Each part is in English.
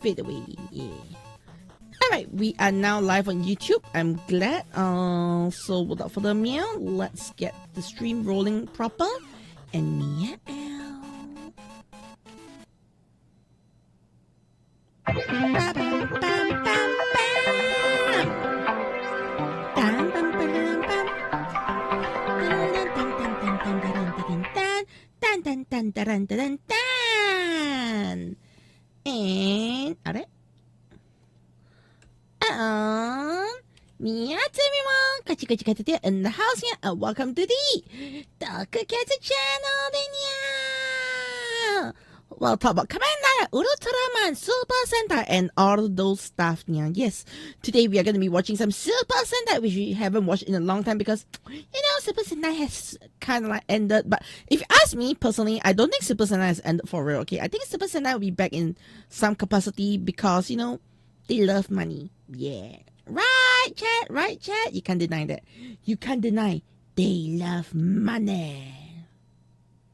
fade away. Yeah. Alright, we are now live on YouTube. I'm glad. So without further ado, let's get the stream rolling proper. And meow. And alright. Meow to everyone, Caturteer in the house here, and welcome to the Tokusatsu channel. We'll talk about Kamen, Ultraman, Super Sentai, and all those stuff. Yes, today we are going to be watching some Super Sentai, which we haven't watched in a long time because, Super Sentai has kind of like ended. But if you ask me personally, I don't think Super Sentai has ended for real, okay? I think Super Sentai will be back in some capacity because, they love money. Yeah. Right, chat? You can't deny that. You can't deny they love money.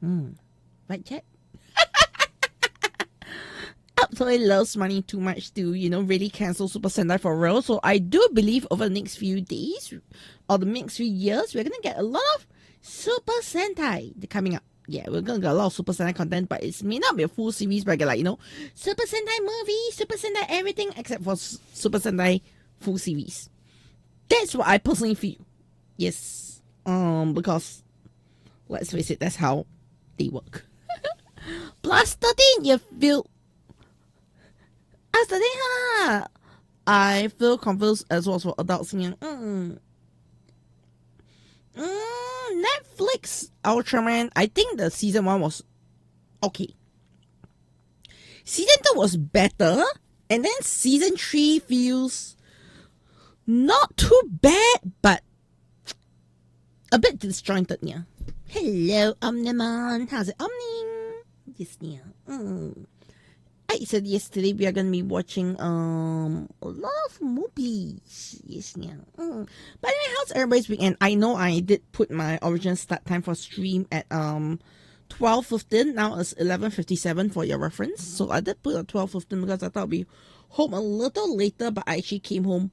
Right, chat? Absolutely loves money too much to, really cancel Super Sentai for real. So I do believe over the next few days or the next few years, we're going to get a lot of Super Sentai coming up. Yeah, we're going to get a lot of Super Sentai content, but it may not be a full series, but like, Super Sentai movie, Super Sentai everything except for Super Sentai full series. That's what I personally feel. Yes. Because, let's face it, that's how they work. Plus 13, you feel... I feel confused as well for adults. Netflix Ultraman, I think the season 1 was okay. Season 2 was better, and then season 3 feels not too bad, but a bit disjointed. Yeah. Hello, Omniman. How's it, Omni? Yes, yeah. I said yesterday we are going to be watching a lot of movies. Yes, yeah. But anyway, how's everybody's weekend? I know I did put my original start time for stream at 12:15. Now it's 11:57 for your reference. So I did put at 12:15 because I thought I'd be home a little later, but I actually came home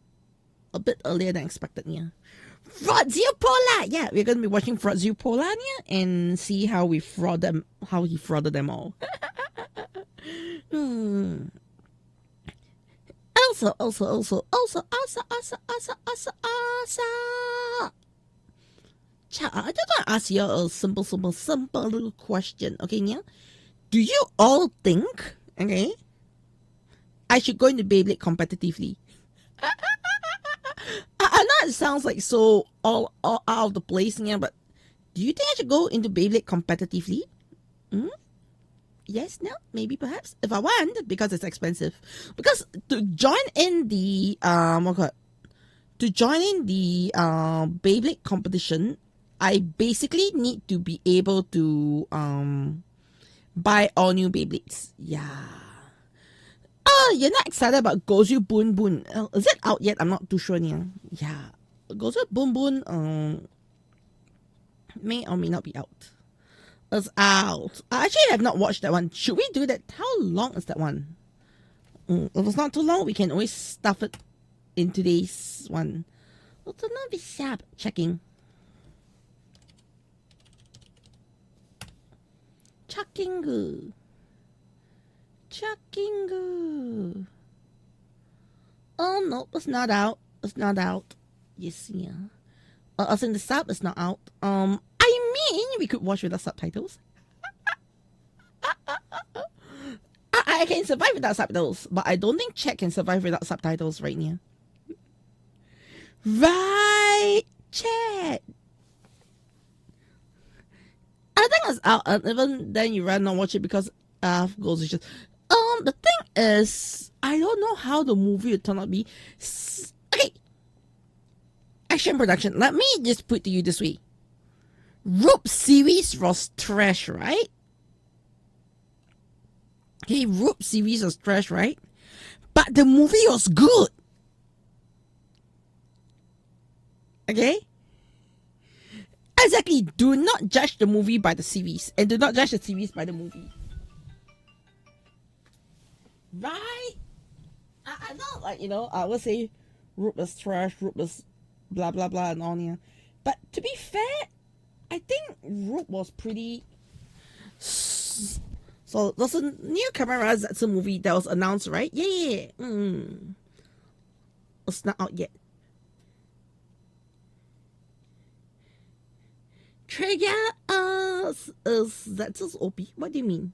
a bit earlier than expected. Yeah. Gozyupolar. Yeah, we're going to be watching Gozyupolar and see how he frauded them all. Also. Chat, I just want to ask you a simple little question. Okay, yeah? Do you all think, okay, I should go into Beyblade competitively? I know it sounds like so all out of the place, yeah, but do you think I should go into Beyblade competitively? Yes, no, maybe, perhaps. If I want, because it's expensive. Because to join in the Beyblade competition, I basically need to be able to buy all new Beyblades. Yeah. Oh, you're not excited about Gozyupolar? Is it out yet? I'm not too sure. Yeah. Gozyupolar may or may not be out. It's out. I actually have not watched that one. Should we do that? How long is that one? If it's not too long, we can always stuff it in today's one. It's not be sharp. Checking. Checking. Oh no, it's not out. It's not out. Yes, yeah. As in the sub, it's not out. I mean, we could watch without subtitles. I can survive without subtitles, but I don't think chat can survive without subtitles right now. Right, chat. I think it's out, and even then you rather not watch it because of Gozyupolar. The thing is, I don't know how the movie will turn out to be. Okay. Action production. Let me just put it to you this way. Rope series was trash, right? Okay, Rope series was trash, right? But the movie was good. Okay? Exactly. Do not judge the movie by the series. And do not judge the series by the movie. Right? I know, like, you know, I would say Roop is trash, Roop is blah blah blah and all, yeah. But to be fair, I think Roop was pretty. So there's a new Kamen Rider Zetsu movie that was announced, right? Yeah. It's not out yet. Trigger is Zetsu's OP. What do you mean?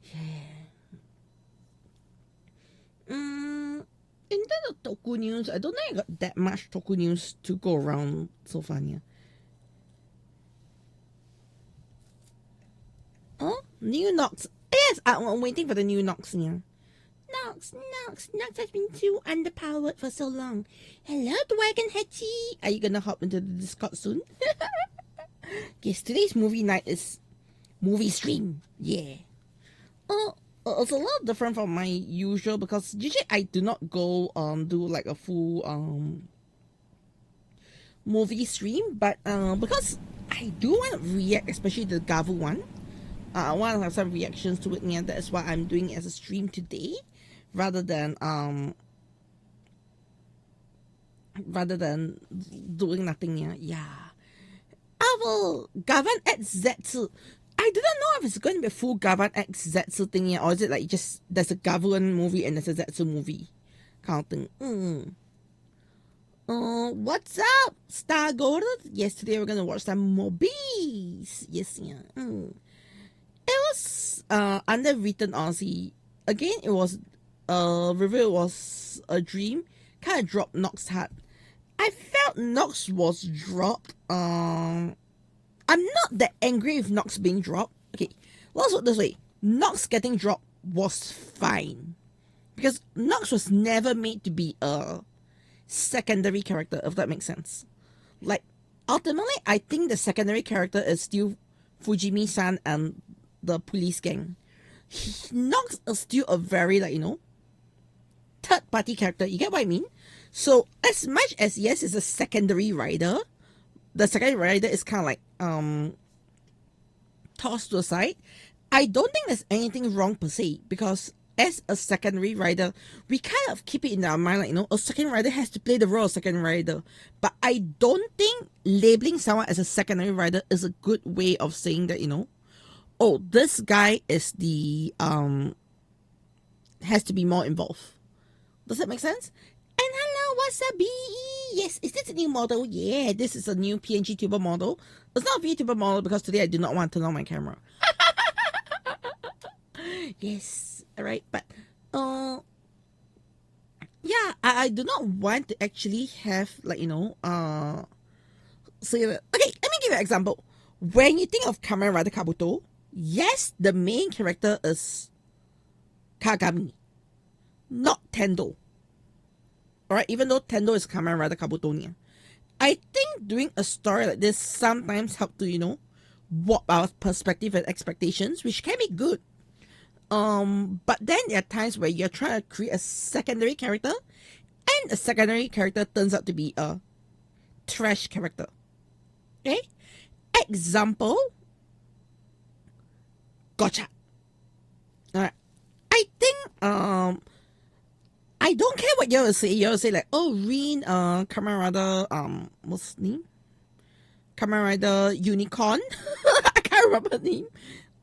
Yeah. In terms of Toku news, I don't think I got that much Toku news to go around so far. Yeah. Oh, new Nox. Yes, I'm waiting for the new Nox. Yeah. Nox has been too underpowered for so long. Hello, Dragon Hetty. Are you gonna hop into the Discord soon? Yes, today's movie night is movie stream. Yeah. It's a lot different from my usual because usually I do not go do like a full movie stream, but because I do want to react, especially the Gavv one. I want to have some reactions to it, and that's why I'm doing it as a stream today, rather than doing nothing. Yeah. Our Gavan X Zetsu. I didn't know if it's going to be a full Gavan X Zetsu thing yet, or is it like just there's a Gavan movie and there's a Zetsu movie kind of thing. What's up, Star Gold? Yes, today we're gonna watch some movies. Yes, yeah. It was underwritten, honestly. Again, it was review was a dream. Kind of dropped Nox hard. I felt Nox was dropped. I'm not that angry with Nox being dropped. Okay, let's put it this way. Nox getting dropped was fine. Because Nox was never made to be a secondary character, if that makes sense. Like, ultimately, I think the secondary character is still Fujimi-san and the police gang. Nox is still a very, like, you know, third party character. You get what I mean? So, as much as, yes, it's a secondary rider, the secondary rider is kind of like tossed to the side. I don't think there's anything wrong per se, because as a secondary rider, we kind of keep it in our mind, like, you know, a second rider has to play the role of second rider. But I don't think labeling someone as a secondary rider is a good way of saying that, you know, oh, this guy is the has to be more involved. Does that make sense? And hello, what's up, BE? Yes, is this a new model? Yeah, this is a new PNG tuber model. It's not a VTuber model because today I do not want to turn on my camera. Yes, alright, but yeah, I do not want to actually have, like, you know, say that. Okay, let me give you an example. When you think of Kamen Rider Kabuto, yes, the main character is Kagami, not Tendo. Alright, even though Tendo is Kamen Rider Kabutonia. I think doing a story like this sometimes help to, you know, warp our perspective and expectations, which can be good. But then there are times where you're trying to create a secondary character, and the secondary character turns out to be a trash character. Okay? Example, gotcha. Alright. I think I don't care what you will say. You will say like, oh, Rin, Kamen Rider, what's his name? Kamen Rider Unicorn. I can't remember the name.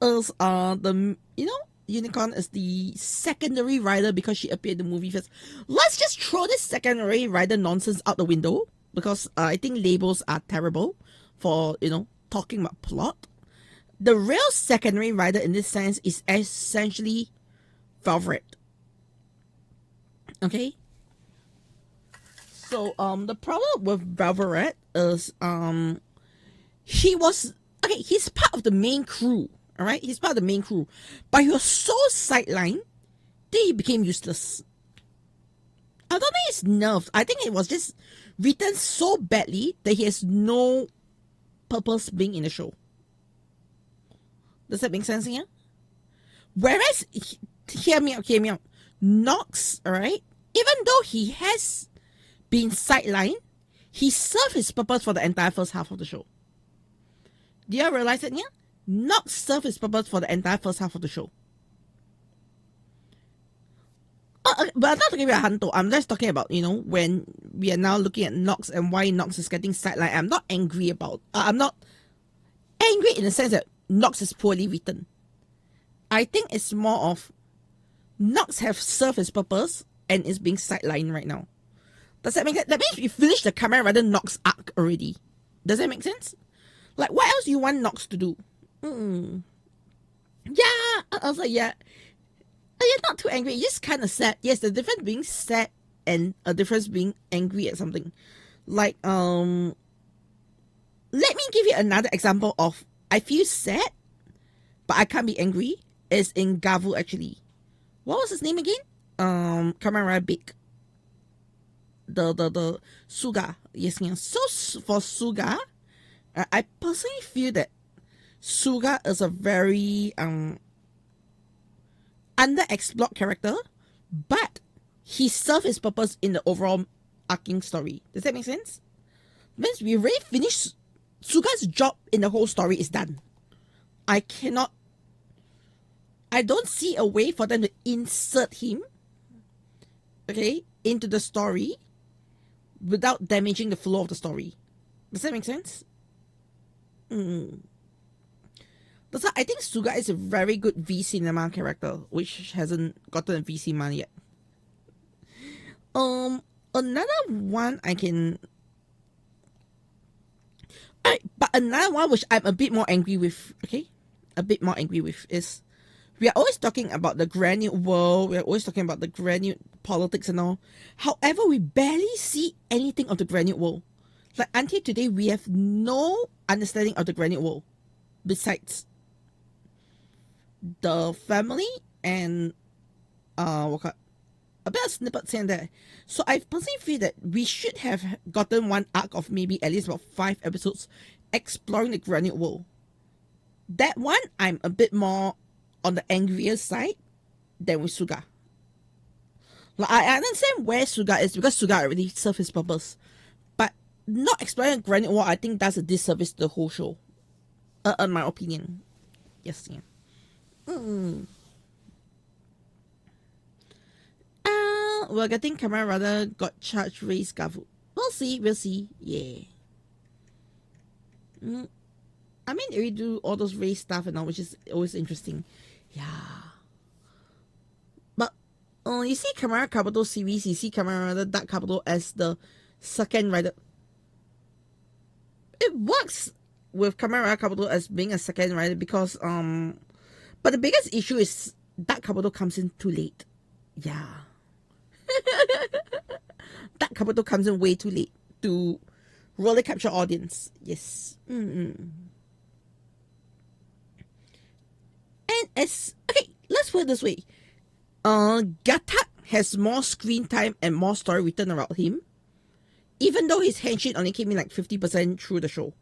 Is the, you know, Unicorn is the secondary rider because she appeared in the movie first. Let's just throw this secondary rider nonsense out the window, because I think labels are terrible for, you know, talking about plot. The real secondary rider in this sense is essentially Velvet. Okay, so the problem with Velvet is he's part of the main crew. All right, he's part of the main crew, but he was so sidelined that he became useless. I don't think it's nerfed. I think it was just written so badly that he has no purpose being in the show. Does that make sense here? Whereas, hear me out. Nox, alright, even though he has been sidelined, he served his purpose for the entire first half of the show. Do you realize it, yeah? Nox served his purpose for the entire first half of the show. but I'm not talking about Hanto. I'm just talking about, you know, when we are now looking at Nox and why Nox is getting sidelined. I'm not angry about. I'm not angry in the sense that Nox is poorly written. I think it's more of Nox have served his purpose and is being sidelined right now. Does that make sense? That means we finished the Kamen Rider Nox arc already. Does that make sense? Like, what else do you want Nox to do? Yeah, I was like, yeah. You're not too angry. You're just kind of sad. Yes, the difference being sad and a difference being angry at something. Like, let me give you another example of I feel sad, but I can't be angry. Is in Gavv actually. What was his name again? Kamen Rider Big. The Suga. Yes, yeah. So for Suga, I personally feel that Suga is a very underexplored character, but he served his purpose in the overall arcing story. Does that make sense? Means we already finished. Suga's job in the whole story is done. I don't see a way for them to insert him, okay, into the story without damaging the flow of the story. Does that make sense? That's why I think Suga is a very good V cinema character, which hasn't gotten a VC money yet. Another one I can. But another one which I'm a bit more angry with, okay, a bit more angry with is, we are always talking about the granite world. We are always talking about the granite politics and all. However, we barely see anything of the granite world. Like until today, we have no understanding of the granite world, besides the family and a bit of snippets here and there. So I personally feel that we should have gotten one arc of maybe at least about 5 episodes exploring the granite world. That one I'm a bit more on the angrier side than with Suga. Like, I understand where Suga is because Suga already served his purpose, but not exploring the granite world, I think that's a disservice to the whole show. In my opinion. Yes, yeah. We're getting Kamen Rider got charged race Gavv. We'll see. Yeah. I mean, we do all those race stuff and all, which is always interesting. Yeah. But you see Kamen Rider Kabuto series, you see Kamen Rider Dark Kabuto as the second rider. It works with Kamen Rider Kabuto as being a second rider because but the biggest issue is Dark Kabuto comes in too late. Yeah. Dark Kabuto comes in way too late to really capture audience. Yes. And okay, let's put it this way. Gatak has more screen time and more story written around him, even though his henshin only came in like 50% through the show.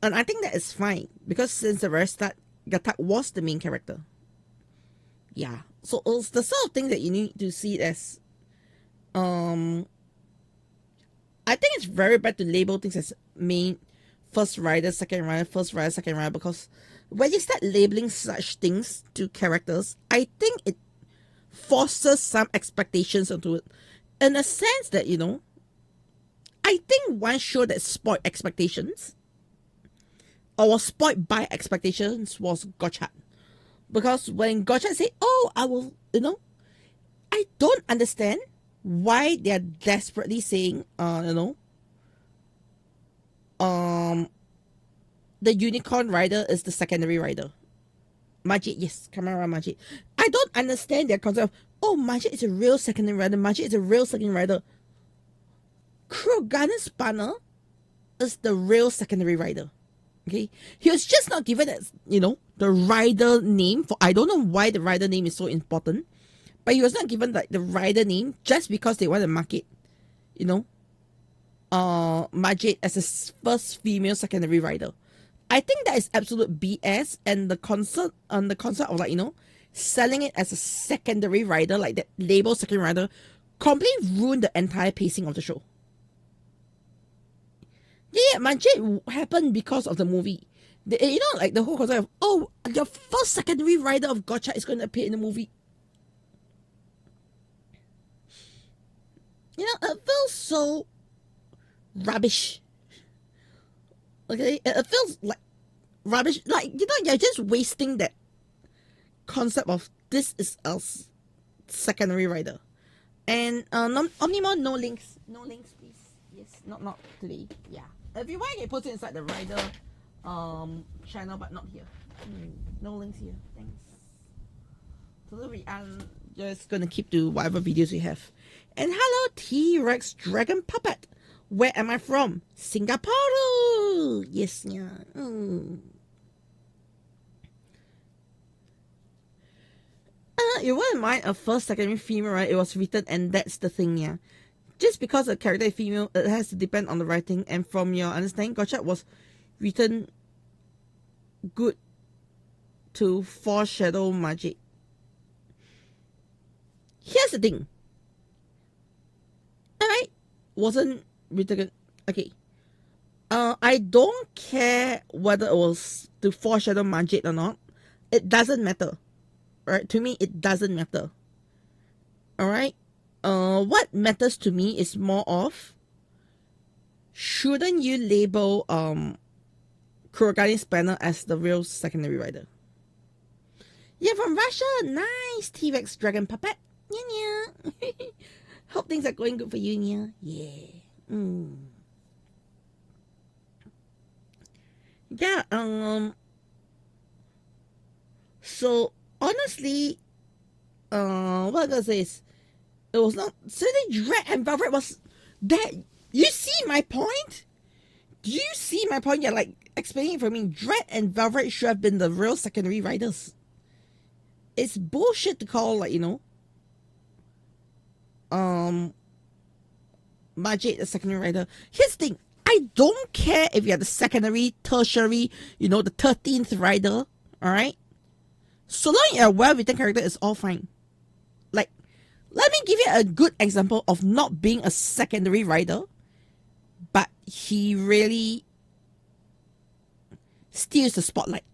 And I think that is fine because since the very start, Gatak was the main character. Yeah. So it's the sort of thing that you need to see it as. I think it's very bad to label things as main, first rider, second rider, first rider, second rider, because when you start labeling such things to characters, I think it forces some expectations onto it. In a sense that, you know, I think one show that spoiled expectations, or was spoiled by expectations, was Gotcha. Because when Gotcha said, oh, I will, you know, I don't understand why they are desperately saying, the unicorn rider is the secondary rider. Majid, yes, Kamara Majid. I don't understand their concept of, oh, Majid is a real secondary rider. Majid is a real second rider. Kurogane Spanner is the real secondary rider. Okay, he was just not given as, you know, the rider name for. I don't know why the rider name is so important, but he was not given like the rider name just because they want to market, you know, Majid as a first female secondary rider. I think that is absolute BS, and the concept of, like, you know, selling it as a secondary rider, like that label second rider, completely ruined the entire pacing of the show. Yeah, Majid happened because of the movie. You know, like the whole concept of, oh, your first secondary rider of Gotcha is going to appear in the movie. You know, it feels so rubbish. Okay, it feels like rubbish. Like, you know, you're just wasting that concept of this is a secondary rider. And Omnimon, no links. No links, please. Yes, not today. Yeah. If you want, you can post it inside the rider channel, but not here. No links here. Thanks. So we are just gonna keep to whatever videos we have. And hello, T-Rex Dragon Puppet. Where am I from? Singapore. Yes, yeah. You wouldn't mind a first, secondary female, right? It was written, and that's the thing, yeah. Just because a character is female, it has to depend on the writing. And from your understanding, Gozyupolar was written good to foreshadow magic. Here's the thing. Alright, wasn't written good. Okay. I don't care whether it was to foreshadow magic or not. It doesn't matter. Right? To me, it doesn't matter. Alright? What matters to me is more of, shouldn't you label Kurogane Spanner as the real secondary rider? You're from Russia. Nice, T-Rex Dragon Puppet. Yeah. Hope things are going good for you, Nia. Yeah. Yeah, so honestly, what I'm gonna say is, it was not certainly Dread and Velvet was that. You see my point? Do you see my point? You're like explaining it for me. Dread and Velvet should have been the real secondary riders. It's bullshit to call, like, you know, Majid a secondary rider. Here's the thing. I don't care if you're the secondary, tertiary, you know, the 13th rider. Alright? So long you're a well-written character, it's all fine. Like, let me give you a good example of not being a secondary rider, but he really steals the spotlight.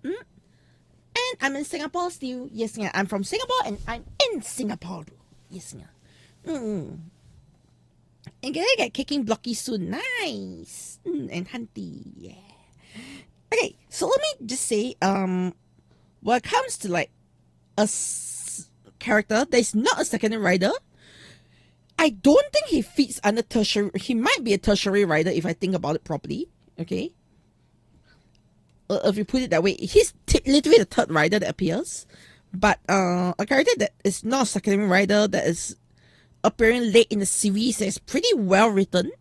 And I'm in Singapore still. Yes, yeah. I'm from Singapore and I'm in Singapore. Yes, yeah. And gonna get kicking blocky soon. Nice. And hunty. Yeah. Okay, so let me just say, when it comes to like a character that is not a secondary rider, I don't think he fits under tertiary. He might be a tertiary rider if I think about it properly. Okay. If you put it that way, he's literally the third rider that appears. But a character that is not a secondary rider, that is appearing late in the series, is pretty well written.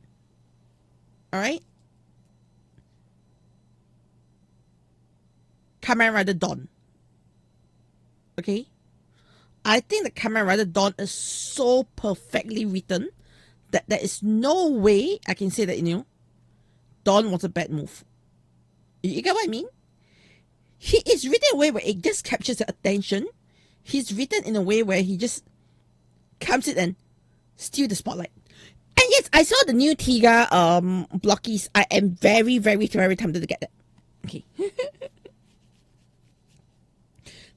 Alright? Kamen Rider Dawn. Okay? I think the Kamen Rider Dawn is so perfectly written that there is no way I can say that, you know, Dawn was a bad move. You get what I mean? He is written in a way where it just captures your attention. He's written in a way where he just comes in and steals the spotlight. And yes, I saw the new Tiga blockies. I am very, very, very tempted to get that. Okay.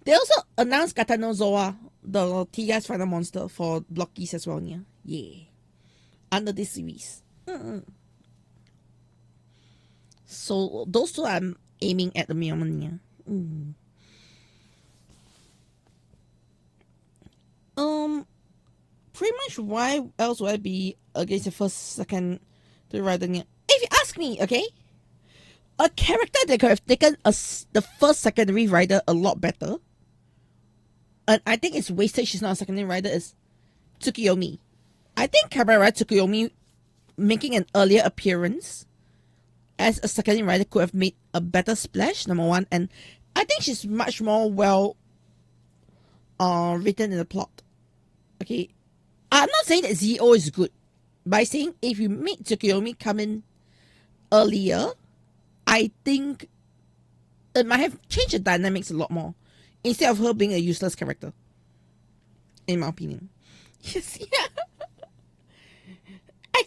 They also announced Katanozoa, the Tiga's final monster, for blockies as well. Yeah. Under this series. So those two I'm aiming at the moment. Pretty much why else would I be against the first, second, the rider? If you ask me, okay, a character that could have taken the first secondary rider a lot better, and I think it's wasted she's not a secondary rider, is Tsukuyomi. I think Kamen Rider Tsukuyomi making an earlier appearance as a secondary rider could have made a better splash, number one, and I think she's much more well written in the plot. Okay, I'm not saying that ZO is good, by saying if you make Tsukuyomi come in earlier, I think it might have changed the dynamics a lot more, instead of her being a useless character, in my opinion. Yes, yeah.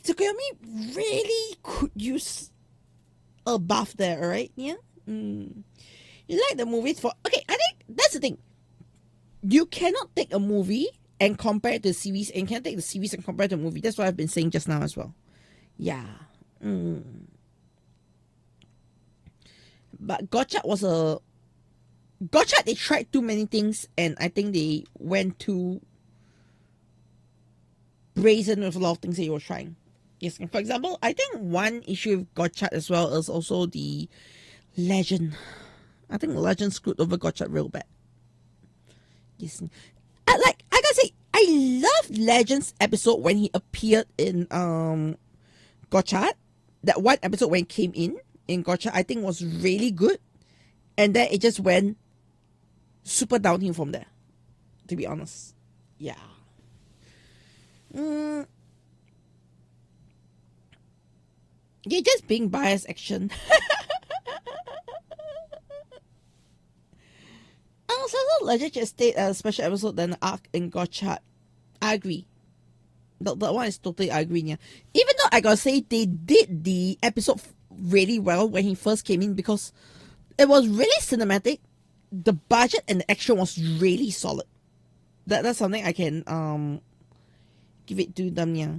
Tsukuyomi really could use a buff there, alright? Yeah? You like the movies for... Okay, I think that's the thing. You cannot take a movie and compare it to the series, and you can't take the series and compare it to the movie. That's what I've been saying just now as well. Yeah. But Gotcha was a... Gotcha, they tried too many things, and I think they went too brazen with a lot of things that they were trying. Yes, for example, I think one issue with Gotcha as well is also the Legend. I think Legend screwed over Gotcha real bad. Yes. I gotta say, I loved Legend's episode when he appeared in Gotcha. That one episode when he came in Gotcha, I think was really good. And then it just went super downhill from there, to be honest. Yeah. You're just being biased, action. Also, Legend just stayed a special episode than the arc in Gotcha. I agree. That one is totally I agree, yeah. Even though I gotta say they did the episode really well when he first came in, because it was really cinematic. The budget and the action was really solid. That's something I can give it to them, yeah.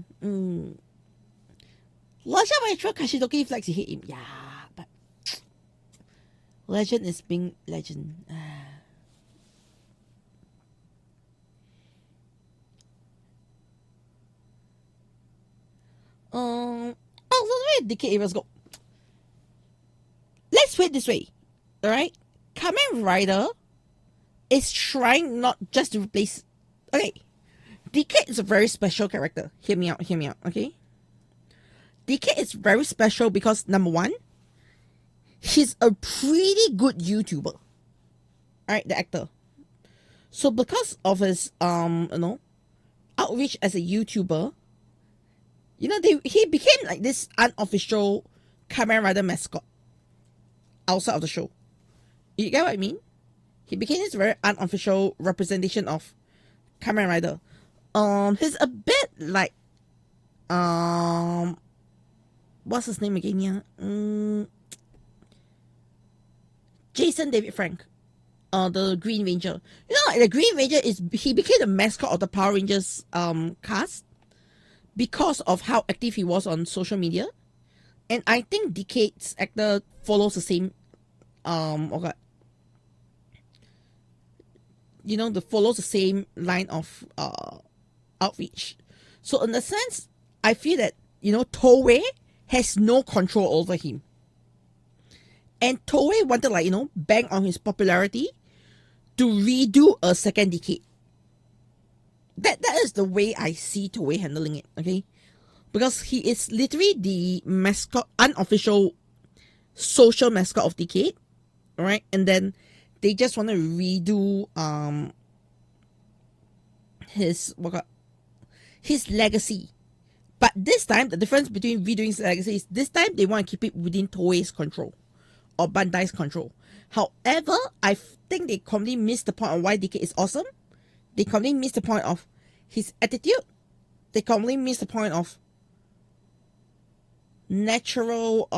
Legend might throw Kashidoki flags, he hit him. Yeah, but Legend is being Legend. Oh, so the way go. Let's put it this way, alright? Kamen Rider is trying not just to replace... Okay, DK is a very special character. Hear me out, okay? DK is very special because, number one, he's a pretty good YouTuber. Alright, the actor. So because of his, outreach as a YouTuber, he became like this unofficial Kamen Rider mascot outside of the show. You get what I mean? He became this very unofficial representation of Kamen Rider. He's a bit like, what's his name again? Yeah, Jason David Frank, the Green Ranger. Like the Green Ranger he became the mascot of the Power Rangers cast because of how active he was on social media, and I think Decade's actor follows the same, follows the same line of outreach. So in the sense, I feel that Toei has no control over him, and Toei wanted bang on his popularity to redo a second Decade. That is the way I see Toei handling it, okay? Because he is literally the mascot, unofficial social mascot of Decade, right? And then they just want to redo his legacy. But this time, the difference between redoing his legacy is this time they want to keep it within Toei's control or Bandai's control. However, I think they completely missed the point of why Decade is awesome. They completely missed the point of his attitude. They completely missed the point of natural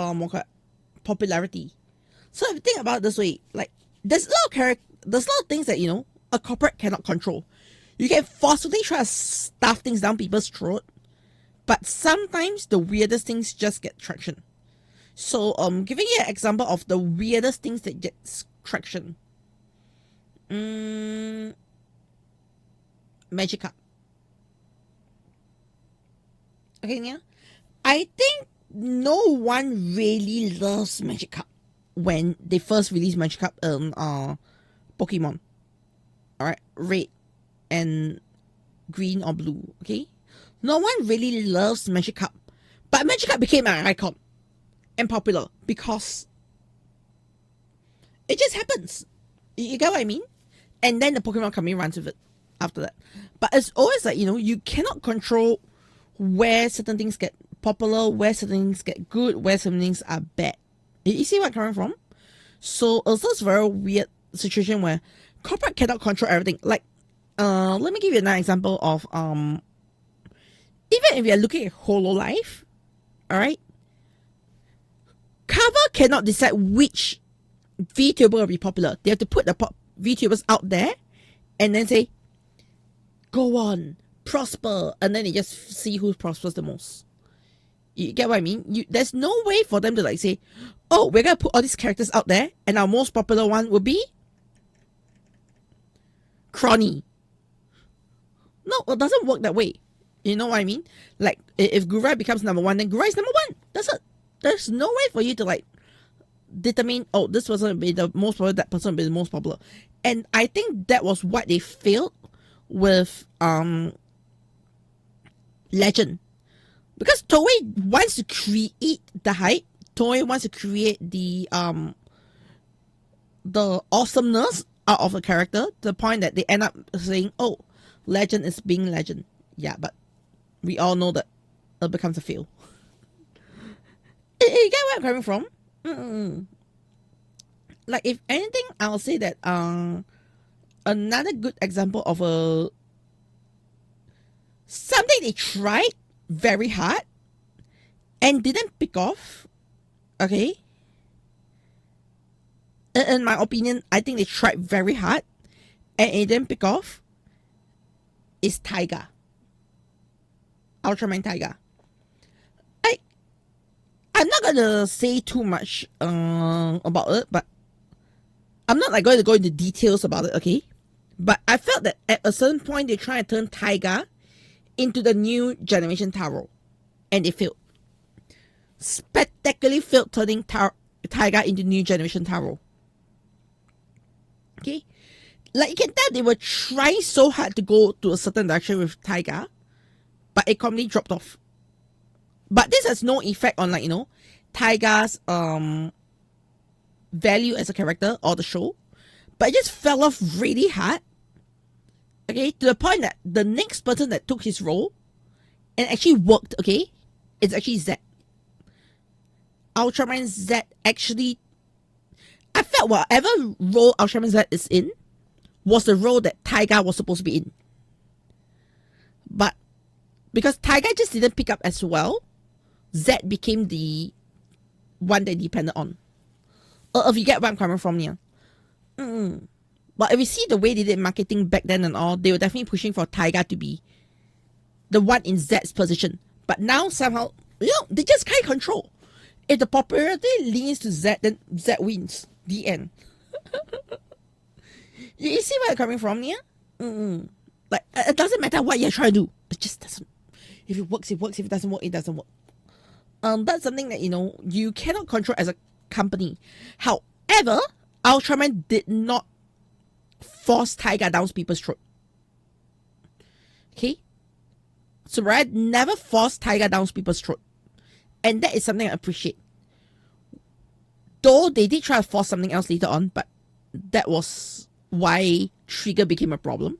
popularity. So if you think about it this way, like there's a lot of things that a corporate cannot control. You can forcibly try to stuff things down people's throat, but sometimes the weirdest things just get traction. So giving you an example of the weirdest things that gets traction. Magic Cup. Okay, yeah. I think no one really loves Magic Cup when they first released Magic Cup Pokemon. Alright, red and green or blue, okay? No one really loves Magic Cup. But Magic Cup became an icon and popular because it just happens. You get what I mean? And then the Pokemon company runs with it after that. But it's always like, you cannot control where certain things get popular, where certain things get good, where certain things are bad. You see where I'm coming from? So it's this very weird situation where corporate cannot control everything. Like, let me give you another example of even if you're looking at Hololive, alright? Cover cannot decide which VTuber will be popular. They have to put the VTubers out there and then say, go on, prosper, and then they just see who prospers the most. You get what I mean? There's no way for them to like say, oh, we're gonna put all these characters out there, and our most popular one will be Crony. No, it doesn't work that way. You know what I mean? Like, if Gurai becomes number one, then Gurai is number one. That's it. There's no way for you to like determine, oh, this person will be the most popular, that person will be the most popular. And I think that was what they failed with Legend. Because Toei wants to create the hype. Toei wants to create the awesomeness out of a character to the point that they end up saying, oh, Legend is being Legend. Yeah, but we all know that it becomes a fail. You get where I'm coming from? Like, if anything, I'll say that another good example of something they tried very hard and didn't pick off. Okay, in my opinion, I think they tried very hard and it didn't pick off. Is Taiga, Ultraman Taiga. I'm not gonna say too much about it, but I'm not like going to go into details about it, okay? But I felt that at a certain point they tried to turn Taiga into the new generation Taro, and they failed. Spectacularly failed turning Taiga into new generation Taro. Okay, like you can tell they were trying so hard to go to a certain direction with Taiga, but it completely dropped off. But this has no effect on, like, you know, Taiga's value as a character or the show. But it just fell off really hard. Okay, to the point that the next person that took his role and actually worked, okay, it's actually Z. Ultraman Z actually, I felt whatever role Ultraman Z is in was the role that Taiga was supposed to be in. But because Taiga just didn't pick up as well, Z became the one they depended on. If you get where I'm coming from here. But if you see the way they did marketing back then and all, they were definitely pushing for Taiga to be the one in Z's position. But now somehow, you know, they just can't control. If the popularity leans to Z, then Z wins. The end. You see where I'm coming from here? Like, it doesn't matter what you're trying to do. It just doesn't. If it works, it works. If it doesn't work, it doesn't work. That's something that, you know, you cannot control as a company. However, Ultraman did not force Taiga down people's throat. Okay? Subaraya never forced Taiga down people's throat. And that is something I appreciate. Though they did try to force something else later on, but that was why Trigger became a problem.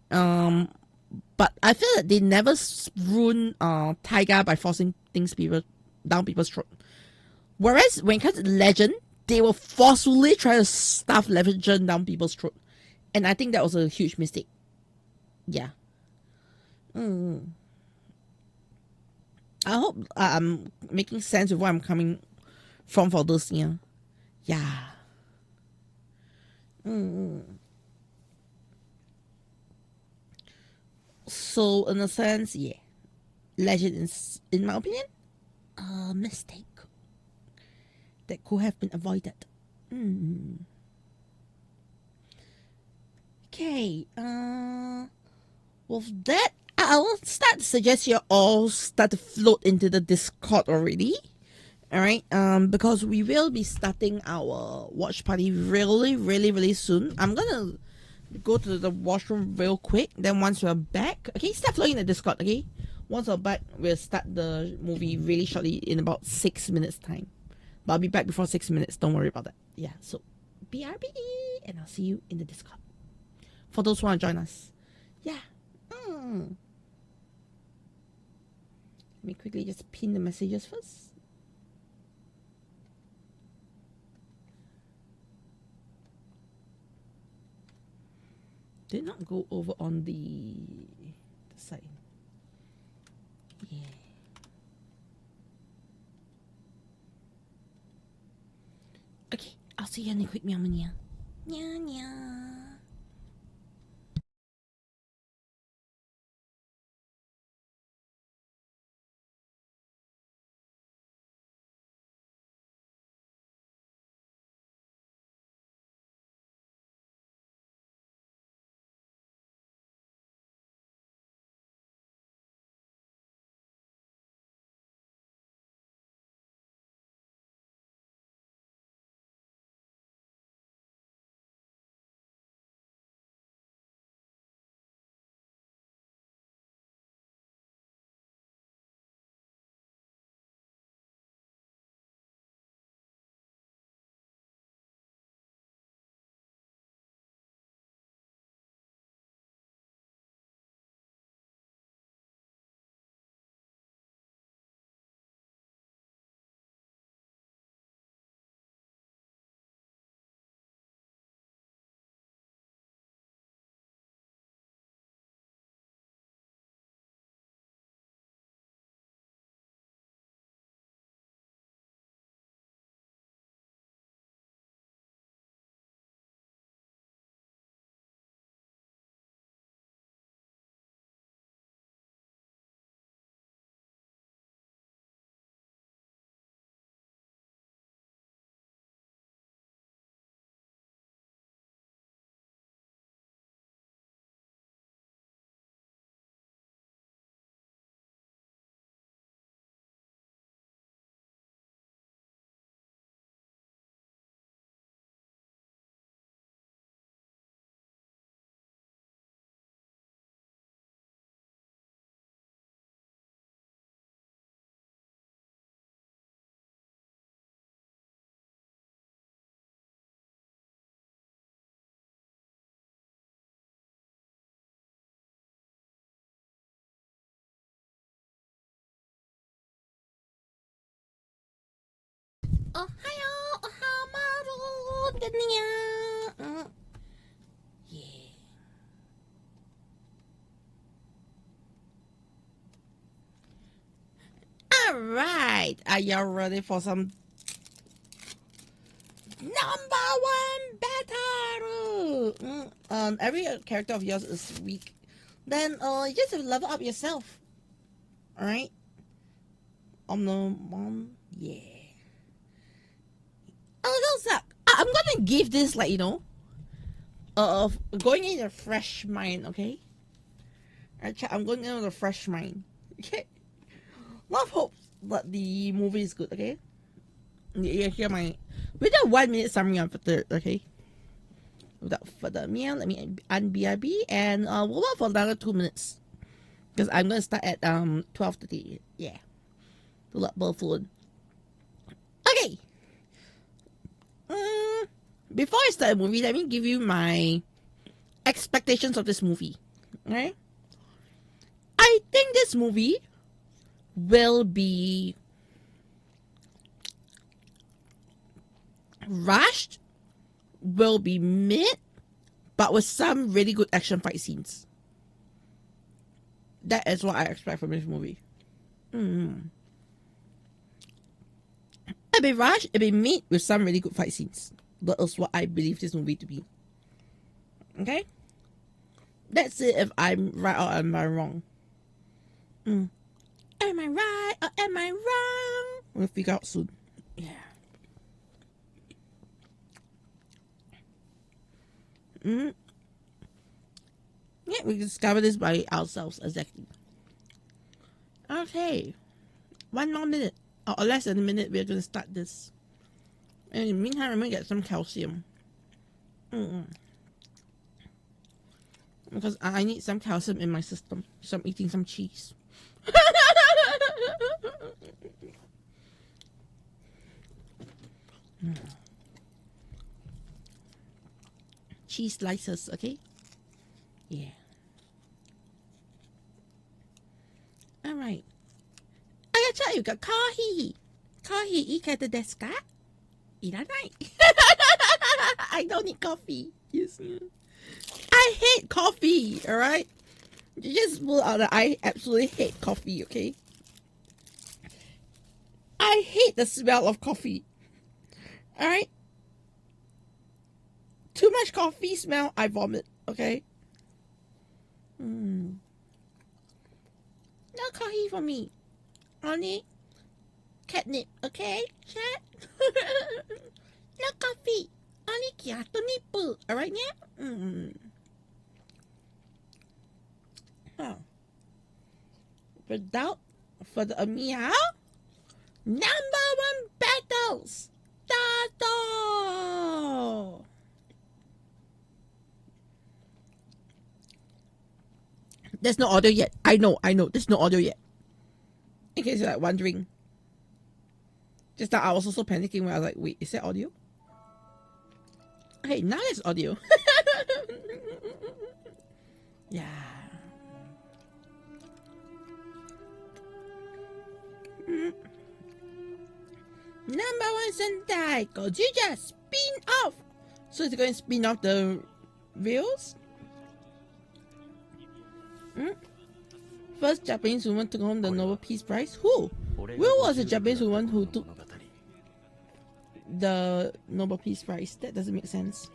But I feel that they never ruined Taiga by forcing things down people's throat. Whereas when it comes to Legend, they will forcefully try to stuff Legend down people's throat. And I think that was a huge mistake. Yeah. I hope I'm making sense of where I'm coming from for this year. Yeah. So, in a sense, yeah. Legend is, in my opinion, a mistake that could have been avoided. Okay. With that, I'll start to suggest you all start to float into the Discord already. Alright, because we will be starting our watch party really soon. I'm gonna go to the washroom real quick. Then once we're back, okay, start floating in the Discord, okay? Once we're back, we'll start the movie really shortly in about 6 minutes time. But I'll be back before 6 minutes, don't worry about that. Yeah, so BRB, and I'll see you in the Discord. For those who want to join us. Yeah. Let me quickly just pin the messages first. Did not go over on the side. Yeah. Okay, I'll see you in a quick meow. Nya. Ohayo, ohamaru, ganya. Yeah. Alright, are y'all ready for some number one battle? Every character of yours is weak. Then you just have to level up yourself. Alright? Yeah. Oh, those suck. I'm gonna give this, like, going in a fresh mind, okay? I'm going in with a fresh mind. Okay? Lot of hope that the movie is good, okay? You hear my without 1 minute summary of the third, okay? Without further ado, let me unBRB and we'll wait for another 2 minutes. Because I'm gonna start at 12:30. Yeah. To let both phone. Okay. Before I start the movie, let me give you my expectations of this movie. Okay? I think this movie will be rushed, will be mid, but with some really good action fight scenes. That is what I expect from this movie. It'll be rushed, it'll be mid with some really good fight scenes. That is what I believe this movie to be. Okay? Let's see if I'm right or am I wrong. Am I right or am I wrong? We'll figure out soon. Yeah. Yeah, we discover this by ourselves, exactly. Okay. 1 more minute. Or less than a minute, we're going to start this. And in the meantime, I'm going to get some calcium. Because I need some calcium in my system. So I'm eating some cheese. Cheese slices, okay? Yeah. Alright. I gotta tell you, got coffee. Coffee, ikata desu ka? Iranai. I don't need coffee. Yes. I hate coffee, alright? You just pull out that I absolutely hate coffee, okay? I hate the smell of coffee. Alright? Too much coffee smell, I vomit, okay? No coffee for me. Only catnip, okay? Chat? No coffee. Only kiato nipple. Alright, yeah? Without further ado, number one battles. Start. There's no audio yet. I know. There's no audio yet. In case you're like wondering. Just now I was also panicking when I was like, wait, is there audio? Okay, now there's audio. Yeah. Number one Sentai, Gozyupolar spin-off. So is it going to spin off the reels? First Japanese woman took home the Nobel Peace Prize. Who? Who was the Japanese woman who took the Nobel Peace Prize? That doesn't make sense.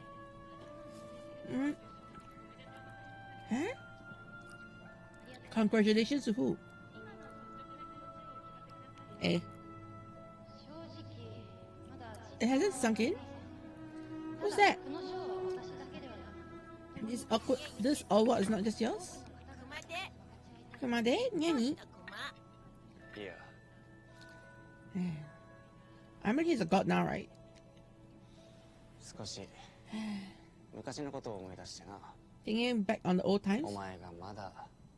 Huh? Congratulations to who? Eh? It hasn't sunk in? Who's that? This awkward. This award is not just yours? Kumade? Nani? Yeah. I mean, he's a god now, right? Thinking back on the old times?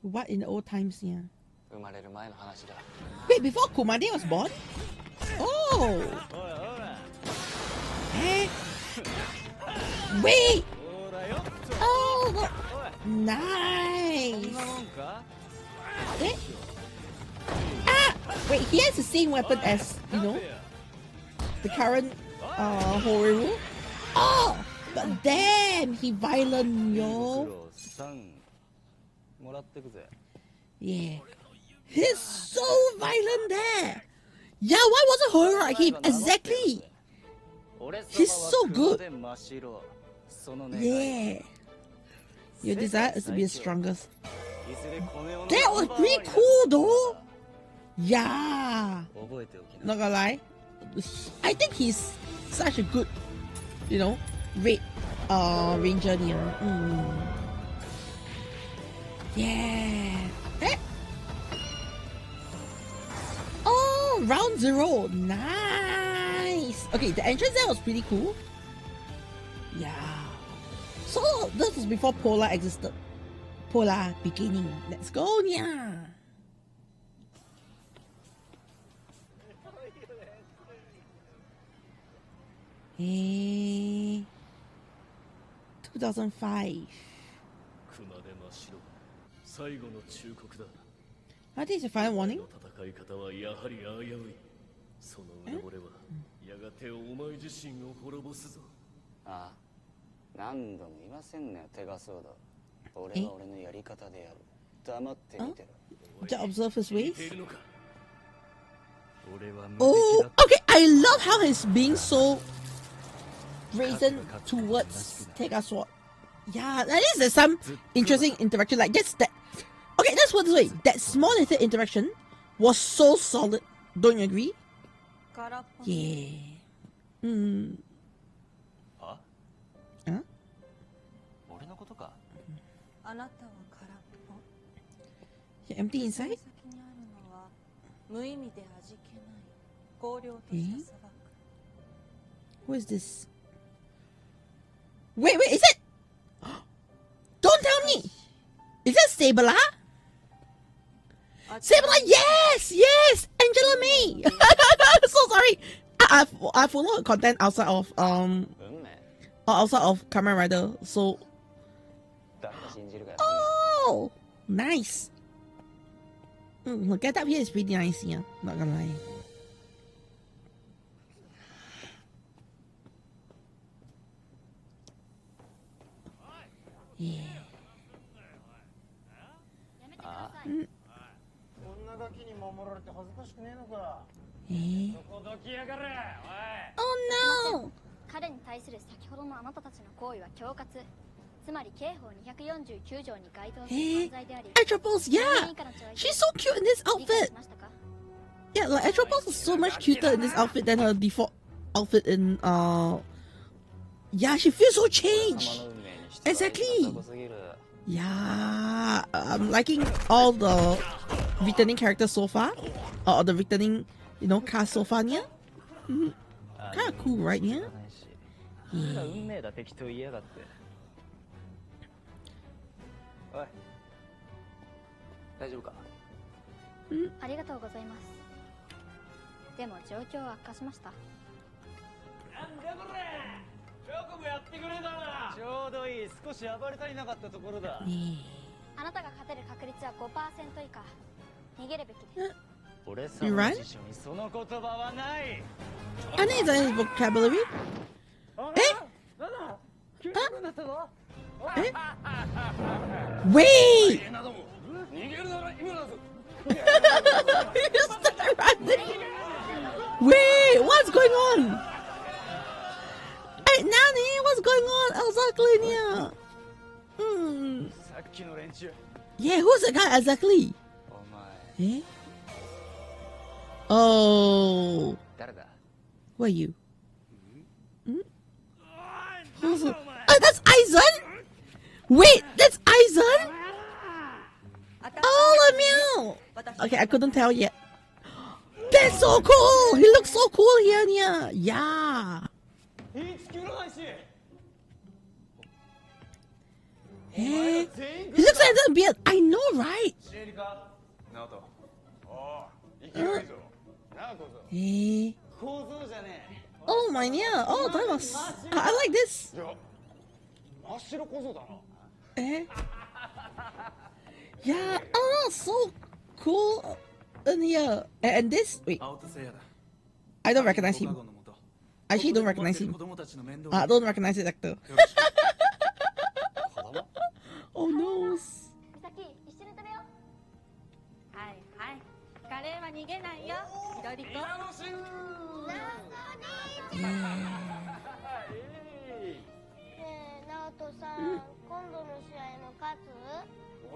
What in the old times, yeah? Wait, before Kumade was born? Oh! Wait! Oh! Nice! Eh? Ah! Wait, he has the same weapon as, you know? the current Horror. Oh, but damn, he violent, yo. Yeah, he's so violent there. Yeah, why wasn't horror like him? Exactly. He's so good. Yeah. Your desire is to be the strongest. That was pretty cool though. Yeah. Not gonna lie. I think he's such a good, ranger. Yeah. Eh? Oh, round 0. Nice. Okay, the entrance there was pretty cool. Yeah. So this was before Polar existed. Polar beginning. Let's go, yeah. Hey. 2005. I think it's a final warning. To observe his ways. Oh, okay. I love how he's being so brazen towards Tega Sword. Yeah, at least there's some interesting interaction. Like that's that. Okay, let's put it this way. That small little interaction was so solid. Don't you agree? Yeah. Huh? You're empty inside? Who is this? Wait, is it? Don't tell me! Is that Stabler? Stabler, yes! Angela May! So sorry. I follow content outside of Kamen Rider, so oh nice. Her get up here is pretty nice, yeah, not gonna lie. Yeah. Oh no! Atropos, yeah! She's so cute in this outfit! Yeah, like Atropos is so much cuter in this outfit than her default outfit in yeah, she feels so changed! Exactly! Yeah, I'm liking all the returning characters so far. Or the returning, cast so far, yeah? Kind of cool, right, yeah? Yeah. You run? I think it's his vocabulary. Eh? Eh? Wait! Start running. Wait, what's going on? Hey, Nani, what's going on? Exactly, yeah. Yeah, who's the guy exactly? Eh? Oh. Who are you? Who's it? Oh, that's Aizen? Wait, that's Aizen? Oh, Meow. Okay, I couldn't tell yet. That's so cool. He looks so cool here, Nia. Yeah. Hey, he looks like that beard. I know, right? Hey. Oh my, yeah. Oh, that was. I like this. Eh? Yeah. Oh, so cool in here. And this. Wait. I don't recognize him. I actually don't recognize him. Don't recognize the actor. Oh no.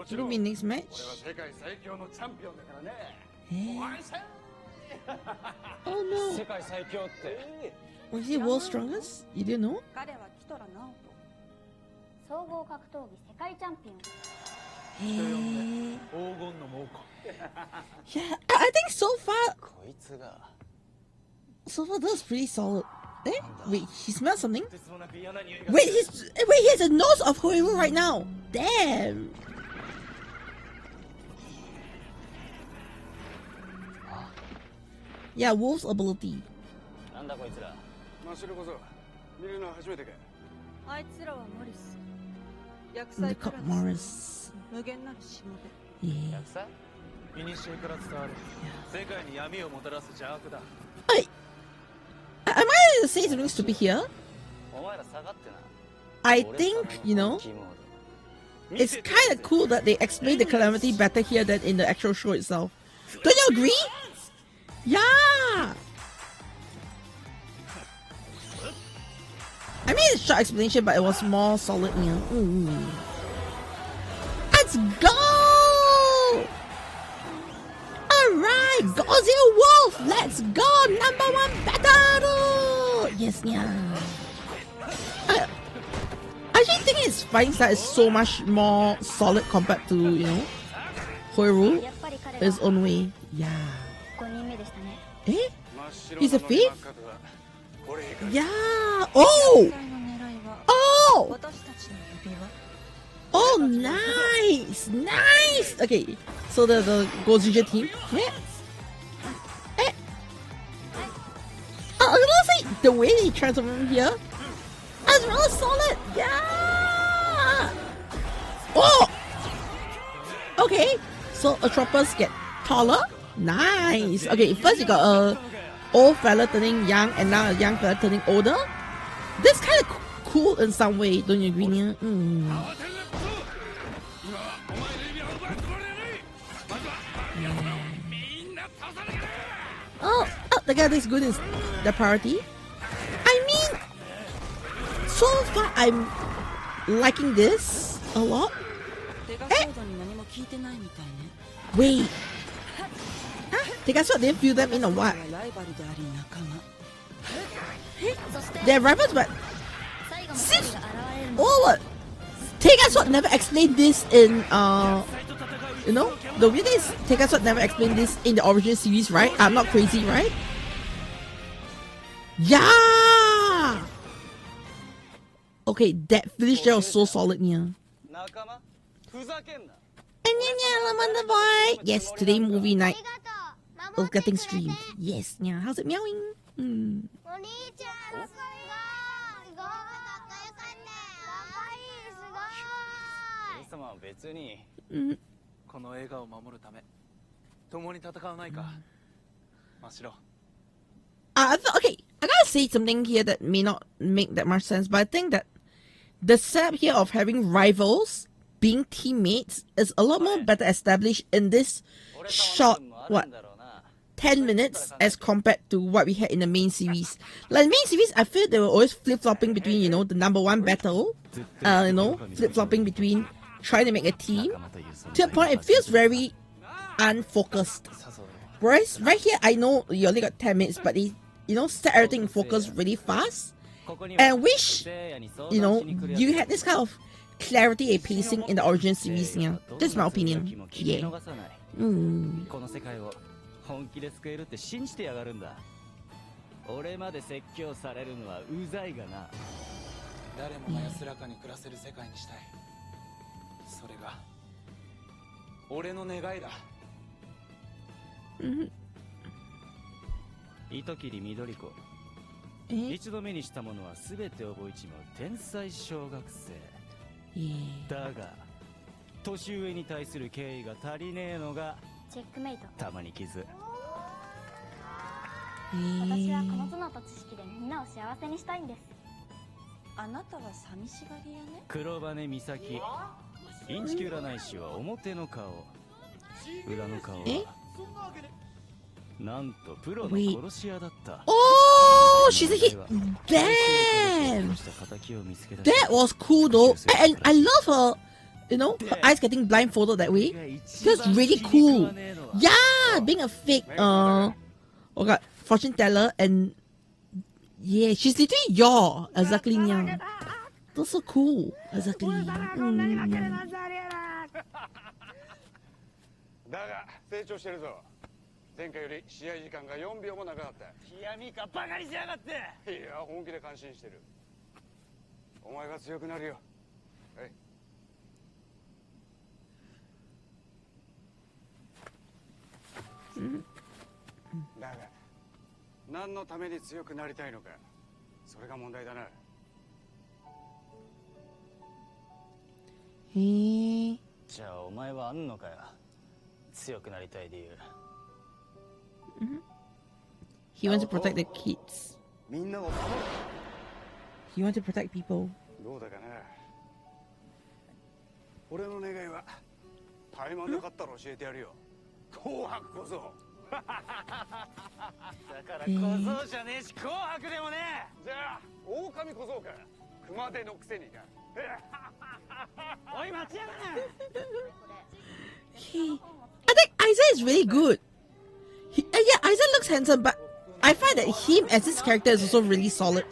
Should it be next match? Oh no. Was he world's strongest? You didn't know? Yeah, I think so far that was pretty solid. Wait, he smells something? Wait, he has a nose of Hoiru right now. Damn. Yeah, Wolf's ability. The Cup Morris. Yeah. Am I to say something stupid here? I think, you know, it's kind of cool that they explain the calamity better here than in the actual show itself. Don't you agree? Yeah! I mean, it's a short explanation, but it was more solid, you know. Ooh. Let's go! Alright, Gozyupolar Wolf! Let's go! #1 battle! Yes, yeah. I actually think his fighting style is so much more solid compared to, you know, Hoiru. His own way. Yeah. Eh? He's a fifth? Yeah. Oh! Oh! Oh, nice! Nice! Okay, so the Gozyupolar team. Yeah. Eh. I was gonna say, the way he transformed here, that's really solid! Yeah! Oh! Okay, so Atropos get taller. Nice! Okay, first you got a old fella turning young, and now a young fella turning older. This kind of cool in some way, don't you agree, Nia? Oh, the guy that's good is the priority. I mean, so far I'm liking this a lot. Eh? Wait. Tekatsu didn't fill them in or what? They're rivals, but since what? Tekatsu never explained this in you know, the weird is Tekatsu never explained this in the original series, right? I'm not crazy, right? Yeah. Okay, that finish there was so solid, yeah. And yeah, boy. Yes, today movie night is getting streamed. Yes, yeah. How's it meowing? Okay, I gotta say something here that may not make that much sense, but I think that the setup here of having rivals being teammates is a lot more better established in this short, 10 minutes as compared to what we had in the main series. Like main series, I feel they were always flip-flopping between, you know, the #1 battle, you know, flip-flopping between trying to make a team. To a point, it feels very unfocused. Whereas right here, I know you only got 10 minutes, but they, you know, set everything in focus really fast. And I wish, you know, you had this kind of clarity and pacing in the original series. Yeah, that's my opinion. Yeah. 本気で救えるって信じてやがるんだ。俺まで説教されるのはうざいがな。誰もが安らかに暮らせる世界にしたい。それが俺の願いだ。糸切り緑子。一度目にしたものは全て覚えちまう天才小学生。だが年上に対する敬意が足りねえのが。チェックメイト。たまに傷。私はこの頭脳と知識でみんなを幸せにしたいんです。あなたは寂しがり屋ね。黒羽美咲、インチキ占い師は表の顔、裏の顔はなんとプロの殺し屋だった。Oh, she's a hit. Damn. That was cool though. And I love her. You know, her eyes getting blindfolded that way. Feels really cool. Yeah, being a fake oh god, fortune teller, and yeah, she's literally your exactly yeah. That's so cool. Exactly. だが成長してるぞ。前回より試合時間が4秒も長かった。冷みかバカにしやがって。いや本気で感心してる。お前が強くなるよ。はい。だが何のために強くなりたいのか、それが問題だな。へえ。じゃあお前はあんのかよ、強くなりたい理由。He wants to protect the kids. みんなを He wants to protect people. どうだかな。俺の願いは怠慢なかったら教えてやるよ。紅白小僧。だから小僧じゃねえし紅白でもねえ。じゃあ狼小僧か。熊手のくせにな。おい待ちやがな。I think Isaiah is really good. Yeah, Isaiah looks handsome, but I find that him as his character is also really solid.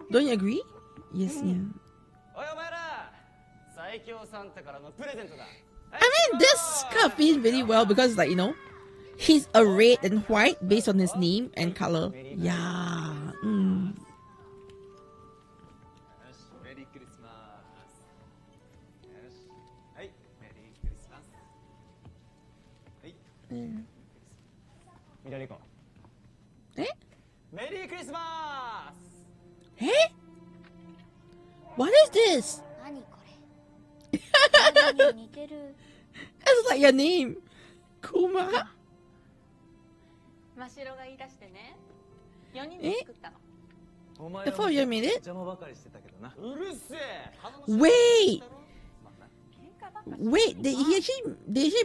Don't you agree? Yes, yeah. I mean, this kind of fits really well because, like, you know, he's a red and white based on his name and color. Yeah. Eh? Merry Christmas! Eh? What is this? 何これ。何に似てる。It's like your name. Kuma. 真白が言い出してね。4人で作ったの。The four of you made it? 邪魔ばかりしてたけどな。うるせえ。 Wait! Wait, did he actually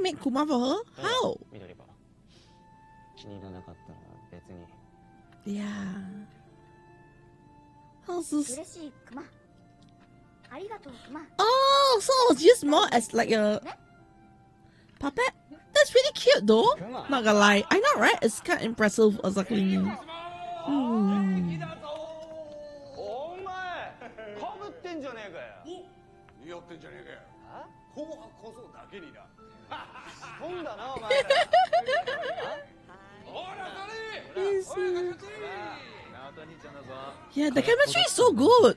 make Kuma for her? How? 緑ば気に入らなかったら別に。 Yeah. How's this? 嬉しいクマ。ありがとうクマ。 Oh, so it was used more as like a puppet? That's really cute though. Not gonna lie. I know, right? It's kind of impressive exactly. お前かぶってんじゃねえかよ。似合ってんじゃねえかよ。紅白小僧だけにな。そんだなお前ら。Yeah, the chemistry is so good.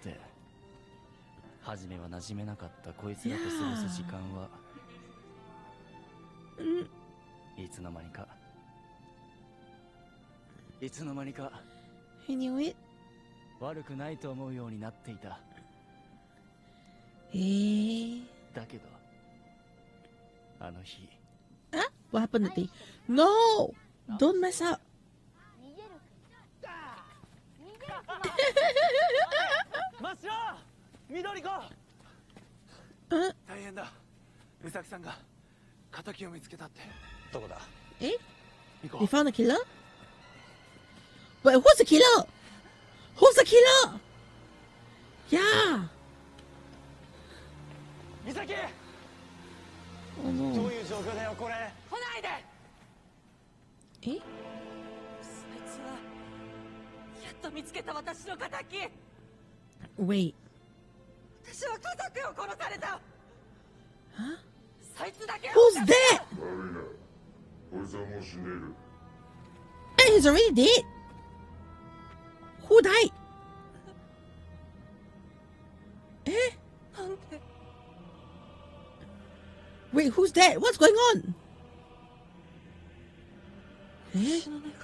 初めは馴染めなかったこいつらと過ごす時間は、いつの間にか He knew it. 悪くないと思うようになっていた。だけどあの日。 Huh? What happened today? No! Don't mess up. 真っ白緑子。大変だ。美咲さんが敵を見つけたって。どこだ。 Eh? They found a killer? Wait, who's the killer? Who's the killer? Yeah. 美咲。 Oh no. どういう状況だよこれ。来ないで。Eh? そいつはやっと見つけた私の敵。 Wait. 私は家族を殺された。 Huh? そいつだけ。 Who's that? Hey, he's already dead. Who died? Eh? なんで。 Wait, who's that? What's going on? Eh? 私の願いを。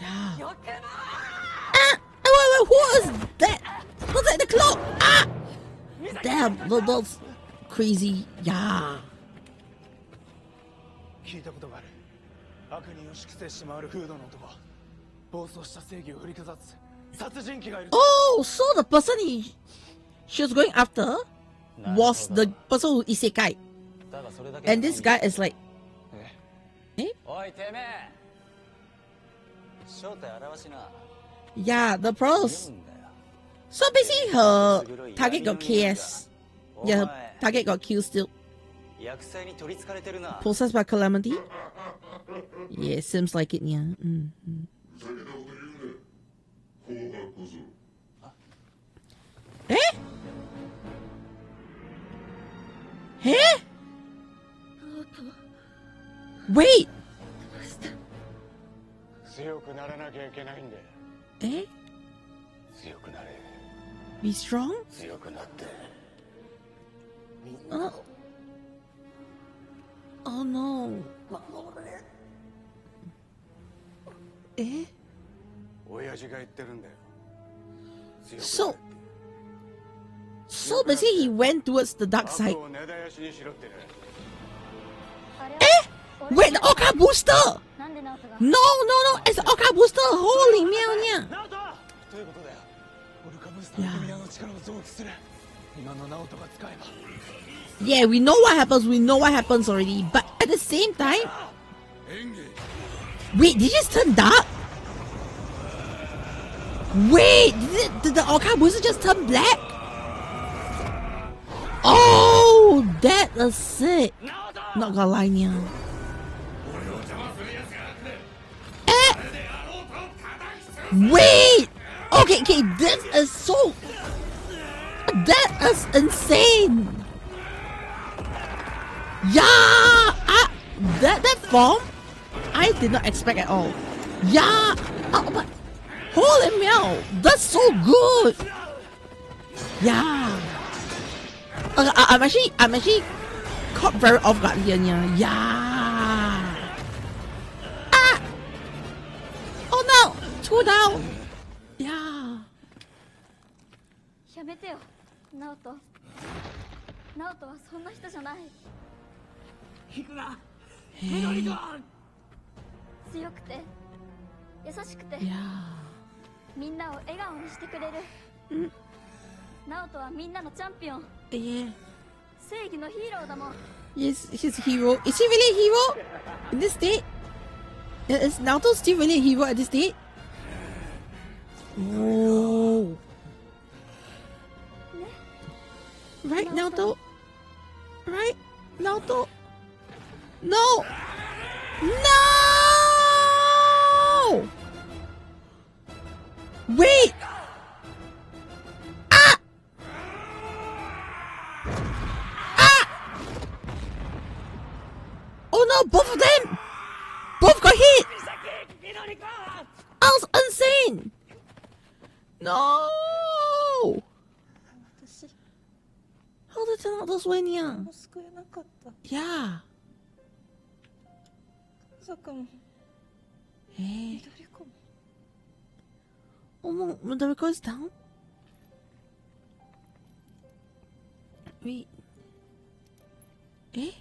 Yeah. よくない。 Ah! Wait, who is that? What's that? The clock! Ah! Damn, that's... crazy. Yeah. 聞いたことがある。 何。 聞いたことがある。 聞いたことがある。 聞いたことがある。 聞いたことがある。 聞いたことがある。 Eh? 聞いたことがある。 Wait, 悪人を粛清し回るフードの男。暴走した正義を振りかざす殺人鬼がいる。 Oh, so the person she was going after was the person who isekai. だがそれだけじゃ And ない this guy is like, おいてめえ、正体表しな。 yeah, the pros. 言うんだよ。 So basically her target got KS. Yeah, her target got killed still. 薬剤に取り憑かれてるな。 Possessed by calamity. Yeah, seems like it, yeah. Eh? Eh? Wait! 強くならなきゃいけないんだよ。 Eh? 強くなれ。 Be strong? 強くなって。 Oh no. Eh? 親父が言ってるんだよ。強くなれ。 So basically he went towards the dark side. 後を根絶やしにしろってね。 Wait, the Oka booster! なんでナオトが No, no, no, it's the Oka booster! Holy meow, yeah! ナオト、どういうことだよ。オルカブースターの宮の力を増幅する。今のナオトが使えば。 Yeah, we know what happens already, but at the same time... Wait, did it just turn dark? Wait, did the Oka booster just turn black? Oh, that is sick. Not gonna lie, yeah. Wait! Okay, this is so... That is insane! Yeah! That form, I did not expect at all. Yeah! Oh, but... Holy meow! That's so good! Yeah! I'm actually caught very off guard here, yeah! Ah! Oh no! 2 down! Yeah! やめてよ、ナオト。ナオトはそんな人じゃない。行くな。 Hey. 強くて優しくて Yeah. みんなを笑顔にしてくれる。ナオトはみんなのチャンピオン。 Yeah. 正義のヒーローだもん。 Yes, he's a hero. Is he really a hero? In this state? Is Naruto still really a hero at this state? Oh. Right, Naruto? Right, Naruto? No! No! Wait! Ah! Ah! Oh no, both of them! Both got hit! That was insane! No! How did it turn out this way, Nia? 救えなかった。 Yeah. 家族も Hey. 緑子も Oh, Madarico is down? Wait. Eh?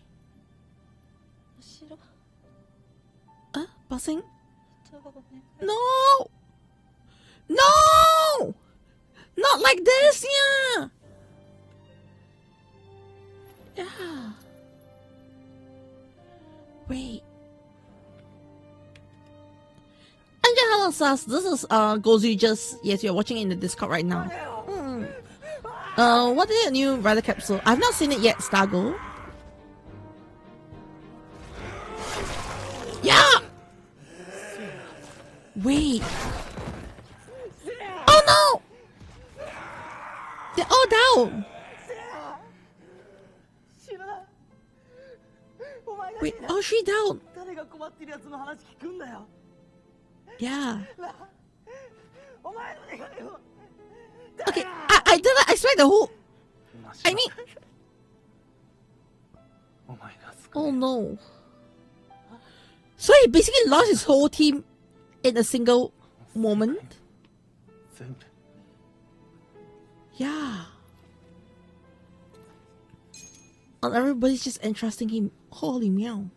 後ろ Passing? 人がお願い。 No! No! Not like this, yeah! Yeah. Wait. Hello, Sas. This is Gozu. Just yes, you're watching it in the Discord right now. What is your new Rider capsule? I've not seen it yet, Stargo. Yeah. Wait. Oh no! They're all down. Wait, oh, she down. 誰が困ってるやつの話聞くんだよ。 Yeah. お前の願いを。 Okay, I didn't expect the whole. I mean, お前が救 oh no. So he basically lost his whole team in a single moment. 全部。 Yeah. And everybody's just entrusting him. Holy meow.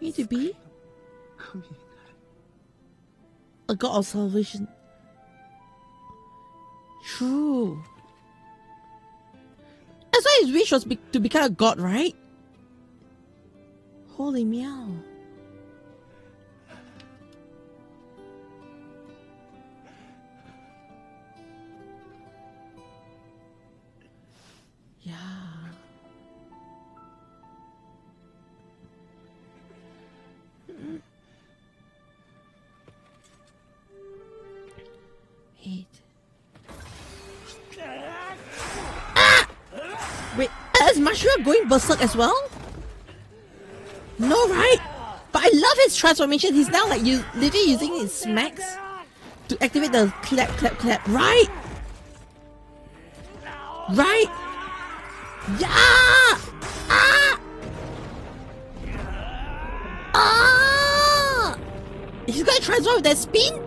Need to be a god of salvation. True. That's why his wish was to become a god, right? Holy meow. Yeah. Eight. Wait, is Mashura going berserk as well? No, right? But I love his transformation. He's now like literally using his smacks to activate the clap, clap, clap. Right? Right? Yeah! Ah! Ah! He's gonna transform with that spin?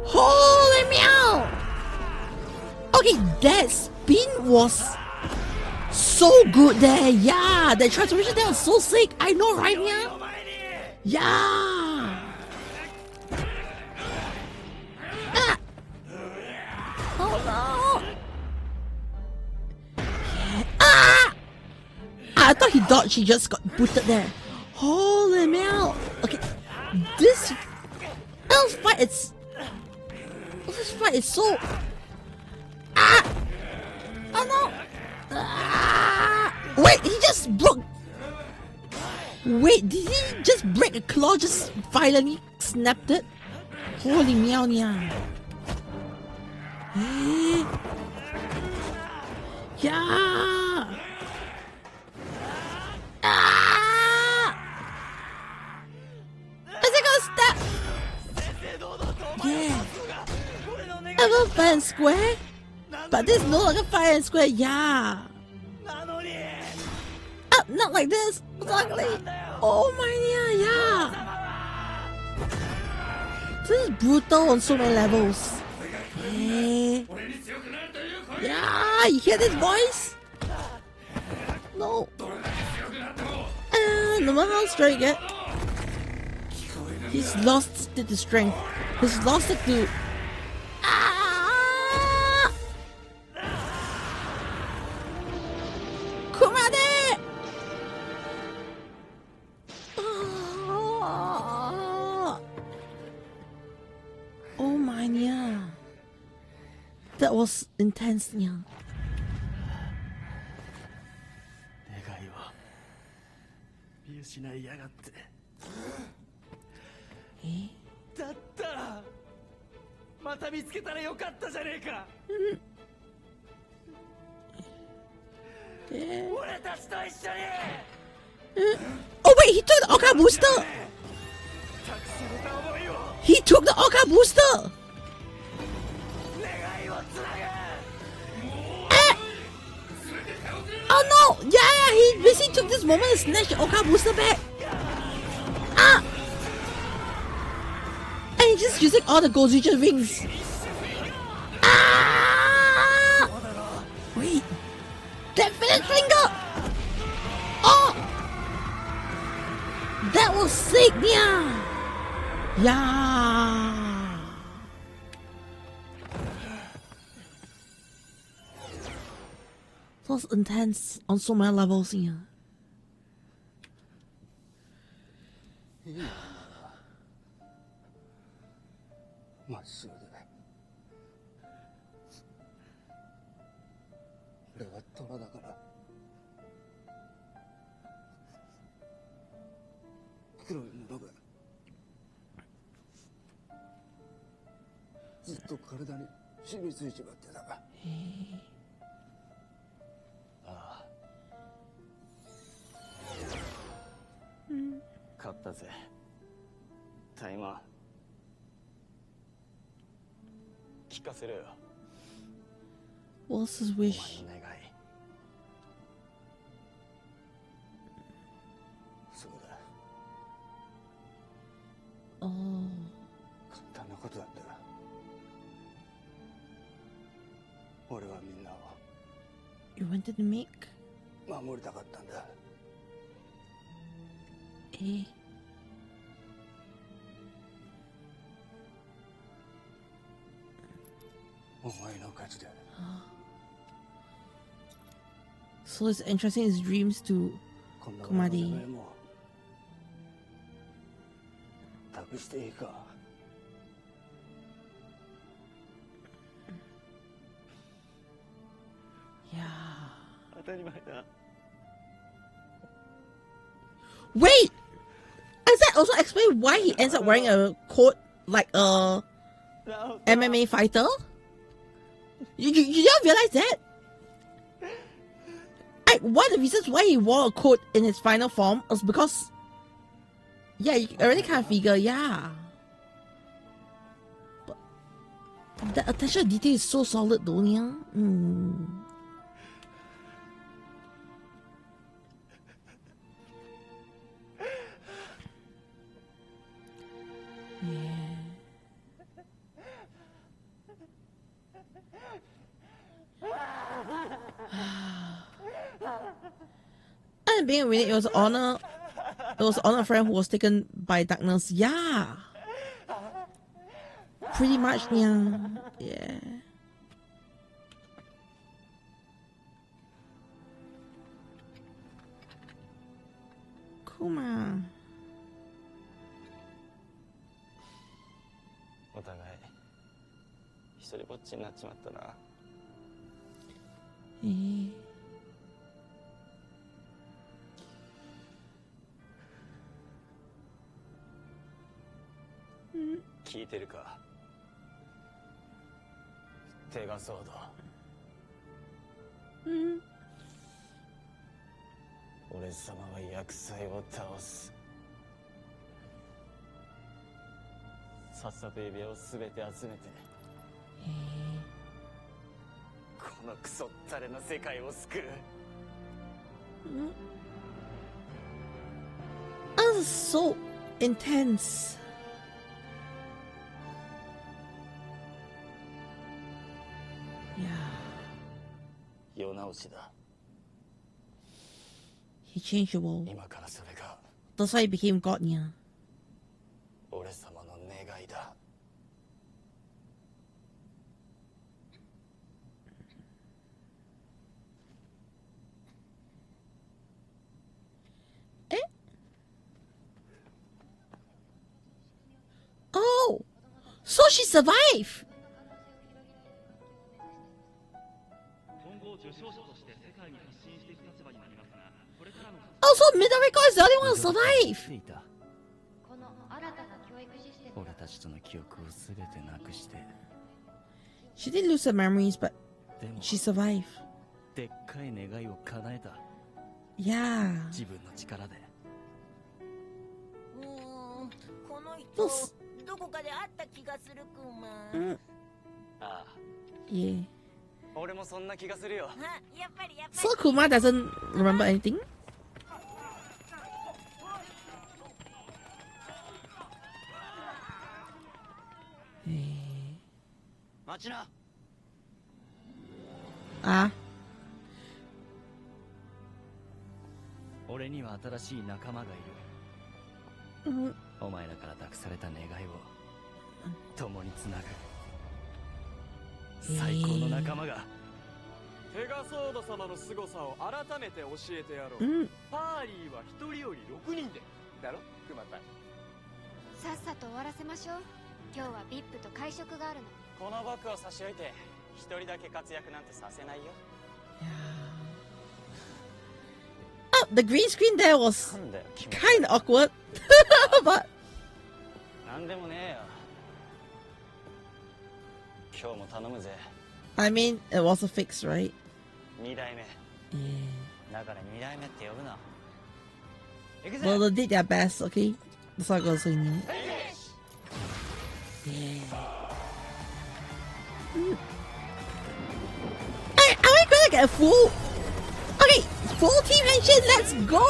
Holy meow! Okay, that spin was so good there. Yeah, the transformation there was so sick. I know, right? Yeah. Ah. Oh no. Yeah. Ah. I thought he dodged. He just got booted there. Holy meow. Okay, this fight is so. Ah. Oh no. Ah! Wait, he just broke. Wait, did he just break a claw? Just violently snapped it? Holy meow meow. Eh? Yeah. Ah! Is it gonna stop? Yeah. Ever fair and square? But this is no longer fair and square. Yeah. Not like this. Exactly. Oh my yeah. This is brutal on so many levels. Yeah. Yeah. You hear this voice? No. No matter how strong you get, he's lost it to strength. He's lost it to. Kumade! Oh my yeah. That was intense, yeah. Eh? だったらまた見つけたらよかったじゃねえか。俺たちと一緒に。Oh wait, he took the Oka booster. He took the Oka booster. Oh no! Yeah, he basically took this moment to snatch the Oka booster back. Ah! And he's just using all the Gozyupolar rings. Ah! Wait. That finish finger! Oh! That was sick, yeah! Yeah! That was intense on so many levels, yeah. What's his wish? Oh. You wanted to make Eh. So it's entrusting his dreams to Komadi. Yeah. Wait! Does that also explain why he ends up wearing a coat like a MMA fighter? You don't realize that? One of the reasons why he wore a coat in his final form was because, yeah, you already can't figure, yeah. But the attention detail is so solid though, yeah. And being really, it was honor a friend who was taken by darkness. Yeah, pretty much. Yeah. Kuma. お互い一人ぼっちになっちまったな。聞いてるか。手がソード。俺様は厄災を倒す。さっさと指輪をすべて集めて、このクソったれの世界を救う。That was so intense. Yeah. 世直しだ。He changed the world. 今からそれが。That's why he became God, yeah. 俺様の願いだ。Oh, so she survived. Oh, so Midoriko is the only one who survived. 俺たちとの記憶をすべてなくして。She didn't lose her memories, but she survived. でっかい願いを叶えた。Yeah. 自分の力で。この人どこかで会った気がするクマ。ああ。Yeah. 俺もそんな気がするよ。やっぱり。So Kuma doesn't remember anything? 待ちな。あ。俺には新しい仲間がいる。お前らから託された願いを共につなぐ最高の仲間が。ペガソード様の凄さを改めて教えてやろう。パーリーは一人より6人でだろ、クマさん。さっさと終わらせましょう。今日はビップと会食があるの。この僕を差し置いて一人だけ活躍なんてさせないよ。Oh, the green screen there was kind of awkward. But なんでもねえよ。今日も頼むぜ。I mean, it was a fix, right? 2代目。だから2代目って呼ぶな。Well, they did their best, okay? That's all I gotta say. Are we gonna get a full? Okay, full team handshake. Let's go!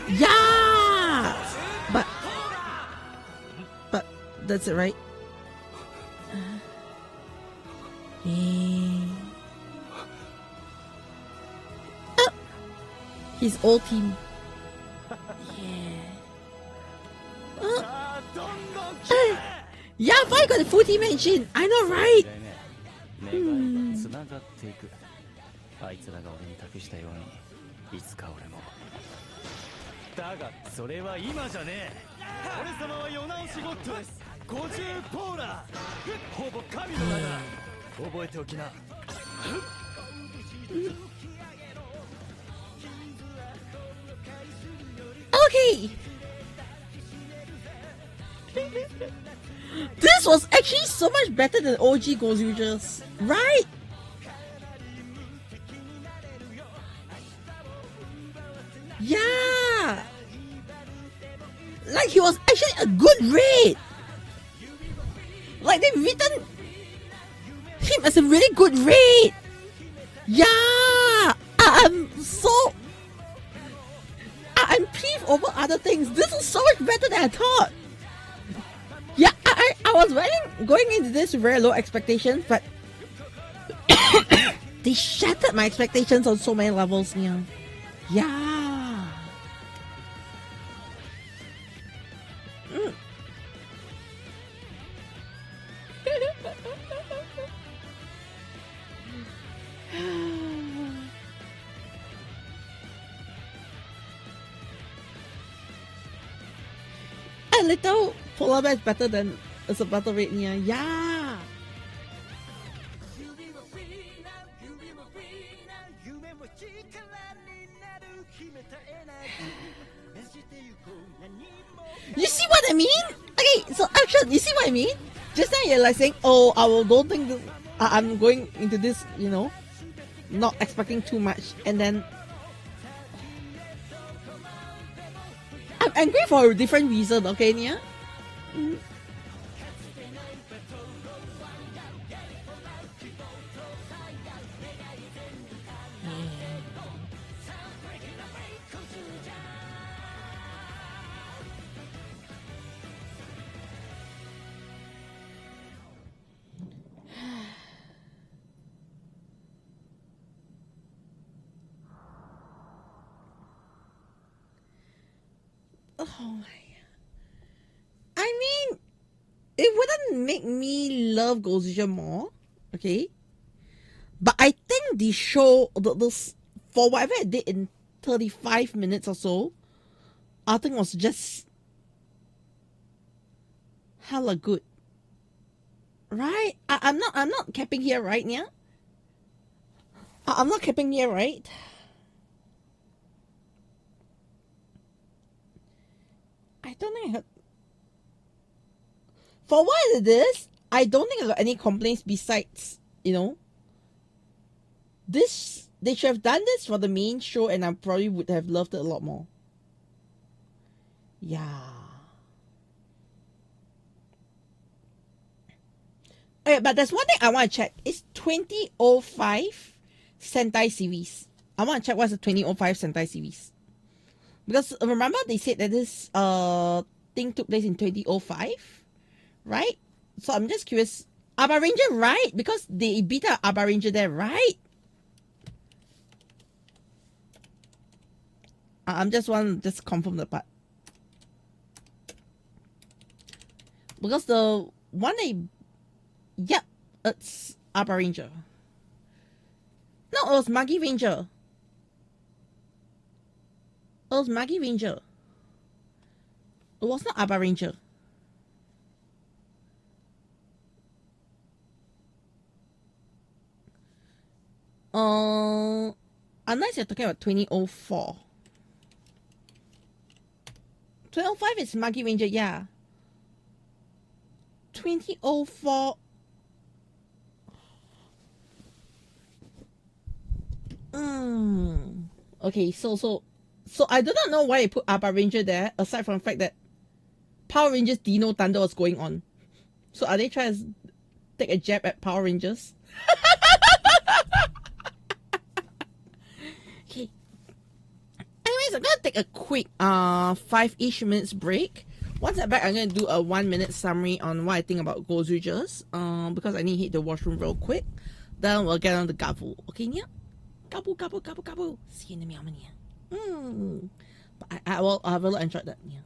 Yeah. But that's it, right? Oh, his old team. Yeah. finally got the full team mention. I know, right? つながっていく。あいつらが俺に託したように、いつか俺も。だがそれは今じゃねえ。俺様は世直しゴッドです。50ポーラー。ほぼ神の名だ。覚えておきな。Okay. This was actually so much better than OG Gozyupolar, right? Yeah. Like he was actually a good raid. Like they've written him as a really good raid. Yeah. I'm peeved over other things. This is so much better than I thought. Yeah, I was going into this with very low expectations, but they shattered my expectations on so many levels. Yeah. A little polar bear is better than it's a battle rate near. Yeah. You see what I mean? Okay, so action, you see what I mean? Just now you're like saying, oh, don't think this, I'm going into this, not expecting too much, and then I'm angry for a different reason, okay, Nia? Oh my. I mean, it wouldn't make me love Gozyupolar more, okay? But I think the show, for whatever it did in 35 minutes or so, I think was just hella good. Right? I'm not capping here, right, Nia? I'm not capping here, right? I don't think I heard. For what it is, I don't think I got any complaints besides, this. They should have done this for the main show, and I probably would have loved it a lot more. Yeah. Okay, but there's one thing I want to check. It's 2005 Sentai series. I want to check what's the 2005 Sentai series. Because remember they said that this thing took place in 2005, right? So I'm just curious. Avermedia, right? Because they beat up Avermedia there, right? I'm just want to just confirm the part. Because the one yep, it's Avermedia. No, it was Magi Ranger. It was Magi Ranger. It was not Avermedia. Unless you're talking about 2004. 2005 is Magi Ranger, yeah. 2004. Okay, so I do not know why they put Avermedia there, aside from the fact that Power Rangers Dino Thunder was going on. So are they trying to take a jab at Power Rangers? Okay. Anyways, I'm gonna take a quick 5-ish minutes break. Once I'm back, I'm gonna do a 1-minute summary on what I think about Gozyupolar, because I need to hit the washroom real quick. Then we'll get on the Gavv. Okay, yeah? Gavv. See you in the meow. But I really enjoyed that. Yeah.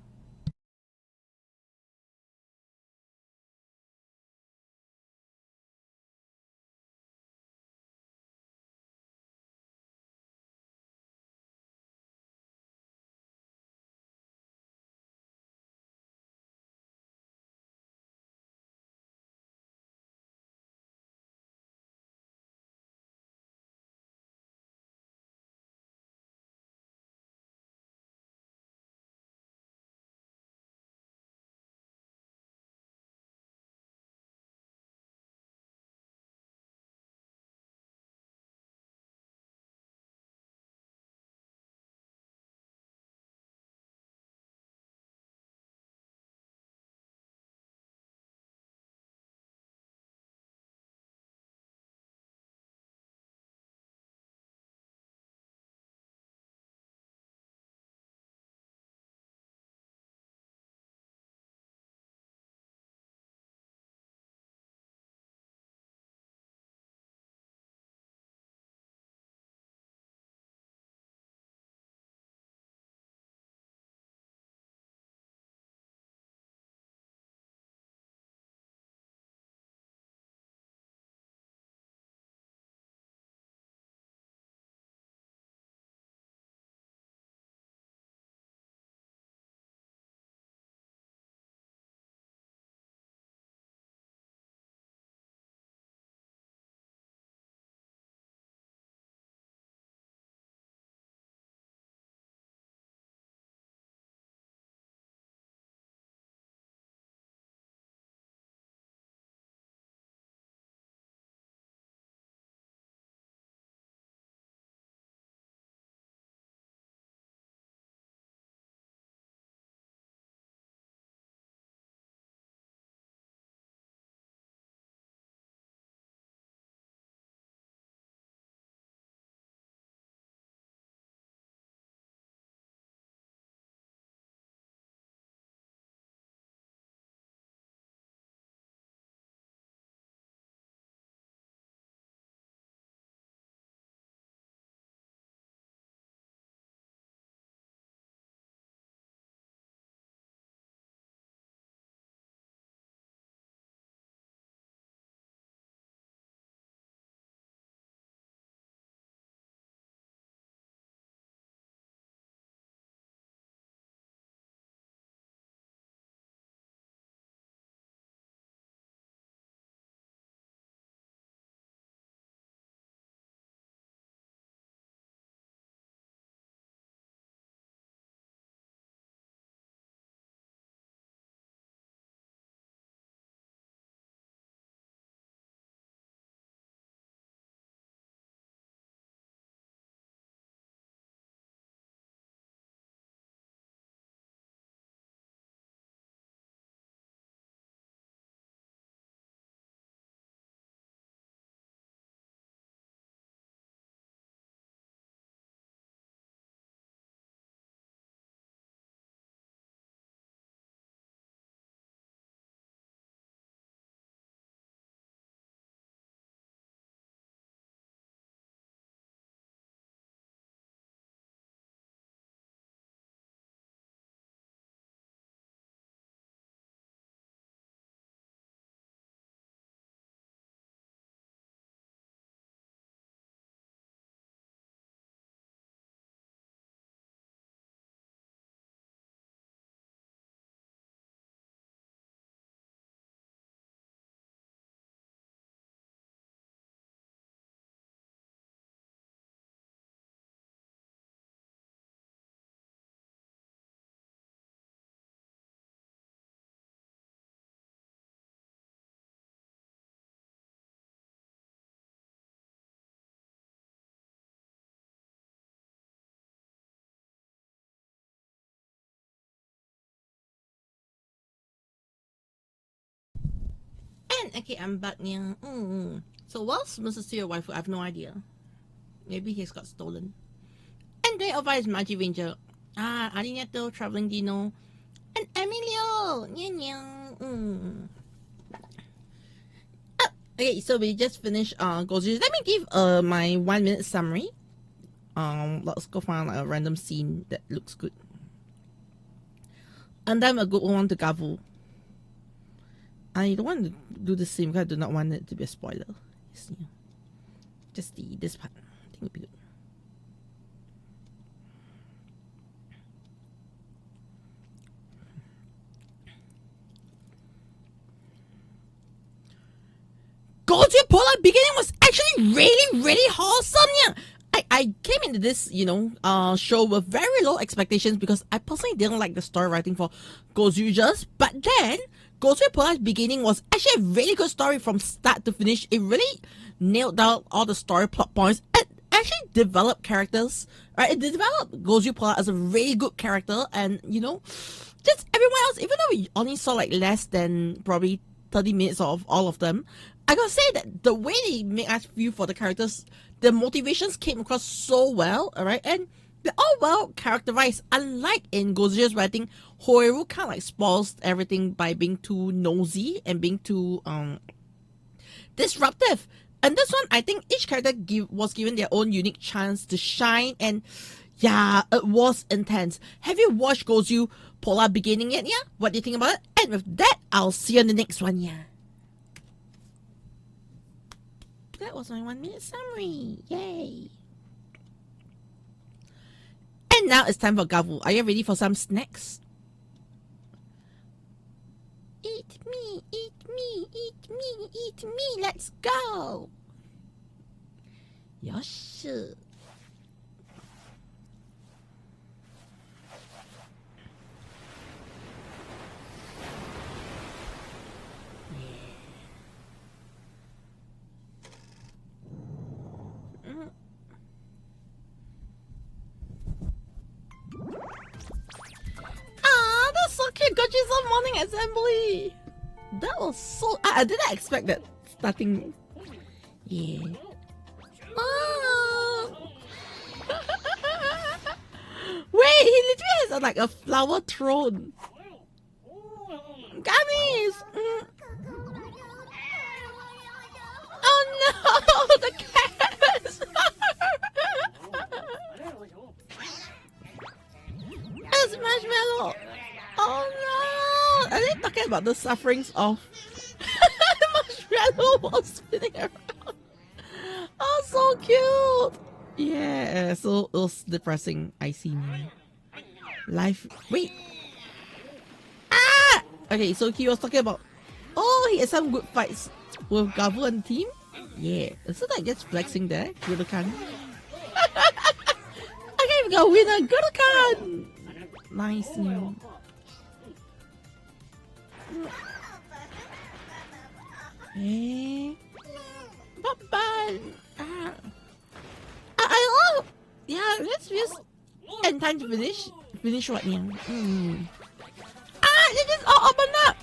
Okay, I'm back now. So what's Mr. Steel waifu? I have no idea. Maybe he's got stolen. And they advise Magi Ranger. AriNyaTou, Traveling Dino, and Emilio. Okay, so we just finished Gozyupolar. Let me give my 1 minute summary. Let's go find a random scene that looks good. And then a good one to Gavv. I don't want to do the same because I do not want it to be a spoiler. Just this part. I think it'll be good. Gozyupolar beginning was actually really wholesome. Yeah. I came into this, show with very low expectations because I personally didn't like the story writing for Gozyupolar. But then, Gozyupolar's beginning was actually a really good story from start to finish. It really nailed down all the story plot points and actually developed characters. Right? It developed Gozyupolar as a really good character, and just everyone else. Even though we only saw like less than probably 30 minutes of all of them, I gotta say that the way they make us feel for the characters, the motivations came across so well, alright? And they're all well characterized. Unlike in Gozyu's writing, Hoiru kind of like spoils everything by being too nosy and being too disruptive. And this one, I think each character was given their own unique chance to shine, and yeah, it was intense. Have you watched Gozyupolar beginning yet? Yeah? What do you think about it? And with that, I'll see you in the next one, yeah. That was my 1 minute summary. Yay. And now it's time for Gavv. Are you ready for some snacks? Eat me, eat me, eat me, eat me. Let's go. Yosh. That's so cute. Godzilla morning assembly. That was so. I didn't expect that starting. Yeah. Oh. Wait, he literally has like a flower throne. Gummies. Oh no, the cats. It's marshmallow. Oh no! Are they talking about the sufferings of marshmallow while spinning around? Oh, so cute! Yeah, so it was depressing. I see me. Life. Wait. Ah! Okay, so he was talking about. Oh, he had some good fights with Gavv and team. Yeah, is it like just flexing there? Gurukan. Okay, we got winner Gurukan. Nice. Hey, bye. I love. Yeah, let's just and time to finish. Finish what now? It just all open up.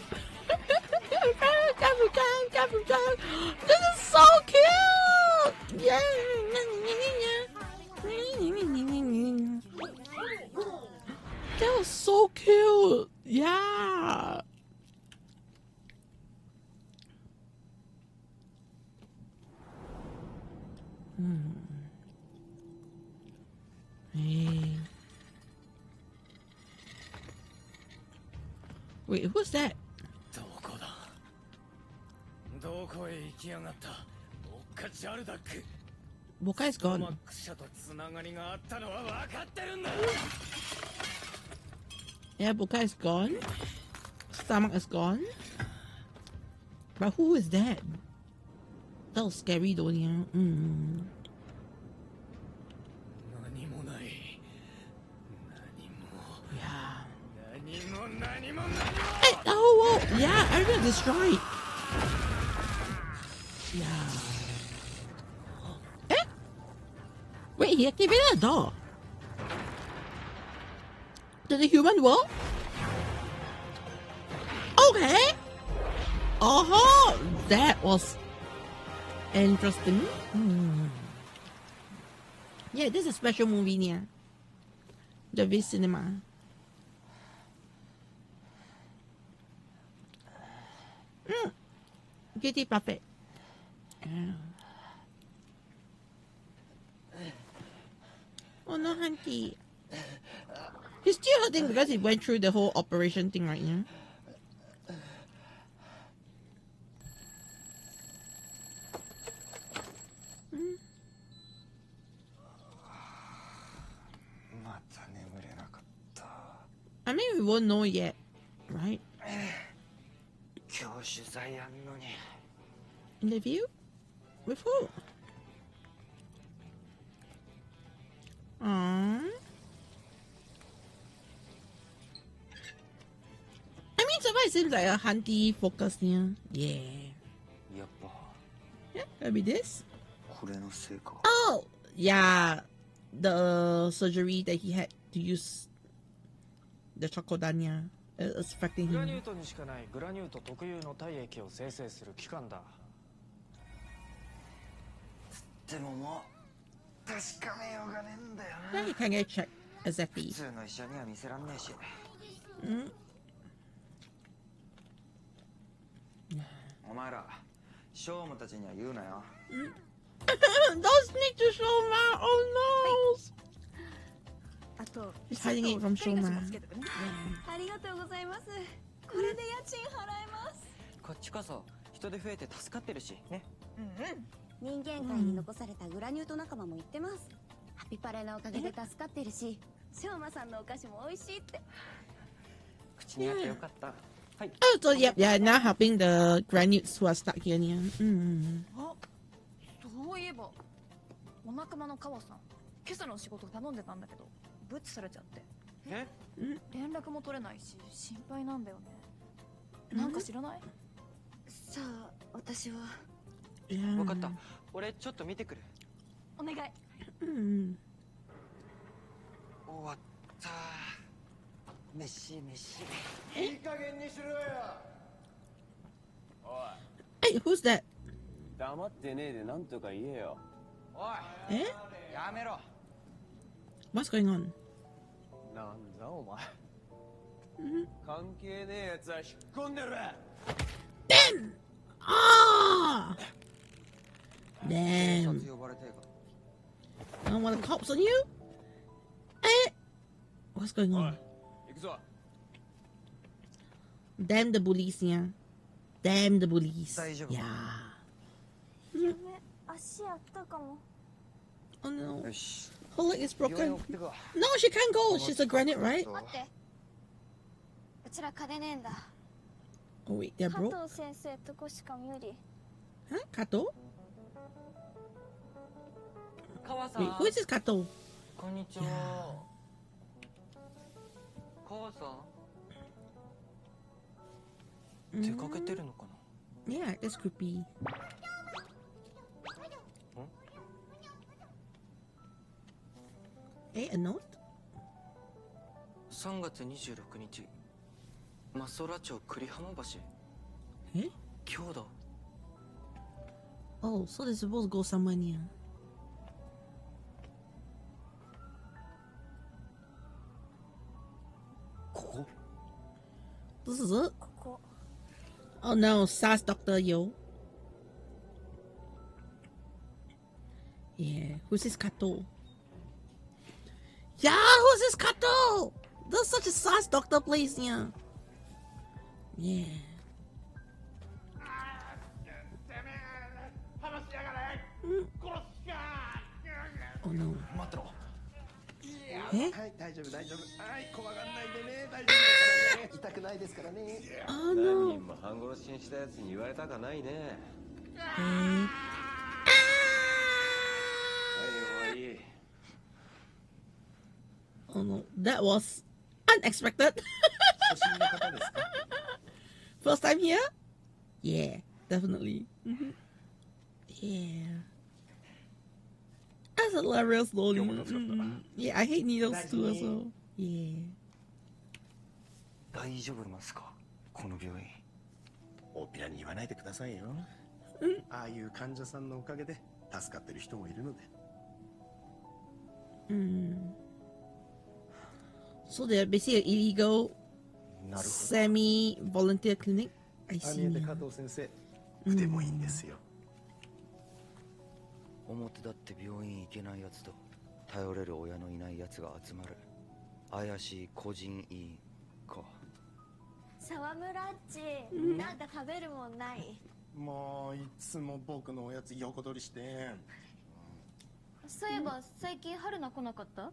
This is so cute. Yeah. That was so cute. Yeah. Hey. Wait, who's that? Bokai's gone. Yeah, Bokai is gone. Stomach is gone. But who is that? That was scary though, yeah. Yeah. Hey, oh, whoa. Yeah, everything destroyed. Yeah. Eh? Wait, he activated a door. To the human world? Okay. that was interesting. Yeah, this is a special movie, yeah. The V Cinema. Kitty Parfait. Oh no, Hunty. He's still hurting because he went through the whole operation thing right now. I mean, we won't know yet, right? Interview? With who? Aww. I mean, so far it seems like a hunty focus here. Yeah. Yeah, that'll be this. Oh, yeah. The surgery that he had to use the chokodanya is affecting グラ him. ニュートにしかないグラニュート特有の体液を生成する器官だ。でももう確かめようがねえんだよ Yeah, you can get checked exactly. 普通の医者には見せらんねえし。お前ら、ショームたちには言うなよ。Don't sneak to Shoma! Oh no! あと He's hiding it from Shoma. ありがとうございます。これで家賃払えます。こっちこそ人手増えて助かってるしね。人間界に残されたグラニュート仲間も言ってます。ハピパレのおかげで助かってるし、ショーマさんのお菓子も美味しいって。口に合ってよかった。はい。 Oh, so yep, yeah, now helping the granules who are stuck here. Yeah. あ、そういえばお仲間の川さん、今朝の仕事頼んでたんだけどブッチされちゃって。え？連絡も取れないし心配なんだよね。なんか知らない？さあ、私は。Yeah. わかった。俺ちょっと見てくる。お願い。終わった。飯。いい加減にしろよ。おい。 Hey, who's that? 黙ってねえでなんとか言えよ。おい。Eh? やめろ。 What's going on? なんだお前。関係ねえやつは引っ込んでる。 Damn! Ah! Damn. 呼ばれてるか。 I don't want the cops on you? Eh? What's going おい。 on? 行くぞ。 Damn the bullies, yeah. Damn the bullies. 大丈夫。 Yeah. ごめん、足やったかも。 Oh no. よし。 Her leg is 病院 broken. 送ってくわ。 No, she can't go. She's a granite, right? 待って。うちら金ねえんだ。 Oh wait, they're 加 broke? 藤先生とこしか無理。 Huh? Kato? 川さ Wait, ん。 who is this Kato? こんにちは。川さん。出かけてるのかな。 Yeah, that's creepy. Hey, a note? 3月26日。マソラ町栗浜橋。 Eh? 今日だ。 Oh, so they're supposed to go somewhere near. This is it? ここ。 Oh no, SAS Doctor, yo. Yeah, who's this Kato? Yeah, who's this Kato? There's such a SAS Doctor place here. Yeah. Oh no. 待ってろ。 Eh? はい、大丈夫大丈夫。はい、怖がんないでね。大丈夫だからね。痛くないですからね。 Oh 何 no. 人も半殺しにしたやつに言われたかないね。 Eh? はい、終わり。 Oh no. That was unexpected. 初心の方ですか？ First time here? Yeah, definitely. Yeah. That's hilarious, though. Yeah, I hate needles too, as well. Yeah. 大丈夫なんすかこの病院。大っぴらに言わないでくださいよ。ああいう患者さんのおかげで助かってる人もいるので。So they're basically an illegal semi-volunteer clinic. I ああ see. 見えて加藤先生、腕もいいんですよ。表だって病院行けないやつと頼れる親のいないやつが集まる怪しい個人医院か。沢村っち、なんか食べるもんない？もういつも僕のおやつ横取りして。そういえば最近春菜来なかった？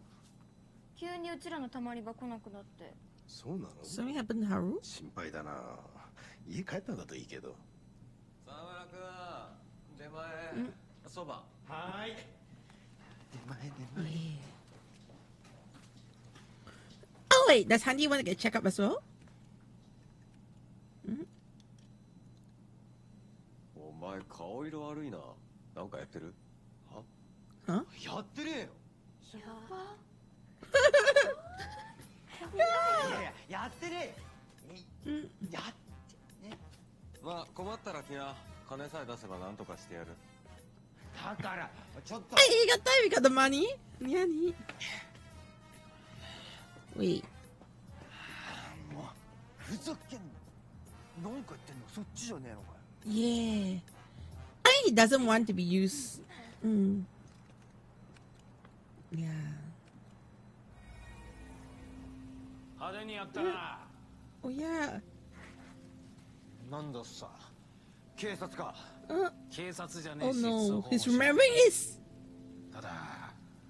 急にうちらのたまり場来なくなって。そうなの？ Something happened to Haru? 心配だな。家帰ったんだといいけど。沢村くん、出前、そば。はーい。出前出前。Oh wait, does Handy want to get checked up as well? お前顔色悪いな。なんかやってる？は？ Huh? やってねえよ。やってねえ。やってね。まあ困ったら来な。金さえ出せばなんとかしてやる。だからちょっと。Hey, you got time? You got the money? Yeah, neat. Wait. もうふざけんな。なんか言ってんのそっちじゃねえのかよ。 Yeah. I mean, he doesn't want to be used. Yeah. 派手にやったな。Oh yeah. なんださ。警察か。警察じゃねえ Oh し。 no. He's remembering his. ただ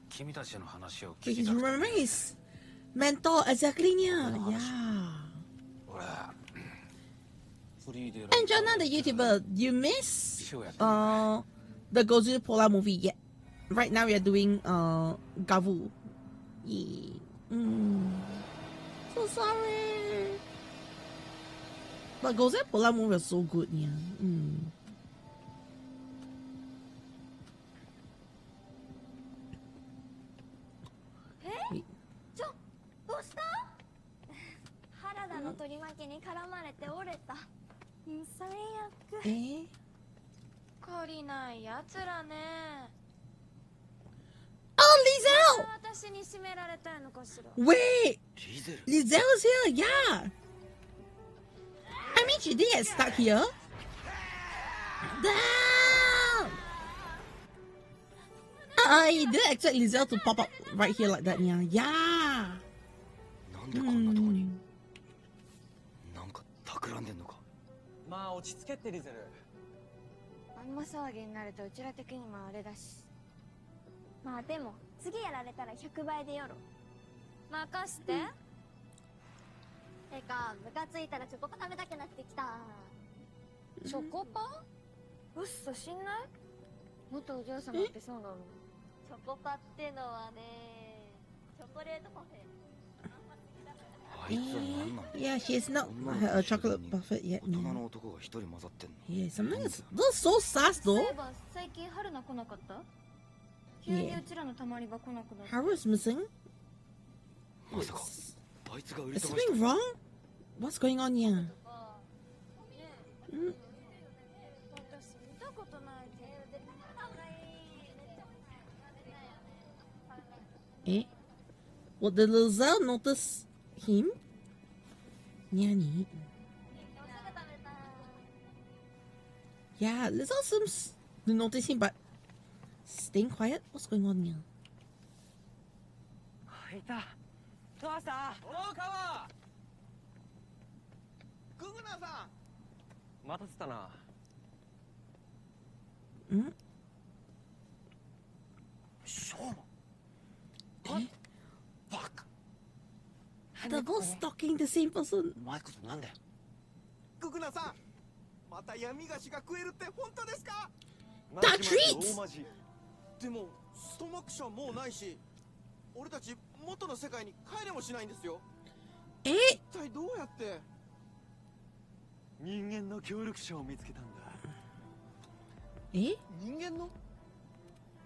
君たちの話を But 聞き he's たくて。 remembering his mentor exactly niya. Yeah. 俺フリーで。 And Jonah, the YouTuber, you miss the Gozyupolar movie yet? Right now we are doing Gavv. Yeah. So sorry. But Gozyupolar movie was so good, yeah. Wait. どうした？原田の取り巻きに絡まれて折れた。最悪。Eh? 懲りないやつらね。 Oh, Lizelle! 私に締められたいのかしら。 Wait! Lizelle's here, yeah! I mean, she did get stuck here. Damn! I didn't expect Lizelle to pop up right here like that, yeah. Yeah! なんでこんなとこになんか企んでんのか。まあ落ち着けってリゼル。あんま騒ぎになるとうちら的にもあれだし。まあでも次やられたら100倍でよろ。任して。てかムカついたらチョコパ食べたくなってきた。チョコパ？うっそしんない？元お嬢様ってそうなの？チョコパってのはね、チョコレートパフェ。 Yeah, she's not a chocolate buffet yet. 大人の男が一人混ざってんの。 Yeah, something is those so sus そうい though. えば最近春菜来なかった？急にうちらのたまり場来なくなった。 Haru's missing. まさかあいつが売り Is 飛ばし something wrong? What's going on here? 私見たことないけど。 Eh? Would the Lizelle notice him? Nyani. Yeah, Lizelle seems to notice him, but staying quiet? What's going on here? いた。母さん。大川。ググナさん。待たせたな。しょうま。 Eh? They're both stalking the same person. お前こそなんだよ。ググナさん。また闇菓子が食えるって本当ですか？ That treat! 大マジ。でもストマック社もうないし、俺たち元の世界に帰れもしないんですよ。Eh? 一体どうやって？人間の協力者を見つけたんだ。 Eh? 人間の？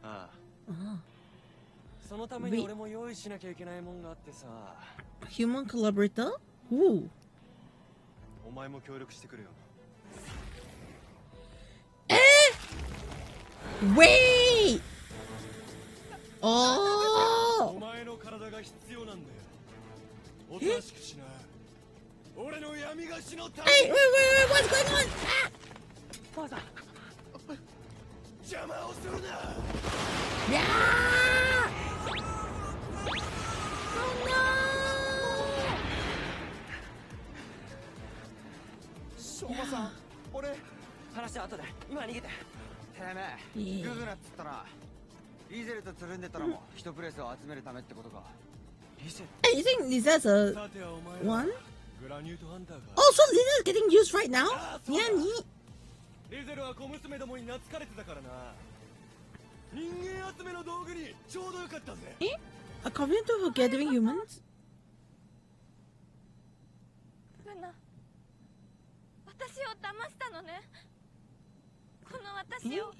ああ。 Ah. そのために俺も用意しなきゃいけないもんがあってさ。 Human collaborator? Who? お前も協力してくれよ。Wait! Oh! お前の体が必要なんだよ。おとなしくしな。俺の闇がしのため。 Hey, wait, what's going on? 母さん。邪魔をするな。Yeah! Oh no! しょうまさん、俺話は後で。今逃げて。てめえ、ググなっつったらリゼルとつるんでたらも一プレスを集めるためってことか。リゼル。 Hey, you think Liza's a one? グラニュートハンターか。 Oh, so Liza's getting used right now? Yeah, neat. リゼルは小娘どもに懐かれてたからな。人間集めの道具にちょうどよかったぜ。A covenant for gathering humans? ルナ、私を騙したのね。この私を。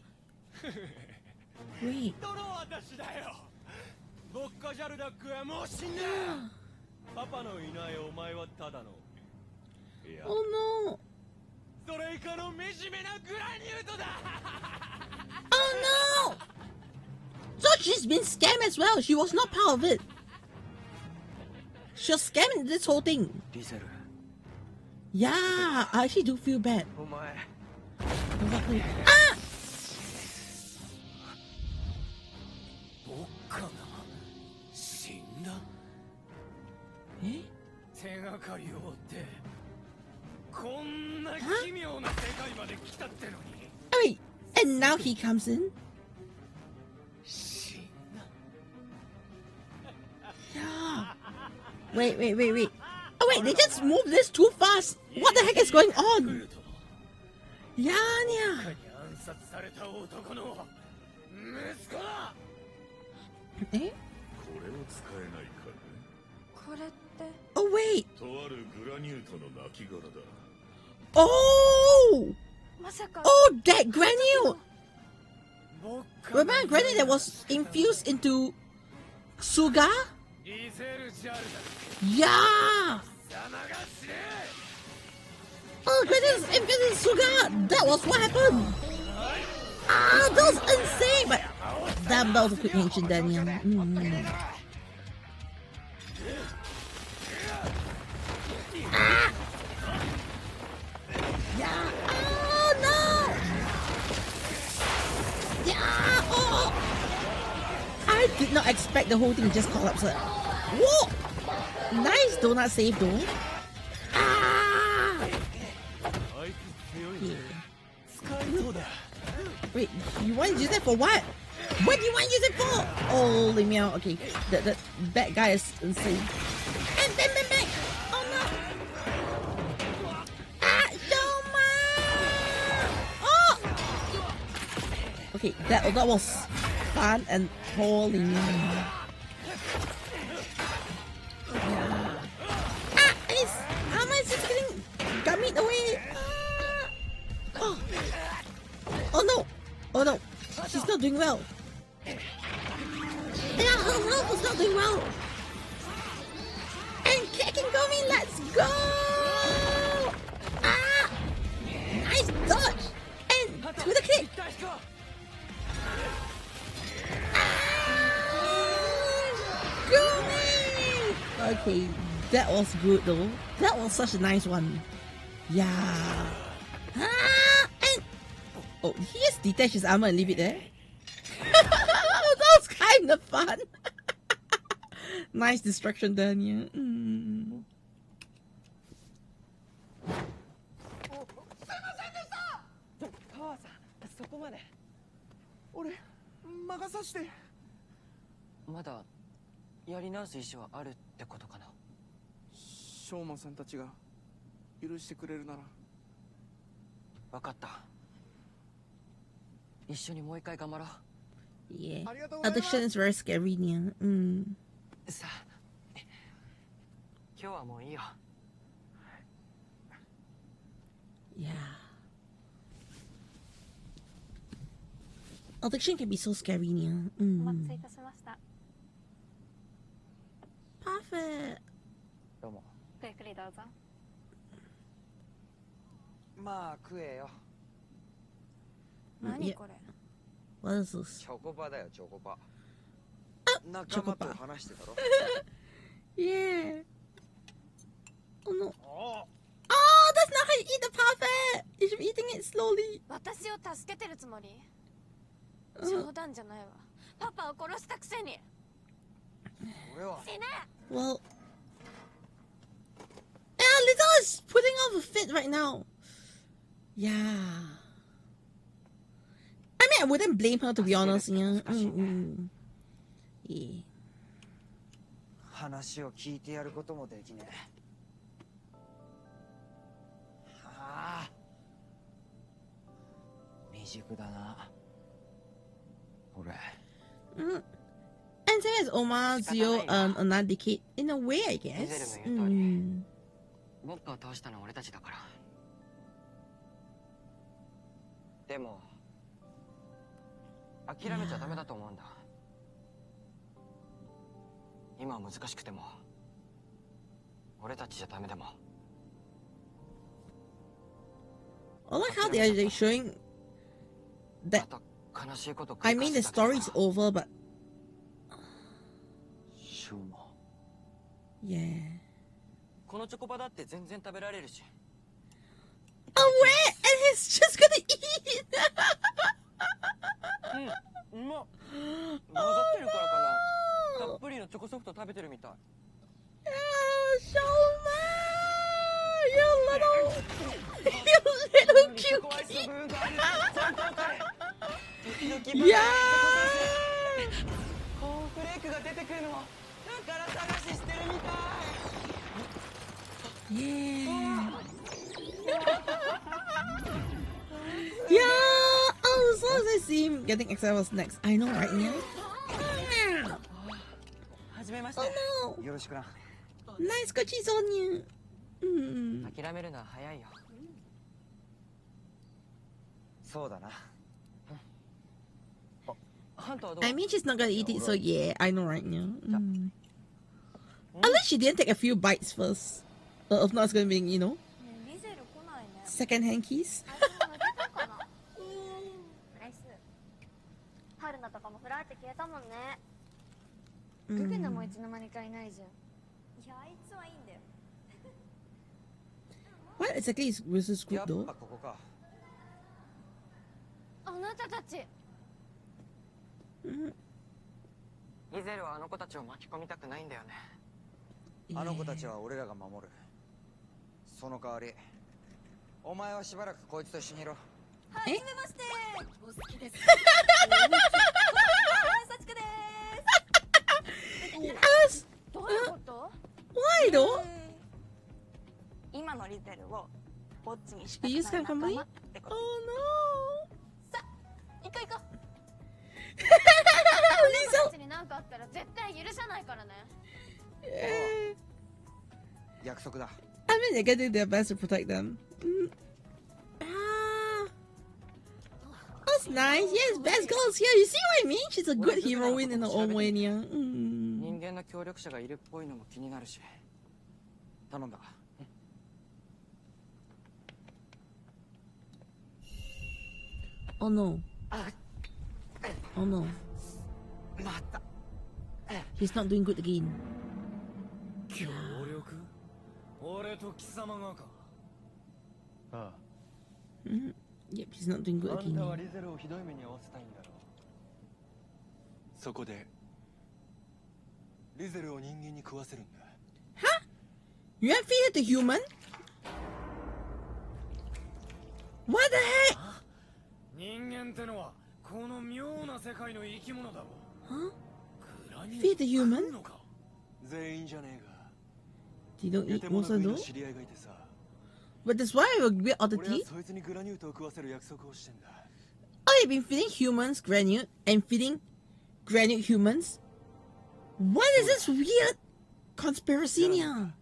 Wait. どの私だよ。ボッカジャルダックはもう死んだ。パパのいないお前はただの。いや。Oh no. それ以下の惨めなグラニュートだ。Oh no! So she's been scammed as well. She was not part of it. She was scammed in this whole thing. リゼル。Yeah, I actually do feel bad. お前。Exactly. Ah! ボッカが死んだ。手がかりを追ってこんな奇妙な世界まで来たってのに。 Wait, and now he comes in? Yeah. Wait. Oh wait, they just moved this too fast. What the heck is going on? Yeah. 暗殺された男の息子だ。え？これを使えないかね。これって。 Oh wait. とあるグラニュートの亡骸だ。 Oh! まさか。 Oh, that granule! Remember granule that was infused into Suga? Yeah! Oh, granule was infused into Suga! That was what happened! Ah, that was insane! But damn, that was a quick ancient Daniel. Ah! Yeah! Oh no! Yeah! Oh! I did not expect the whole thing just collapse. Whoa! Nice donut save though. Ah! Yeah. Wait, you want to use it for what? What do you want to use it for? Holy meow. Okay, the bad guy is insane. And bang! Oh no! Ah, Shoma! Oh! Okay, that was fun and holy meow. Yeah. Ah, how am I just getting gummied away? Ah. Oh no! She's not doing well. Yeah, her health was not doing well. And Cat and Gomi, let's go! Ah! Nice dodge! And to the kick! Gomi! Okay, that was good though. That was such a nice one. Yeah. Ah! And oh, he just detach his armor and leave it there. That was kind of fun. Nice distraction done, yeah. Mm. 母さん、そこまで。俺、任さして。まだやり直す意思はあるってことかな。しょうまさんたちが許してくれるなら。わかった。一緒にもう一回頑張ろう。 Yeah. Addiction is very scary, yeah. Mm. さあ、今日はもういいよ。Yeah. Addiction can be so scary, yeah. お待たせいたしました。Parfait. どうも。ごゆっくりどうぞ。まあ食えよ。何これ。What is this? チョコパだよ、チョコパ。チョコパ。仲間と話してたろ。Yeah. Oh no. Oh, that's not how you eat the parfait. You should be eating it slowly. 私を助けてるつもり？冗談じゃないわ。パパを殺したくせに。俺は。死ね。Well. Yeah, Lizzo is putting off a fit right now. Yeah. I mean, I wouldn't blame her to be honest. Yeah. Yeah. 話を聞いてやることもできねえ。はあ。未熟だな。俺。And so is Omar Zio another decade in a way, I guess. 僕を倒したのは俺たちだから。でも諦めちゃダメだと思うんだ。今は難しくても俺たちじゃダメでも。I like how they are like showing that. I mean, the story's over, but yeah. このチョコバだって全然食べられるし。Oh wait, and he's just gonna eat. うまっ。混ざってるからかな。たっぷりのチョコソフト食べてるみたい。Shoma, you little cutie. Yeah. コーンフレークが出てくるの。だから探ししてるみたい。Yeah. Yeah. Oh, as long as I see him getting excited, what's next? I know, right now. Oh no. よろしくな。 Nice coaches on you. 諦めるのは早いよ。そうだな。I mean, she's not gonna eat it, so yeah, I know right now. Unless she didn't take a few bites first. If not, it's gonna be, you know, second-hand keys. 春菜とかもフラって消えたもんね。ググナもいつの間にかいないじゃん。いや、あいつはいいんだよ。What exactly is this group though? あなたたち。リゼルはあの子たちを巻き込みたくないんだよね。あの子たちは俺らが守る。その代わりお前はしばらくこいつと一緒にいろ。はじめまして。お好きです。さちかです。どういうこと？ Why though? 今のリゼルをぼっちにし He used to come by? Oh no. さ、行こう行こう。Lisa. たちに何かあったら絶対許さないからね。約束だ。I mean, they're getting their best to protect them. That's nice. Yes, best girls here. You see what I mean? She's a good heroine in her own way, yeah. 人間の協力者がいるっぽいのも気になるし。頼んだ。Oh no. Oh no. He's not doing good again. 協力？俺と貴様がか。ああ。Yep, he's not doing good あん again. たはリゼルをひどい目に遭わせたいんだろう。そこでリゼルを人間に食わせるんだ。Huh? You have feed it to human? What the heck? 人間ってのはこの妙な世界の生き物だろう。Huh? Feed the human? 全員じゃねえが。 You don't eat most of those? But that's why we're a bit oddity. Oh, they've been feeding humans granite and feeding granite humans? What is this weird conspiracy here?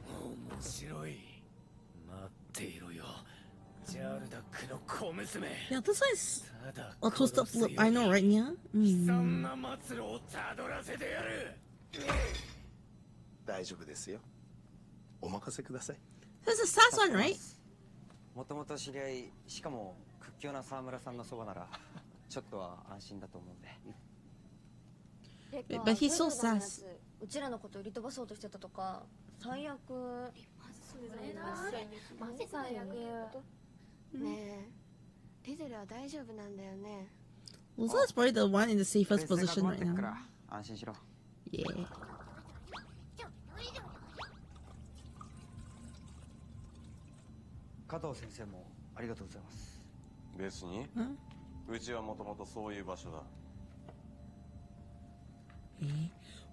面白い。待っていろよ。ジャルダックの小娘。 Yeah, this is a toasted flip. I know, right, yeah? 悲惨な末路をたどらせてやる。大丈夫ですよ。お任せください。 That's the last one, right? もともと知り合い、しかも屈強な沢村さんのそばならちょっとは安心だと思うんで。てか But he's so ブルガのや sus. つうちらのこと売り飛ばそうとしてたとか、最悪。マジ最悪。ねえ、リゼルは大丈夫なんだよね。Also, it's probably the one in the safest position right now. 安心しろ。Yeah. 加藤先生もありがとうございます。別に、うちはもともとそういう場所だ。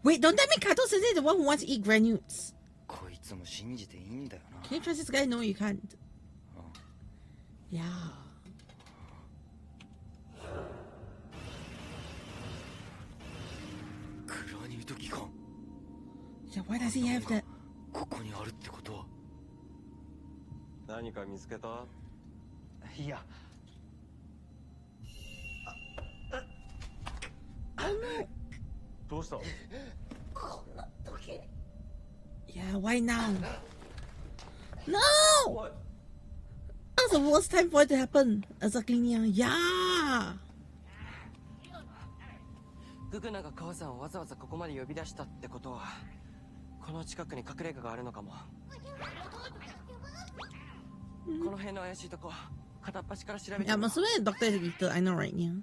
Wait, don't that make Kato Sensei the one who wants to eat granules? こいつも信じていいんだよな。 Can you trust this guy? No, you can't. Yeah. So why does he have that? ここにあるってことは。何か見つけた？いや。どうした？こんな時。Yeah, why now? No! What? That's the worst time for it to happen. Exactly, yeah. ググナが母さんをわざわざここまで呼び出したってことは、この近くに隠れ家があるのかも。この辺の怪しいとこ、片っ端から調べて Yeah, I'm assuming the doctor is a little. I know, right? Yeah.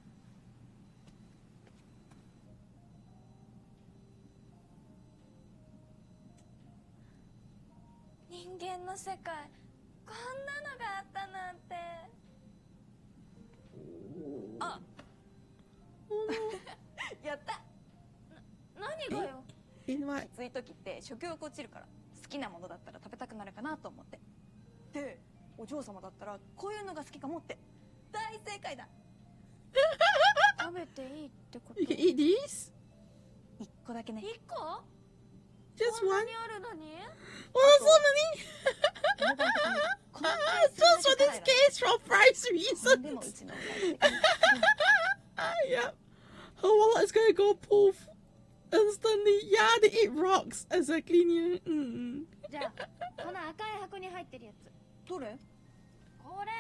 人間の世界、こんなのがあったなんて。あやった。何がよ。きつい時って食欲落ちるから、好きなものだったら食べたくなるかなと思って。で、お嬢様だったらこういうのが好きかもって。大正解だ。食べていいってこと。 You can eat these? 一個だけね。一個 Just one? あるのに Oh, so many! Just for this case, for price reasons. Yeah. Her wallet is gonna go poof instantly. Yeah, they eat rocks. Exactly. Yeah. じゃあ、この赤い箱に入ってるやつ。どれ？これ。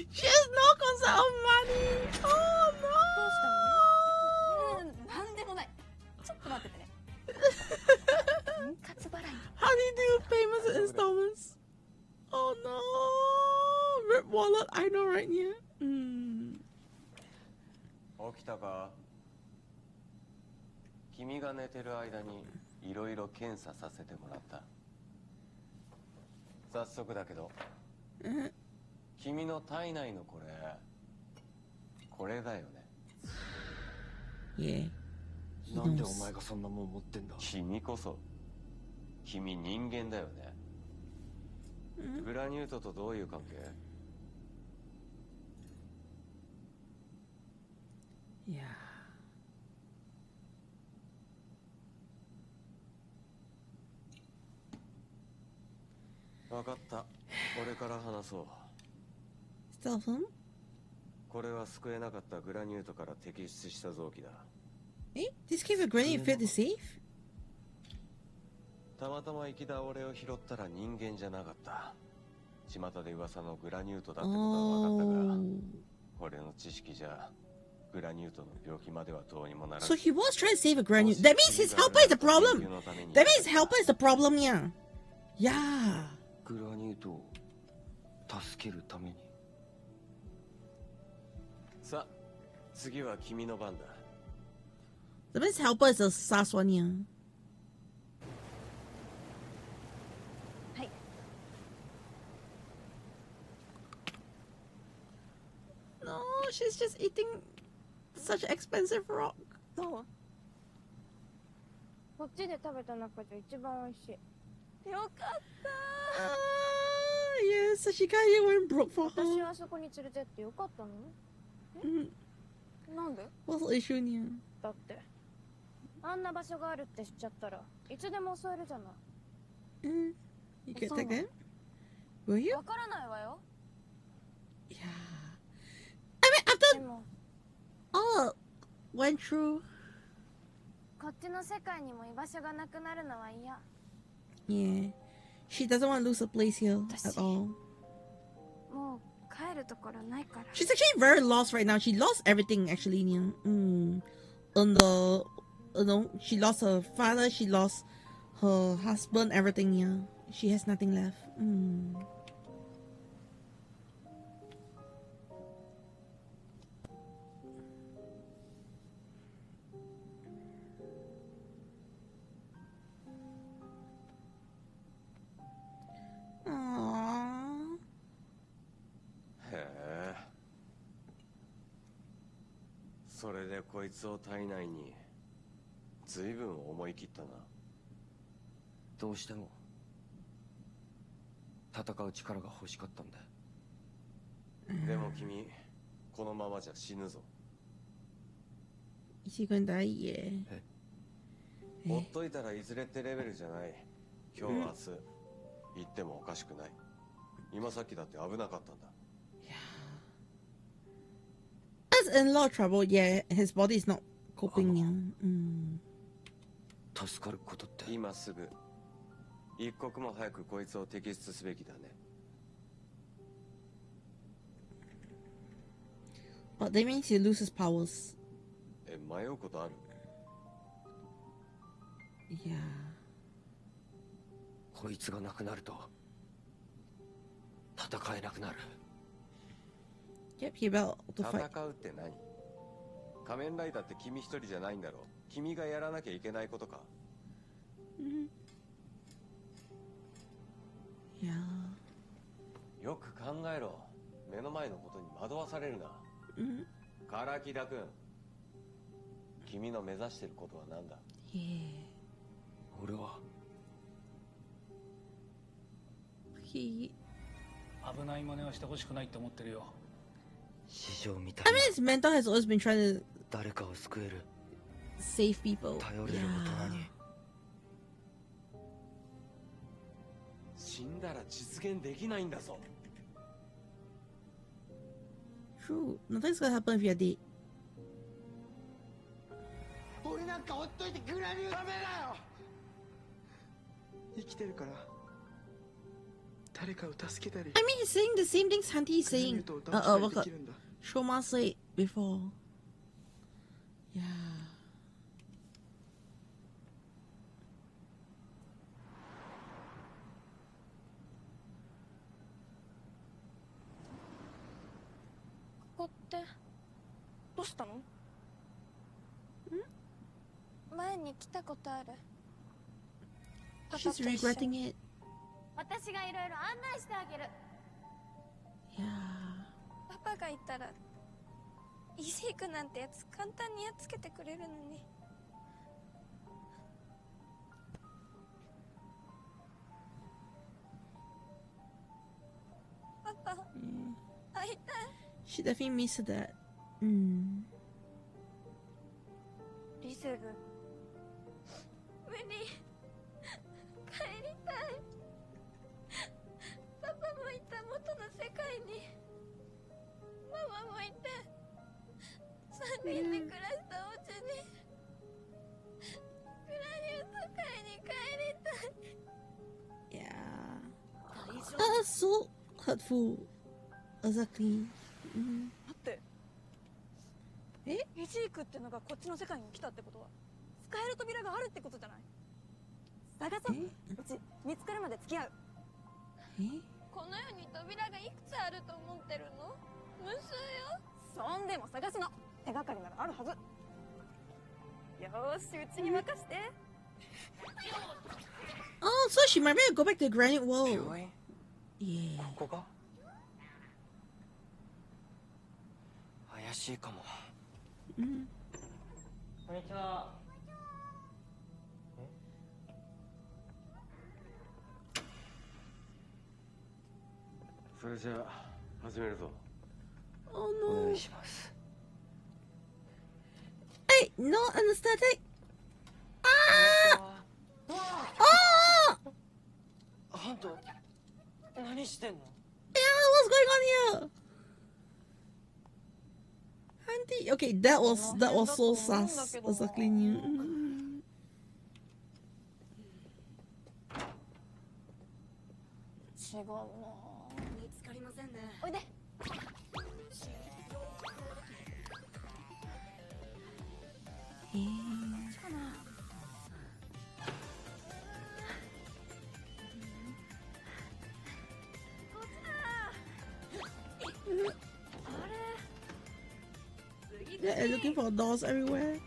She has no concept of money. Oh no. なんでもない。ちょっと待っててね。分割払い。 How do you do payments in installments? Oh no. Rip wallet. I know, right? Yeah. 起きたか？君が寝てる間にいろいろ検査させてもらった。早速だけど、君の体内のこれだよね。Yeah. なんでお前がそんなもん持ってんだ。君こそ、君人間だよね。グラニュートとどういう関係？ Yeah. 分かった。俺から話そう。Stealth him? これは救えなかったグラニュートから摘出した臓器だ。Eh? This cave of granny fit the safe? たまたま生き倒れを拾ったら人間じゃなかった。巷で噂のグラニュートだってことは分かったが、俺の知識じゃグラニュートの病気まではどうにもならない。 So he was trying to save a granny. That means his helper is the problem. That means his helper is the problem, yeah. Yeah. グラニュートを助けるために。さあ、次は君の番だ。 That means his helper is the sus one, yeah. はい。 No, she's just eating such expensive rock. どう？こっちで食べた中で一番美味しい。よかった。Yeah, Sashikage went broke for 私 her. はあそこに連れてってよかったの？なんで？ What's the issue, yeah? だってあんな場所があるって知っちゃったらいつでも襲えるじゃない。You get that again? Will you? わからないわよ。 Yeah. I mean, after all went through. ここっちの世界にも居場所がなくなるのは嫌。 Yeah. She doesn't want to lose a place here at all. もう帰るところないから。 She's actually very lost right now. She lost everything actually. Yeah. On the, she lost her father. She lost her husband. Everything. Yeah. She has nothing left. Aww. へえ。それでこいつを体内に随分思い切ったな。どうしても戦う力が欲しかったんだ。でも君、このままじゃ死ぬぞ。Is he gonna die? Yeah. ほっといたらいずれってレベルじゃない。今日明日言ってもおかしくない。今さっきだって危なかったんだ。That's in a lot of trouble. Yeah, his body is not coping. Yeah. 助かることって。今すぐ一刻も早くこいつを摘出すべきだね。But that means he loses powers. 迷うことある？ Yeah. こいつがなくなると戦えなくなる。Yep, he about to fight. 戦うって何？仮面ライダーって君一人じゃないんだろう。君がやらなきゃいけないことか。Yeah. よく考えろ。目の前のことに惑わされるな。唐木田君、君の目指してることは何だ？ Yeah. 俺はHe. 危ない真似はしてほしくないって思ってるよ。市場みた I い mean, his mentor has always been trying to 誰かを救える save people. 頼れる Yeah. 大人に。死んだら実現できないんだぞ。 True. Nothing's gonna happen if you're dead. 俺なんかほっといてグラニューダメだよ。生きてるから誰かを助けたり。 I mean, he's saying the same things Hanti is saying. What Shoma said before. Yeah. ここってどうしたの？前に来たことある。 She's regretting it. 私がいろいろ案内してあげる。 Yeah. パパがいたらイジークなんてやつ簡単にやっつけてくれるのに。パパ、会いたい。 She definitely missed that. リゼル、無理。帰りたい。パパもいた元の世界にママもいて3人で暮らしたお家にグラニュート界に帰りたい。 Yeah. That's so hurtful. Exactly. 待って。イジークってのがこっちの世界に来たってことは使える扉があるってことじゃない？探そう。うち見つかるまで付き合う。この世に扉がいくつあると思ってるの？無数よ。そんでも探すの。手がかりならあるはず。よーし、うちに任して。 Oh, so she might be able to go back to the granite world. Yeah. ここか？怪しいかも。こんにちは。それじゃあ始めるぞ。 Oh お no. 願いします。Hey, no anesthetic. Ah! Ah! ハント、何してんの？ Yeah, what's going on here? Auntie, okay, that was so sus. Exactly. 違うな。見つかりませんね。おいで。こっちかな。こっちだ。あれ。 Yeah, looking for dolls everywhere.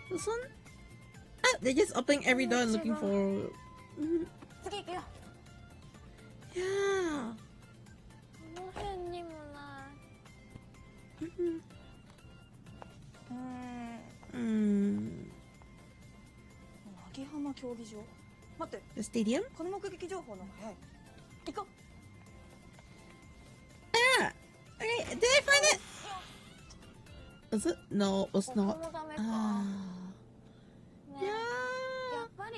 This one? Ah, they're just opening every door and looking for. 次行くよ。Yeah. この辺にもない。槇浜競技場。待って。The stadium? この目撃情報の方が早い。行こう。Ah! Okay, did I find it? Was it? No, it was not. Yeah.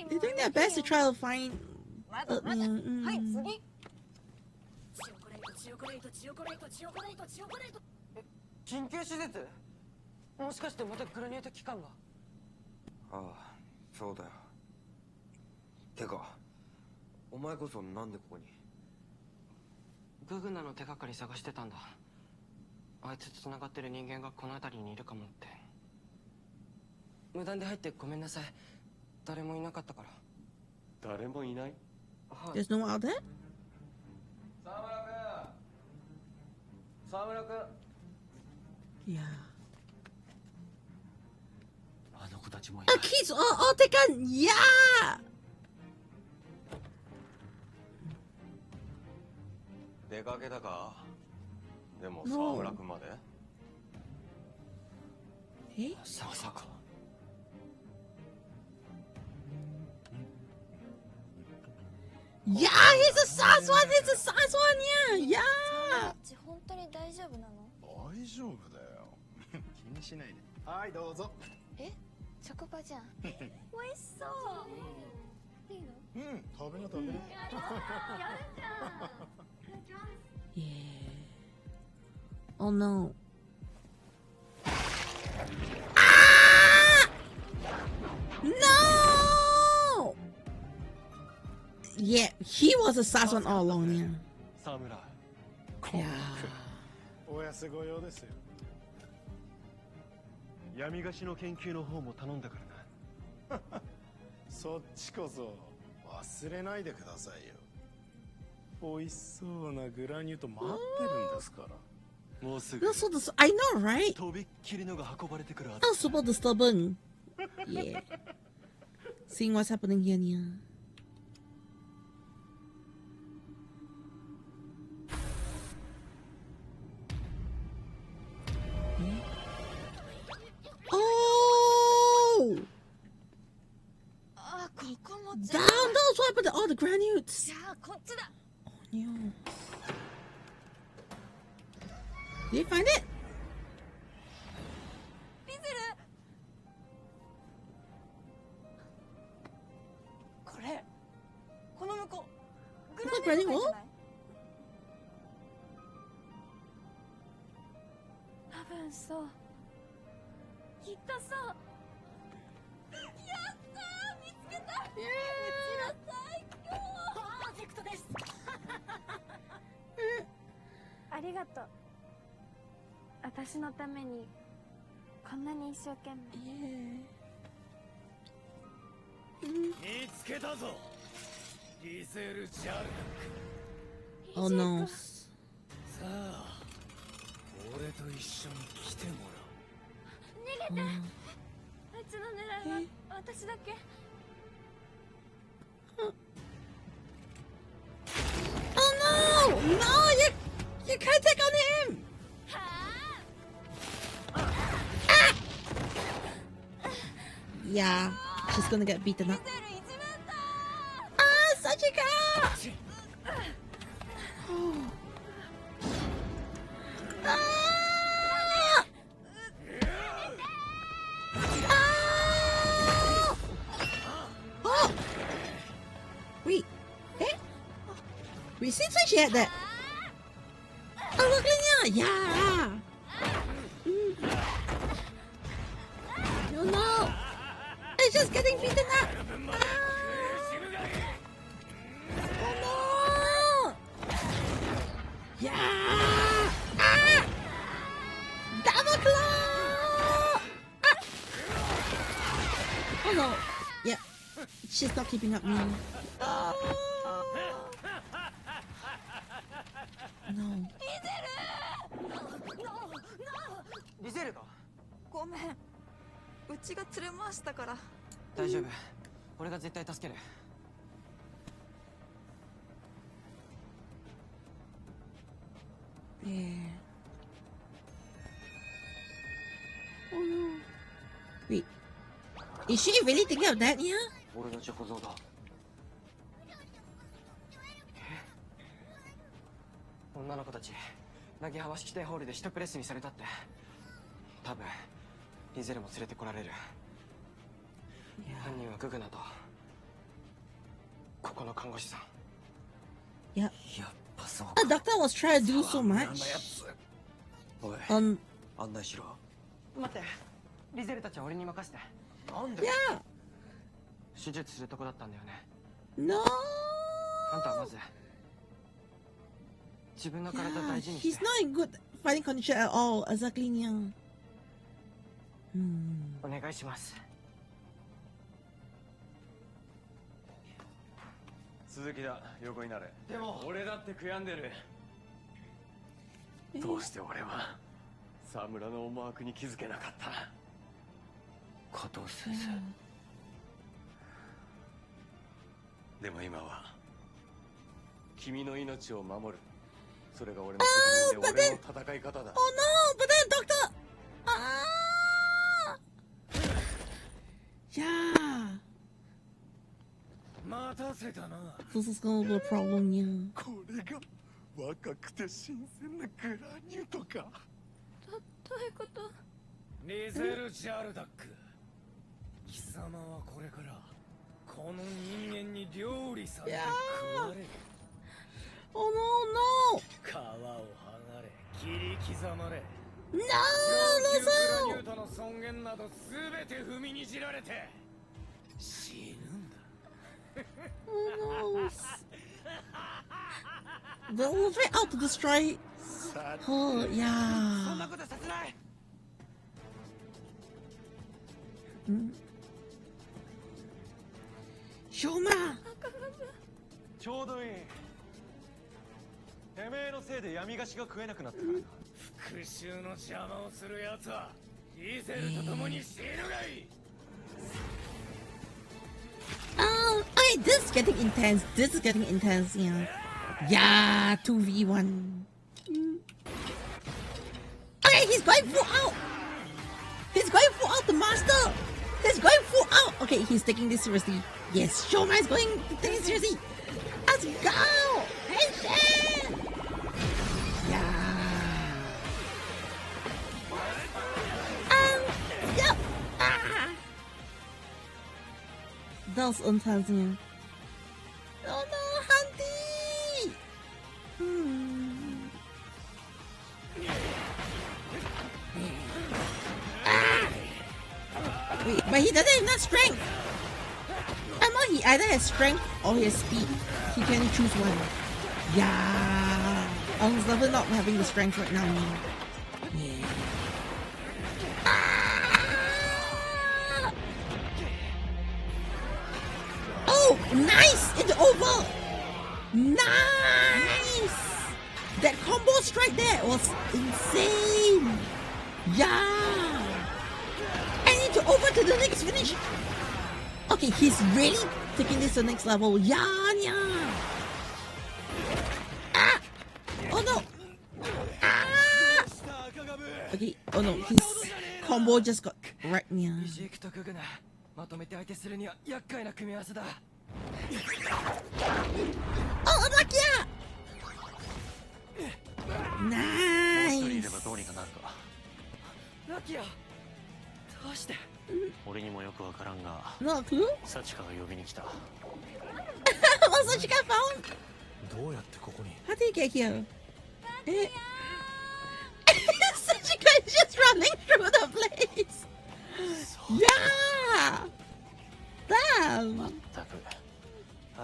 They're doing their best to try to find. はい、次。緊急手術？もしかしてまたグラニュート機関が？ああ、そうだよ。てか、お前こそなんでここに？ググナの手がかり探してたんだ。あいつと繋がってる人間がこの辺りにいるかもって。無断で入ってごめんなさい。誰もいなかったから。誰もいない？ There's no one out there? 沢村君。Yeah. あの子たちもい Oh, kids! Oh, taken! Yeah! 出かけたか？でも沢村君まで？え？まさか。Yeah, he's a sus one! He's a sus one! Yeah! Yeah! 本当に大丈夫なの？大丈夫だよ。気にしないで。はい、どうぞ。え？職場じゃん。美味しそう。いいの？うん、食べな食べな。やるじゃん。 Yeah. Oh no. Ah! No! Yeah, he was a sus one all along, yeah. 沢村。 Yeah. お安ご用ですよ。闇貸しの研究の方も頼んだからな。そっちこそ忘れないでくださいよ。美味しそうなグラニュート待ってるんですから。もうすぐ。 That's so dis- I know, right? とびっきりのが運ばれてくるはず。 That's super disturbing. Yeah. Seeing what's happening here, Nia. Oh! Down those! What happened to all the granules? じゃあこっちだ。 Oh, no. Did you find it? リゼル。これ。この向こう。グラニュート書いてない？多分そう。きっとそう。やったー、見つけた。うちら最強。パーフェクトです。ありがとう。私のためにこんなに一生懸命。見つけたぞ。リゼル・ジャルダック。 Oh no. さあ、俺と一緒に来てもらおう。逃げて。あいつの狙いは私だけ。 Oh no! No! You can't take on him! Yeah, she's gonna get beaten up. Ah, Sachika! Ah! Ah! Oh! Wait, eh? Wait, since when she had that? Oh, look at you! Yeah! Oh no! just getting beaten up. Oh no! Yeah! Ah! Double claw! Ah! Oh no! Yeah, she's not keeping up me. Oh. No. リゼルがごめん、うちが連れ回したから。大丈夫、俺が絶対助ける。Oh no. Wait. Is she really thinking of that, yeah? 俺のチョコゾウだ。女の子たち、投げ幅式典ホールで一プレスにされたって。多分、リゼルも連れてこられる。犯人はググナと、ここの看護師さん。Yeah. やっぱそうか。 The doctor was trying to do so much. おい、案内しろ。待って、リゼルたちは俺に任せて。なんで？ Yeah. 手術するとこだったんだよね。No. あんたはまず自分の体 Yeah, 大事にして。 he's not in good fighting condition at all. Exactly, yeah. お願いします。続きだ、横になれ。でも俺だって悔やんでる。どうして俺は沢村の思惑に気づけなかった。加藤先生。でも今は君の命を守る、それが俺の責任で俺の戦い方だ。 Oh no, but then doctor. Yeah. 待たせたな。 This is gonna be a problem, yeah. これが若くて新鮮なグラニュートか。どういうこと？リゼル・ジャルダック、貴様はこれからこの人間に料理されて食われる。 Oh no, no. 皮を剥がれ、切り刻まれ。 No, グ no, ラニュートの尊厳など全て踏みにじられて死ぬんだ。 Oh no. They're all right out to destroy. Oh, そん yeah. なことさせない。Shoma. ちょうどいい。てめえのせいで闇菓子が食えなくなったからな。復讐の邪魔をする奴はリゼルと共に死ぬがいい。 Okay, this is getting intense. This is getting intense, yeah. Yeah, 2v1. Okay, he's going full out. He's going full out, the master. He's going full out. Okay, he's taking this seriously. Yes, Shoma is going to take it seriously. Let's go. Patient. Yeah. Yep. Ah. That was intense, yeah. Oh no, Hunty! Ah! Wait, but he doesn't have enough strength! I know he either has strength or he has speed. He can only choose one. Yeah! I was definitely not having the strength right now. Yeah. Ah! Oh, nice! It's over! Nice! That combo strike there was insane! Yeah! And it's over to the next finish! Okay, he's really taking this to the next level. Yeah, yeah! Ah! Oh no! Ah! Okay, oh no, his combo just got right, yeah. まとめて相手するには厄介な組み合わせだ。 Oh, Lakia! Nice! ラキア、どうして？俺にもよくわからんが、 No clue? サチカが呼びに来た。 Was Sachika found? どうやってここに？ How did he get here? Sachika is just running through the place! Yeah!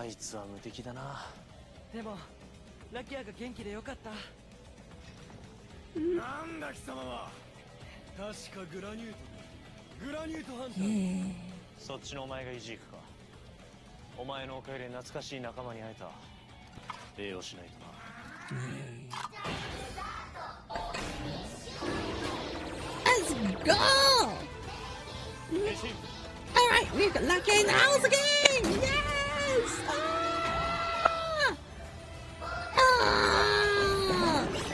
あいつは無敵だな。でもラキアが元気でよかった。なんだ貴様は。確かグラニュートハンター。そっちのお前がイジークか。お前のおかげで懐かしい仲間に会えた。礼をしないとな。Let's go! Alright, we've got Lucky in the house again! Yes!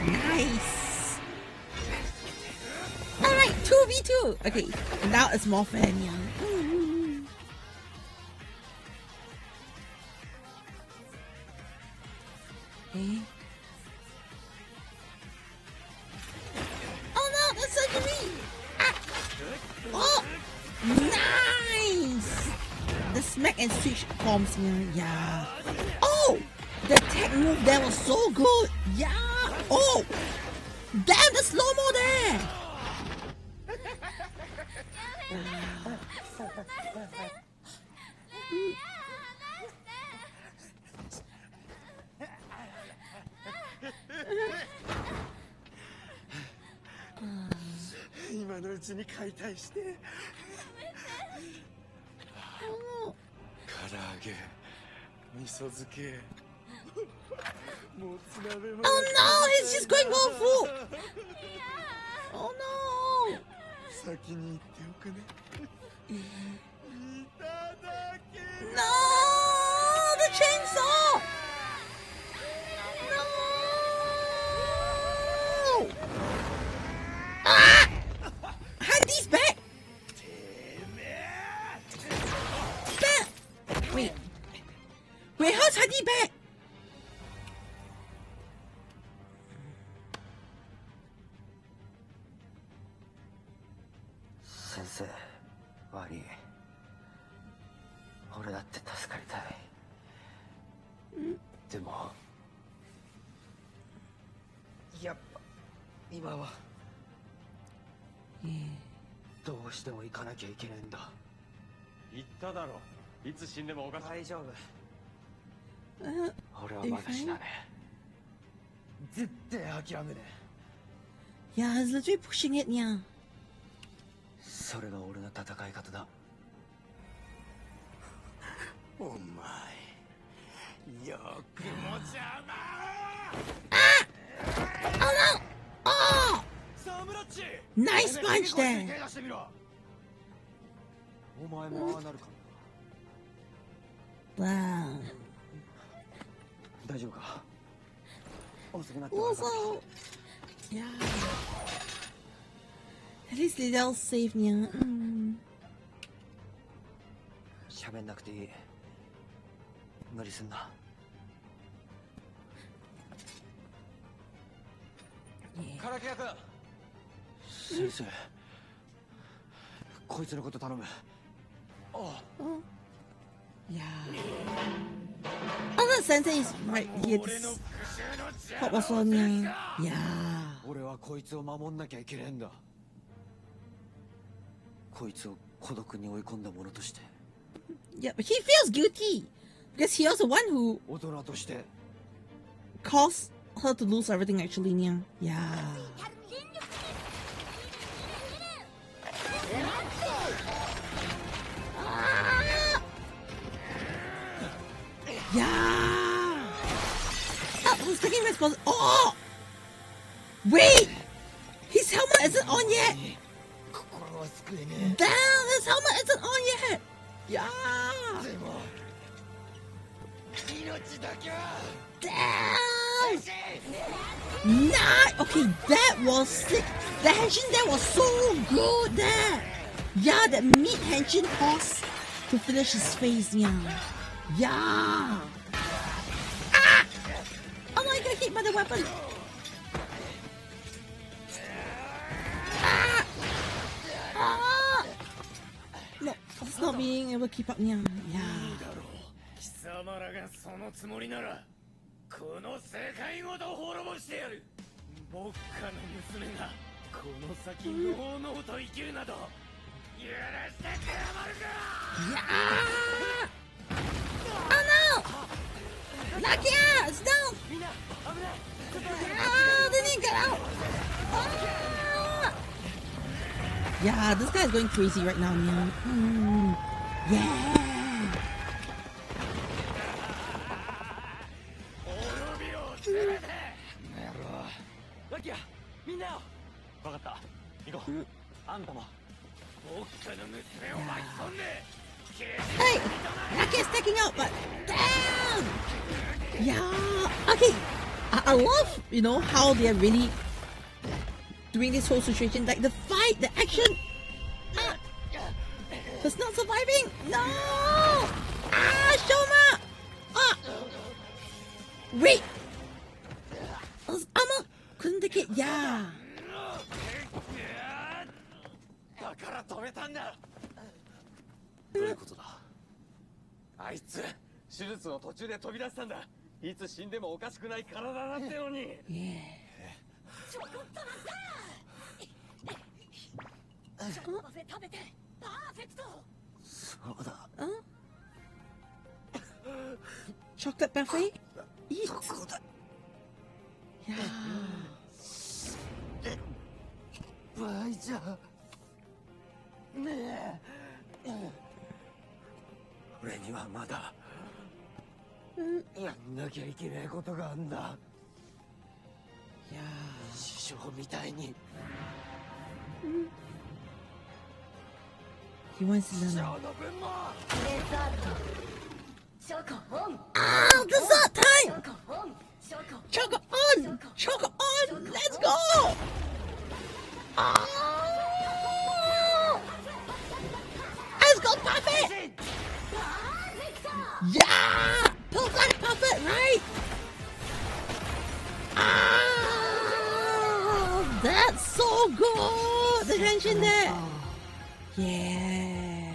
Nice! Alright, 2v2! Okay, now it's more fair, yeah. Okay. Oh no, that's surgery! Oh! Nice! The smack and switch forms here, yeah. Oh! The tech move there was so good! Yeah! Oh! Damn, the slow-mo there! Oh no, he's just going for food! Oh no! No! The chainsaw! No! Ah! Handy's back! Back! Wait. Wait, how's Handy back? Sensei, 悪い。俺だって助かりたい。でもやっぱ今はどうしても行かなきゃいけないんだ。言っただろ。いつ死んでもおかしい。大丈夫。俺はまだ死なねえ。絶対諦めねえ。Yeah, he's literally pushing it, yeah. それが俺の戦い方だ。お前よくも邪魔。Oh no! Oh! Nice punch there! お前もああなるかも。Wow. 大丈夫か。遅くなって Also, yeah. At least they'll save me. 喋んなくていい。無理すんな。唐木役。先生、こいつのこと頼む。Oh. Yeah. Oh, the sensei is right here. What was on you? Yeah. 俺はこいつを守んなきゃいけねえんだ。こいつを孤独に追い込んだ者として。Yeah, but he feels guilty because he was the one who 大人として caused her to lose everything. Actually, yeah. Yeah. Yeah. Oh, who's taking responsibility? Oh, wait. His helmet isn't on yet. Damn, his helmet isn't on yet. Yeah. Damn. Nah. Okay, that was sick. The henshin there was so good there. Yeah, that meat henshin toss to finish his face. Yeah. Yeah. Ah! Oh no, I got hit by the weapon. Ah! Ah! No, it's not being able to keep up. Yeah. Yeah. 貴様らがそのつもりならこの世界ごと滅ぼしてやる。僕家の娘がこの先のうのうと生きるなど許してくれまるか。Yeah. Oh no! Yeah, this guy is going crazy right now, man. Yeah. Hey, Lucky is taking out, but damn. Yeah. Okay. I love, you know, how they're really doing this whole situation. Like the fight, the action. It's not surviving. No. Shoma. Wait. Armor couldn't take it. Yeah. だから止めたんだ。どういうことだ。あいつ手術の途中で飛び出したんだ。いつ死んでもおかしくない体だってのに。ちょこっと待った。チョコパフェ食べてパーフェクト。そうだ。Chocolate buffet? Eat. ここだ。Yeah. バイじゃ。ねえ。俺にはまだやんなきゃいけないことがあんだ。いや師匠みたいに。He wants to learn. デザート。チョコオン。Dessert time. チョコオン。チョコ。Choco on. Choco on. Let's go. Let's go, Parfait. Yeah. Perfect, perfect, right? That's so good. The tension there. Yeah.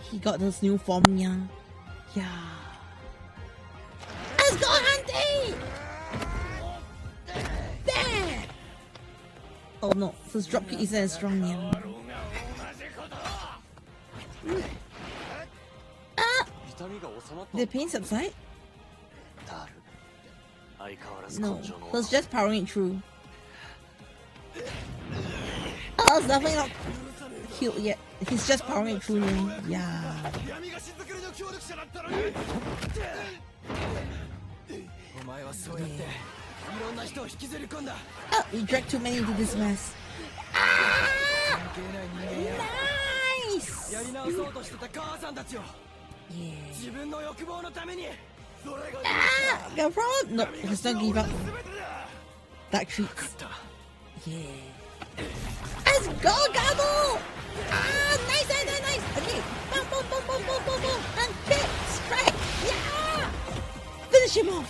He got this new form, yeah. Yeah. Let's go, Auntie! There! Oh no, this dropkick isn't as strong, yeah. Did pain subside? No, he's just powering it through. Oh, it's definitely not healed yet. He's just powering it through now. Yeah. Oh, you dragged too many into this mess. Nice! Yeah. No problem. No, let's not give up. That treats. Yeah. Let's go, Gavv! Nice. Okay. Boom. And kick, strike. Yeah! Finish him off.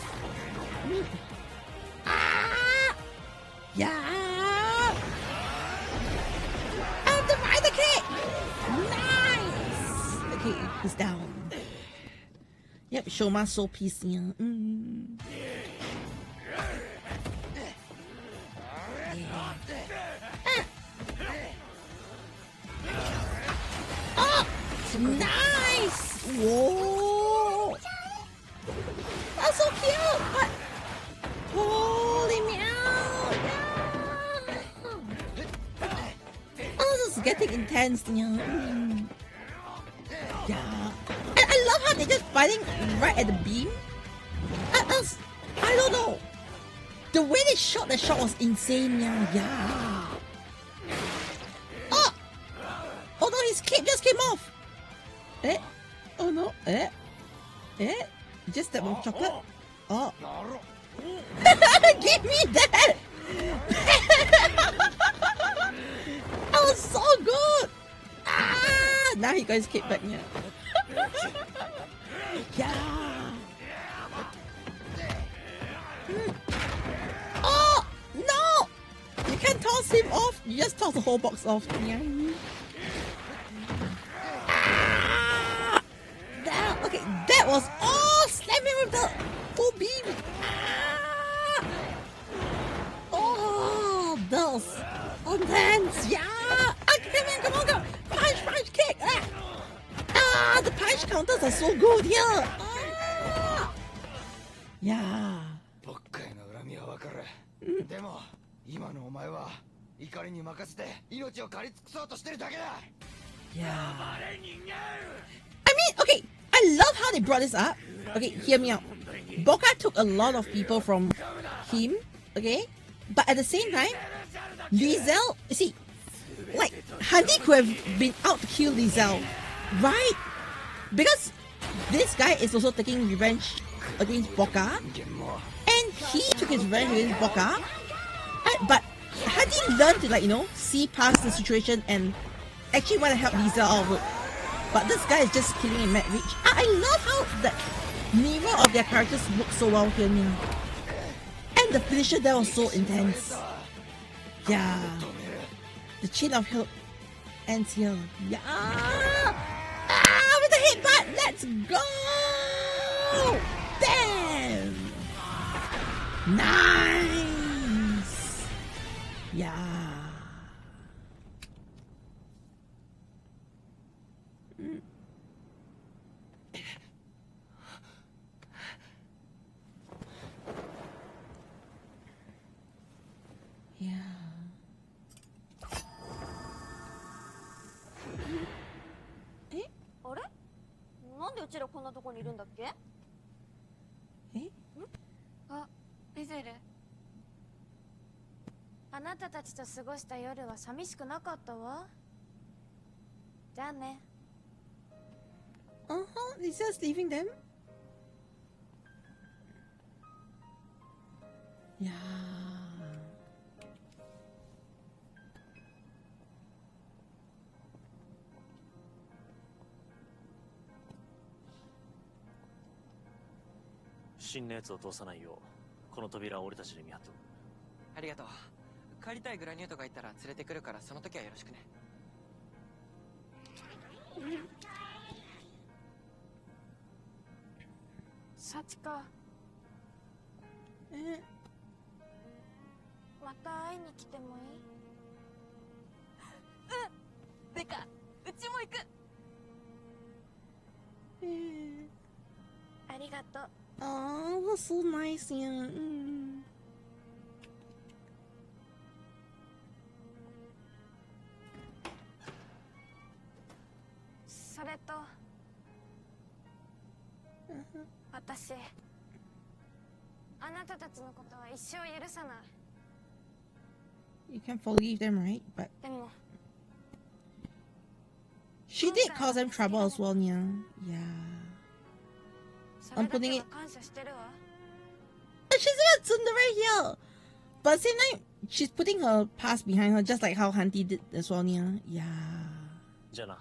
Yeah! And the rider kick. Nice. Okay, he's down. Yep, Shoma's so pissed. Yeah. Oh, nice! Whoa! That's so cute! But holy meow! Yeah. Oh, this is getting intense. Yeah. I love how they're just fighting right at the beam. I don't know. The way they shot the shot was insane. Yeah. Oh no, his cape just came off. Oh no. Just that one chocolate. Oh. Give me that. That was so good. Now he got his cape back. Yeah. Oh no! You can't toss him off. You just toss the whole box off. Yeah. Okay, that was all. Slam him with the full beam. Oh, those intense. Yeah. Come on. Punch, kick. The punch counters are so good here. Yeah. 僕への恨みはわかる。でも今のお前は怒りに任せて命を借り尽くそうとしてるだけだ。 Yeah. I mean, okay, I love how they brought this up. Okay, hear me out. Boka took a lot of people from him, okay? But at the same time, Lizel, see, like, Handy could have been out to kill Lizel, right? Because this guy is also taking revenge against Boka, and he took his revenge against Boka, but Handy learned to, like, you know, see past the situation and actually want to help Lizel out of it. But this guy is just killing him at reach. I love how the neither of their characters look so well here now. And the finisher there was so intense. Yeah. The chain of help ends here. Yeah. Ah, with the headbutt. Let's go. Damn. Nice. Yeah. Yeah. あれ？なんでうちらこんなとこにいるんだっけ？あ、リゼル。あなたたちと過ごした夜は寂しくなかったわ。じゃあね。Lisa's leaving them? Yeah. 不審な奴を通さないようこの扉は俺たちで見張っとく。ありがとう。帰りたいグラニュートがいたら連れてくるから、その時はよろしくね。サチカ。また会いに来てもいい？うん。でか、うちも行く。ありがとう。Oh, that's so nice, yeah. それと、私、あなたたちのことは一生許さない。You can forgive them, right? But でも、 she did cause them trouble as well, yeah. Yeah. I'm putting it. 感謝してるわ。 She's about tsundere here, but at the same time, she's putting her past behind her, just like how Hanti did as well, yeah. Yeah. じゃあな。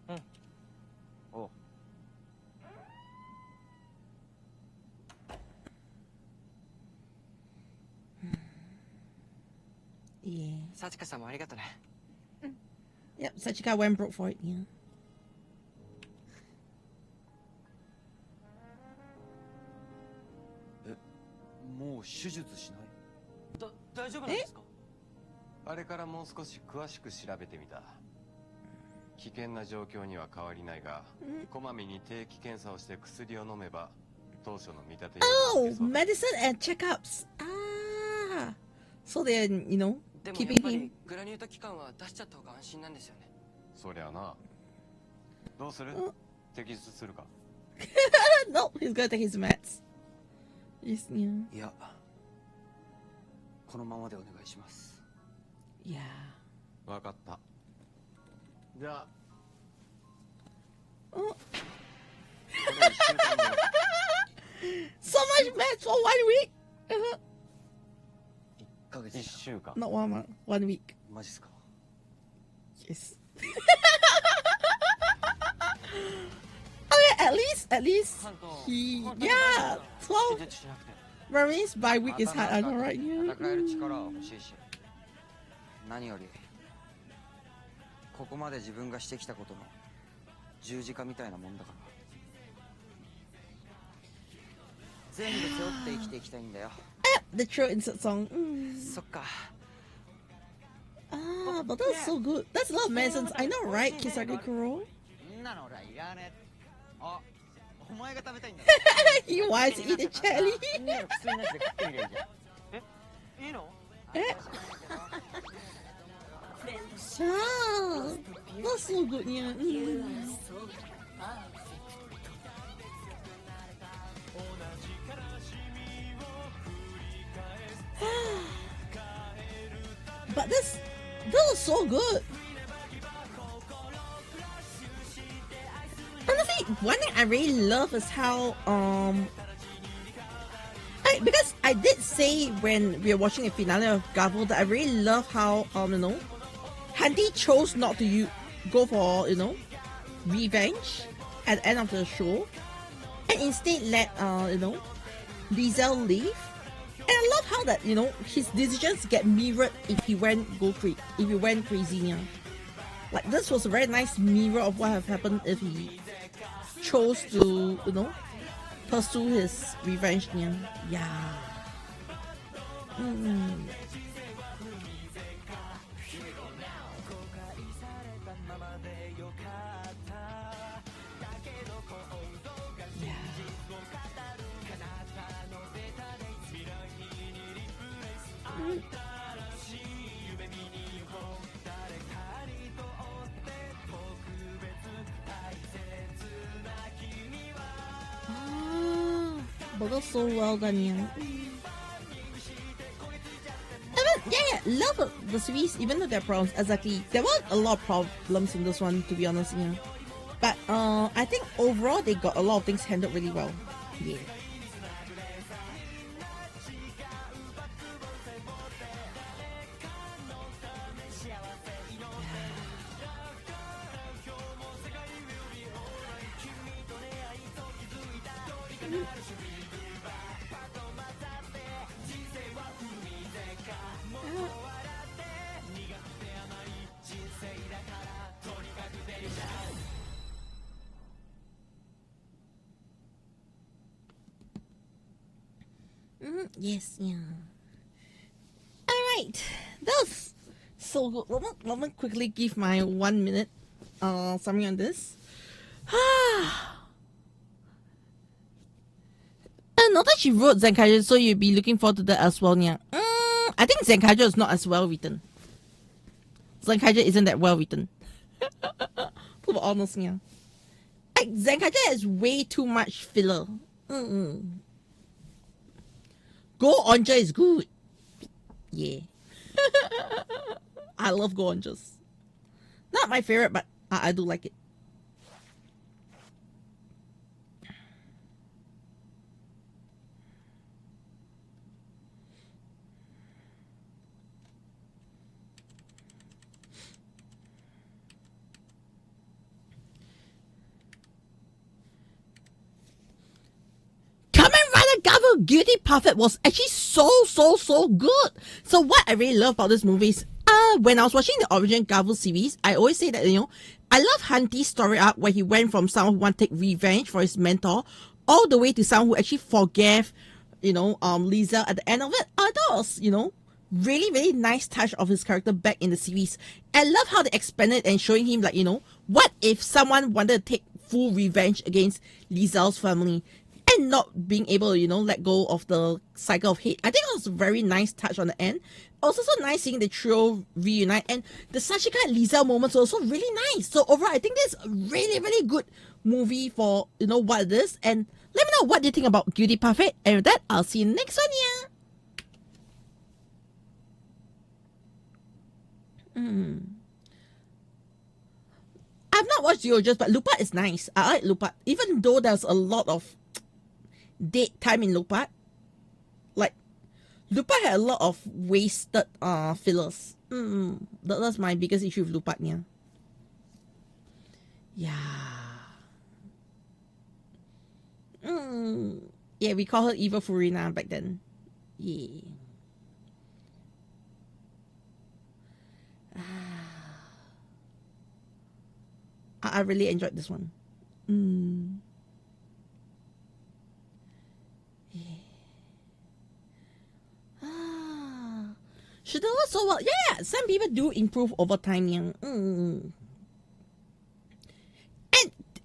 うん。おう。Yeah. サチカさんもありがとね。Yep, Sachika went broke for it, yeah. もう手術しない？大丈夫なんですか？あれからもう少し詳しく調べてみた。危険な状況には変わりないが、こまめに定期検査をして薬を飲めば当初の見立て。Oh, medicine and checkups. Ah, so they're, you know, でも keeping やっぱ him. りグラニュート期間は出しちゃった方が安心なんですよね。そりゃな。どうする？摘出するか？No, he's gonna take his meds. He's, yeah. いや、このままでお願いします。Yeah. わかった。じゃあ。Oh. So much meds for 1 week. 1ヶ月。1週間。 Not 1 month, 1 week. マジっすか？ Yes. Okay, at least he, yeah, 12 Marines by week is hard, I know, right? 戦える力は欲しいし、何よりここまで自分がしてきたことの十字架みたいなもんだから、全部背負って生きていきたいんだよ。The true insert song. そっか。Ah, but that's so good. That's a lot of medicines. I know, right, Kisaki Kuro? そんなの俺はいらねえ。あ、お前が食べたいんだ。He wants to eat a jelly. みんなの薬なしで食ってみりゃいいじゃん。いいの？ Wow, that's so good, yeah. But this was so good. Honestly, one thing I really love is how because I did say when we were watching the finale of Gavv that I really love how Handy chose not to go for revenge at the end of the show, and instead let Lizel leave. And I love how that his decisions get mirrored if he went crazy. Yeah. Like this was a very nice mirror of what have happened if he chose to pursue his revenge. Yeah. But that's so well done, yeah. Love the series, even though there are problems. Exactly, there were a lot of problems in this one, to be honest, yeah. But I think overall they got a lot of things handled really well. Yeah. Yes, yeah. Alright, that was so good. Let me quickly give my 1 minute summary on this. Not that she wrote Zenkaiger, so you'll be looking forward to that as well, yeah. I think Zenkaiger is not as well written. Zenkaiger isn't that well written. To be honest, yeah. Like, Zenkaiger has way too much filler. Gozyupolar is good. Yeah. I love Gozyupolar. Not my favorite, but I do like it. Gavv Guilty Parfait was actually so good. So what I really love about this movie is when I was watching the original Gavv series, I always say that I love Hanty's story arc where he went from someone who wanted to take revenge for his mentor all the way to someone who actually forgave Lisa at the end of it. I thought it was really nice touch of his character back in the series. I love how they expanded and showing him like what if someone wanted to take full revenge against Lizel's family and not being able to, let go of the cycle of hate. I think it was a very nice touch on the end. Also so nice seeing the trio reunite, and the Sachika and Lizel moments were also really nice. So overall, I think this is a really good movie for, what it is. And let me know what you think about Guilty Parfait. And with that, I'll see you next one, yeah. I've not watched Yojo's, but Lupat is nice. I like Lupat. Even though there's a lot of date time in Lupat, like Lupat had a lot of wasted fillers. That's my biggest issue with Lupat, yeah. Yeah, we call her Evil Furina back then. Yeah. I really enjoyed this one. She does so well. Yeah, some people do improve over time. And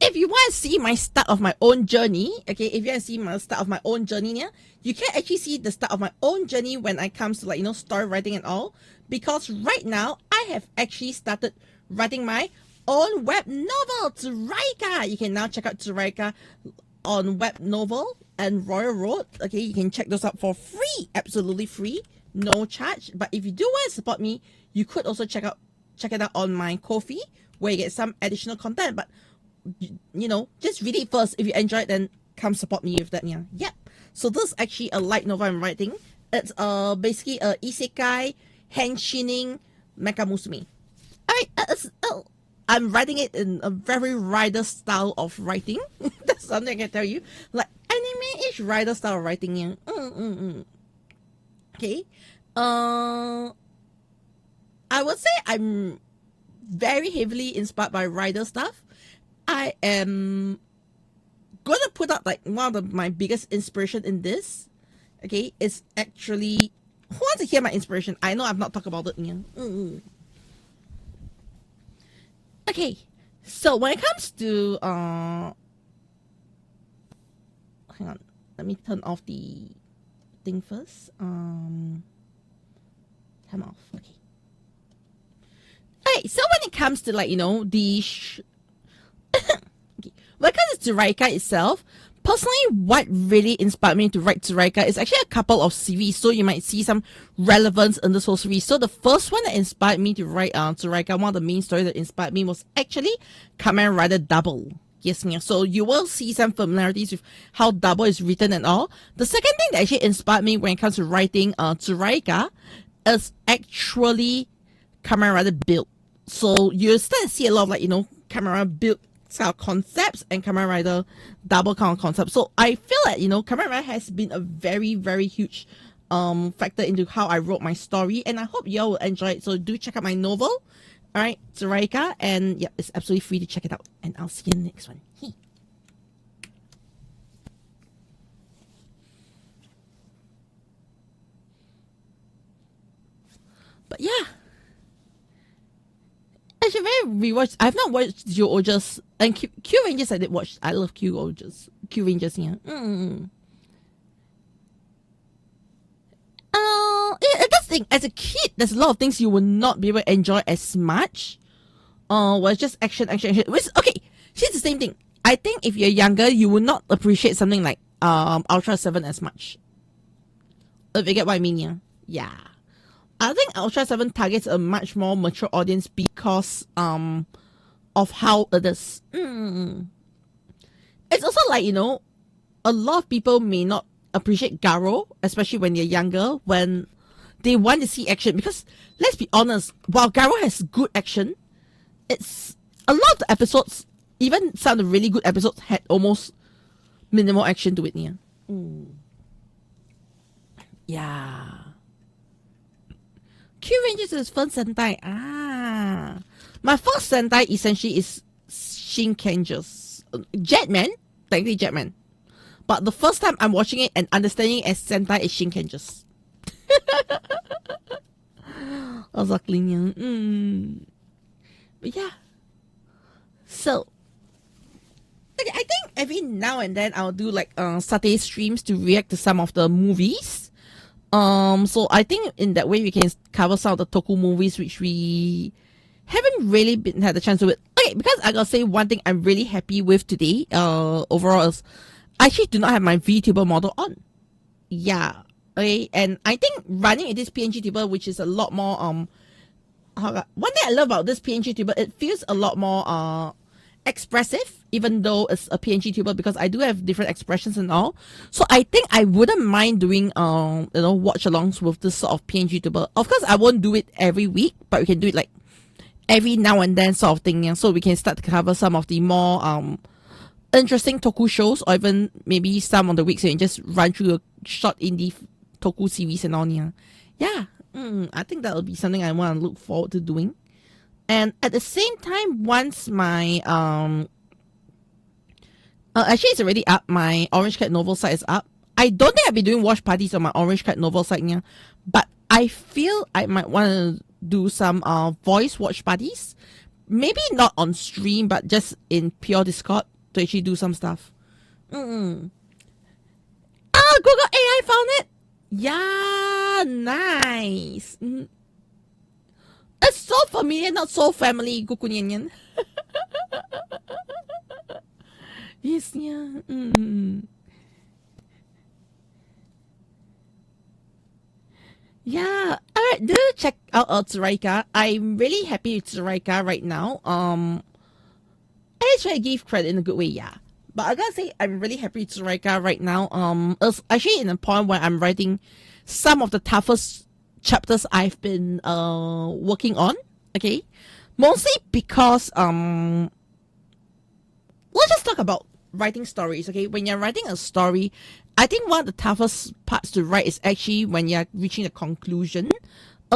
if you want to see my start of my own journey, okay, if you want to see my start of my own journey, yeah, you can actually see the start of my own journey when it comes to, like, you know, story writing and all. Because right now, I have actually started writing my own web novel, Tsureika. You can now check out Tsureika on web novel and Royal Road. Okay, you can check those out for free, absolutely free, no charge. But if you do want to support me, you could also check it out on my Ko-fi, where you get some additional content. But you know, just read it first. If you enjoy it, then come support me with that. Yeah, yep. So this is actually a light novel I'm writing. It's basically a isekai henshining mecha musume. Alright, I'm writing it in a very rider style of writing. That's something I can tell you, like anime-ish rider style of writing. Yeah. Okay. I would say I'm very heavily inspired by rider stuff. I am gonna put out, like, one of my biggest inspiration in this. Okay, is actually, who wants to hear my inspiration? I know I've not talked about it. Yeah. Okay, so when it comes to hang on, let me turn off the thing first. Come off. Okay. Okay, so when it comes to, like, you know, the okay. When it comes to Tsureika itself, personally, what really inspired me to write Tsureika is actually a couple of series, so you might see some relevance in this whole series. So the first one that inspired me to write Tsureika, one of the main stories that inspired me, was actually Kamen Rider Double. Yes, yeah. So you will see some familiarities with how Double is written and all. The second thing that actually inspired me when it comes to writing Tsureika is actually Kamen Rider Build. So you start to see a lot of, like, you know, Kamen Rider Build style concepts and Kamen Rider Double kind of concepts. So I feel that, you know, Kamen Rider has been a very, very huge factor into how I wrote my story, and I hope y'all will enjoy it. So do check out my novel, alright, Tsureika, and yeah, it's absolutely free to check it out, and I'll see you in the next one. But yeah, I should very rewatch. I've not watched Zyuohger's and Q Rangers. I did watch. I love Q Rangers. Yeah. That's the thing. As a kid, there's a lot of things you will not be able to enjoy as much. Well, it's just action. Which, okay, here's the same thing. I think if you're younger, you will not appreciate something like Ultra 7 as much. If you get what I mean, yeah. Yeah. I think Ultra 7 targets a much more mature audience because of how it is. It's also like, you know, a lot of people may not appreciate Garo, especially when you're younger, when they want to see action. Because let's be honest, while Garo has good action, it's a lot of the episodes, even some of the really good episodes, had almost minimal action to it. Yeah. Yeah. Q Rangers is fun Sentai. My first Sentai essentially is Shinkenjas. Jetman, technically Jetman. But the first time I'm watching it and understanding it as Sentai is Shinkenjas. Exactly. But yeah. So, okay, I think every now and then I'll do like Saturday streams to react to some of the movies. So I think in that way we can cover some of the Toku movies which we haven't really had the chance to. Okay, because I gotta say one thing I'm really happy with today, overall, is I actually do not have my Vtuber model on. Yeah. Okay, and I think running in this PNG tuber, which is a lot more one thing I love about this PNG tuber, it feels a lot more expressive, even though it's a PNG tuber, because I do have different expressions and all. So I think I wouldn't mind doing watch alongs with this sort of PNG tuber. Of course, I won't do it every week, but we can do it like every now and then sort of thing. Yeah? So we can start to cover some of the more interesting Toku shows, or even maybe some of the weeks and just run through a short indie Toku series and all. Yeah. I think that'll be something I want to look forward to doing. And at the same time, once my actually it's already up, my Orange Cat novel site is up. I don't think I'll be doing watch parties on my Orange Cat novel site, yeah, but I feel I might want to do some voice watch parties. Maybe not on stream, but just in pure Discord. to actually do some stuff. Google AI found it. Yeah, nice. It's so familiar, not so family. Kukunyanyan. Yes, yeah. Yeah. Alright, do check out Tsureika. I'm really happy with Tsureika right now. I just try to give credit in a good way, yeah. But I gotta say, I'm really happy with Tsureika right now. It's actually in a point where I'm writing some of the toughest chapters I've been working on. Okay, mostly because let's just talk about writing stories. Okay, when you're writing a story, I think one of the toughest parts to write is actually when you're reaching a conclusion.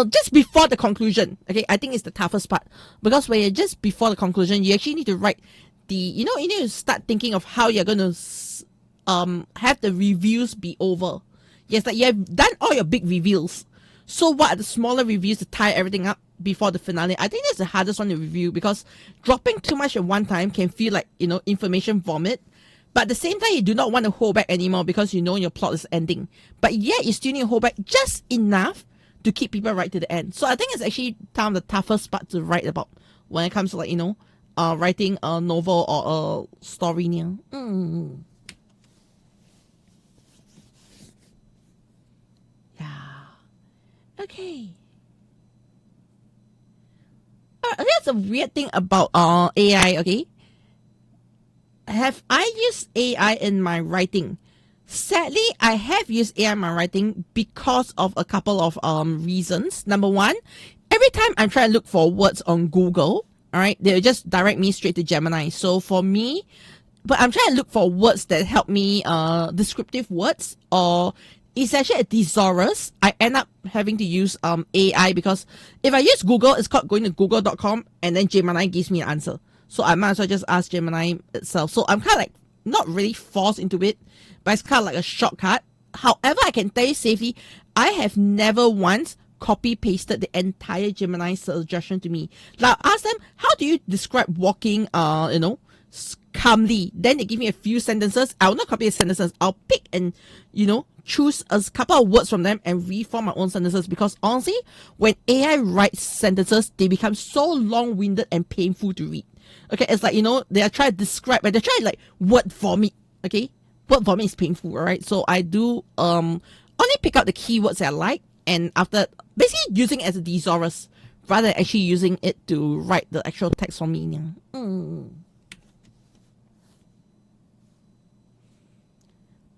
Just before the conclusion, okay, I think it's the toughest part, because when you're just before the conclusion, you actually need to write you need to start thinking of how you're going to have the reviews be over. Yes, like you have done all your big reveals. So what are the smaller reviews to tie everything up before the finale? I think that's the hardest one to review, because dropping too much at one time can feel like, information vomit. But at the same time, you do not want to hold back anymore because you know your plot is ending. But yet, you still need to hold back just enough to keep people right to the end. So I think it's actually some of the toughest part to write about when it comes to, like, writing a novel or a story. Yeah. Okay. Here's a weird thing about AI, okay? Have I used AI in my writing? Sadly, I have used AI in my writing because of a couple of reasons. Number one, every time I'm trying to look for words on Google, all right, they'll just direct me straight to Gemini. So for me, but I'm trying to look for words that help me, descriptive words, or essentially a thesaurus. I end up having to use AI, because if I use Google, it's called going to google.com and then Gemini gives me an answer. So I might as well just ask Gemini itself. So I'm kind of like not really forced into it, but it's kind of like a shortcut. However, I can tell you safely, I have never once copy pasted the entire Gemini suggestion to me. Like, ask them, how do you describe walking, calmly? Then they give me a few sentences. I will not copy the sentences. I'll pick and, choose a couple of words from them and reform my own sentences, because honestly, when AI writes sentences, they become so long-winded and painful to read. Okay, it's like, they are trying to describe, but they're trying to like word vomit. Okay, word vomit is painful, alright? So I do only pick out the keywords that I like, and after basically using it as a thesaurus rather than actually using it to write the actual text for me.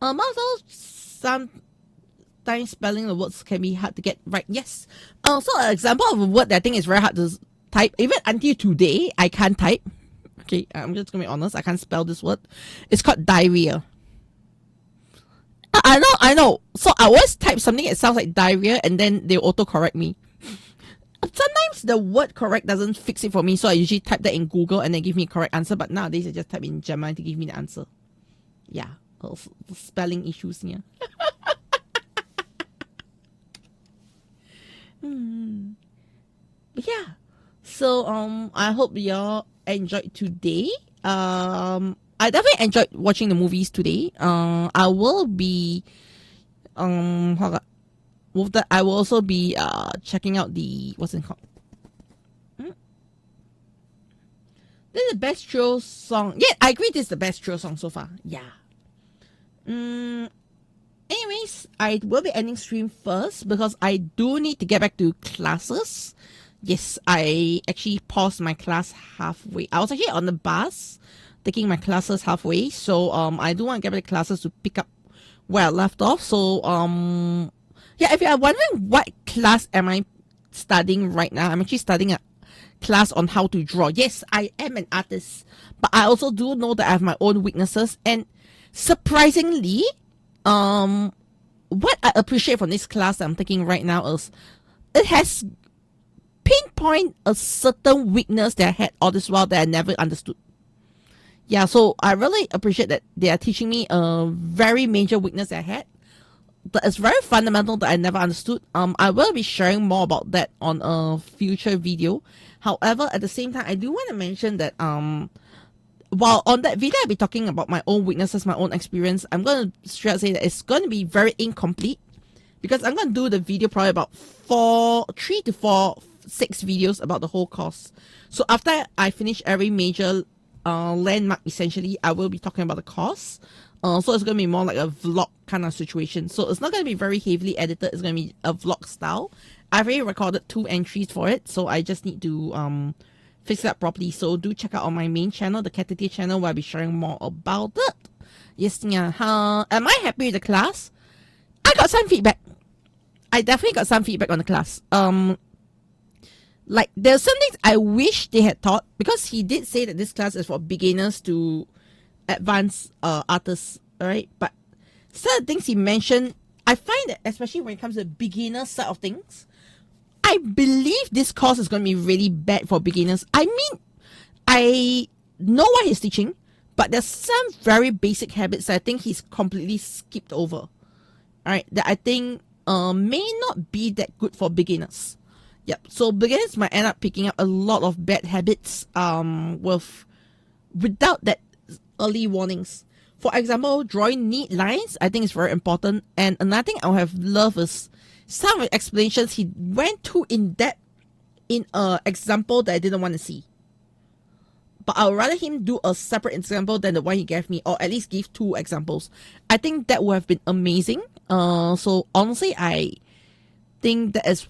Also, sometimes spelling the words can be hard to get right. Yes. So an example of a word that I think is very hard to type, even until today, I can't type. Okay, I'm just gonna be honest, I can't spell this word. It's called diarrhea. I know. So I always type something that sounds like diarrhea, and then they auto-correct me. Sometimes the word correct doesn't fix it for me, so I usually type that in Google and they give me a correct answer. But nowadays, I just type in Gemini to give me the answer. Yeah, spelling issues here. Yeah. So I hope y'all enjoyed today. I definitely enjoyed watching the movies today. I will be with that, I will also be checking out the, what's it called? This is the best trio song. Yeah, I agree this is the best trio song so far. Yeah. Anyways, I will be ending stream first because I do need to get back to classes. Yes, I actually paused my class halfway. I was actually on the bus taking my classes halfway. So I do want to get back to classes to pick up where I left off. So yeah, if you are wondering what class am I studying right now, I'm actually studying a class on how to draw. Yes, I am an artist, but I also do know that I have my own weaknesses, and surprisingly, what I appreciate from this class that I'm taking right now is it has pinpoint a certain weakness that I had all this while that I never understood. Yeah, so I really appreciate that they are teaching me a very major weakness that I had. That is very fundamental that I never understood. I will be sharing more about that on a future video. However, at the same time, I do want to mention that while on that video I'll be talking about my own weaknesses, my own experience, I'm going to straight up say that it's going to be very incomplete because I'm going to do the video probably about 3 to 4, 6 videos about the whole course. So after I finish every major landmark, essentially, I will be talking about the course. So it's going to be more like a vlog kind of situation. So it's not going to be very heavily edited. It's going to be a vlog style. I've already recorded 2 entries for it, so I just need to fix it up properly. So do check out on my main channel, the Caturteer channel, where I'll be sharing more about it. Yes, yeah. Am I happy with the class? I got some feedback. I definitely got some feedback on the class. Like there's some things I wish they had taught, because he did say that this class is for beginners to advanced artists, alright? But some of the things he mentioned, I find that especially when it comes to the beginner side of things, I believe this course is going to be really bad for beginners. I mean, I know what he's teaching, but there's some very basic habits that I think he's completely skipped over. Alright, that I think may not be that good for beginners. Yep, so beginners might end up picking up a lot of bad habits without that early warnings. For example, drawing neat lines, I think is very important. And another thing I would have loved is some of the explanations he went too in depth in an example that I didn't want to see. But I would rather him do a separate example than the one he gave me, or at least give 2 examples. I think that would have been amazing. So honestly, I think that is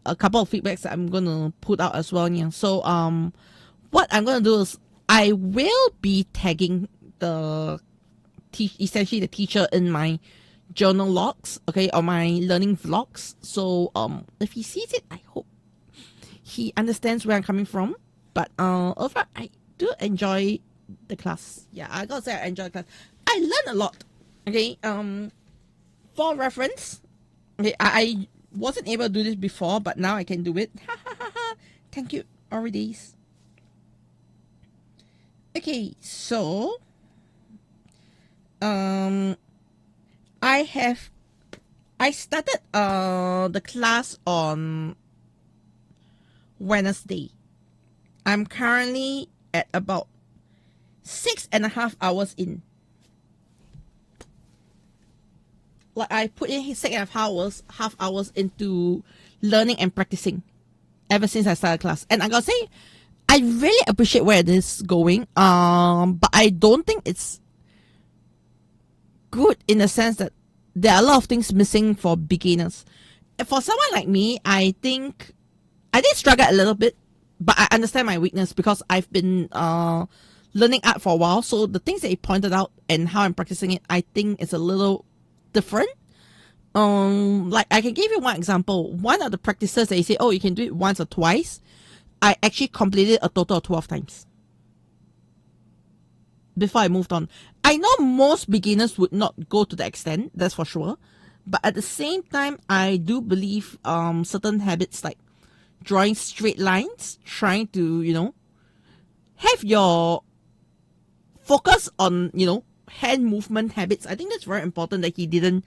a couple of feedbacks that I'm gonna put out as well. Yeah. So what I'm gonna do is I will be tagging essentially the teacher in my journal logs, okay, or my learning vlogs. So if he sees it, I hope he understands where I'm coming from. But overall, I do enjoy the class. Yeah, I gotta say I enjoy the class. I learned a lot. Okay, for reference, okay, I wasn't able to do this before, but now I can do it. Thank you, already. Okay, so I started the class on Wednesday. I'm currently at about 6.5 hours in. Like I put in 6.5 hours into learning and practicing ever since I started class. And I gotta say, I really appreciate where it is going. But I don't think it's good in the sense that there are a lot of things missing for beginners. For someone like me, I think I did struggle a little bit, but I understand my weakness because I've been learning art for a while. So the things that he pointed out and how I'm practicing it, I think is a little different. Like I can give you one example. One of the practices that he said, oh, you can do it once or twice, I actually completed a total of 12 times before I moved on. I know most beginners would not go to the extent, that's for sure. But at the same time, I do believe certain habits like drawing straight lines, trying to, have your focus on, hand movement habits. I think that's very important that he didn't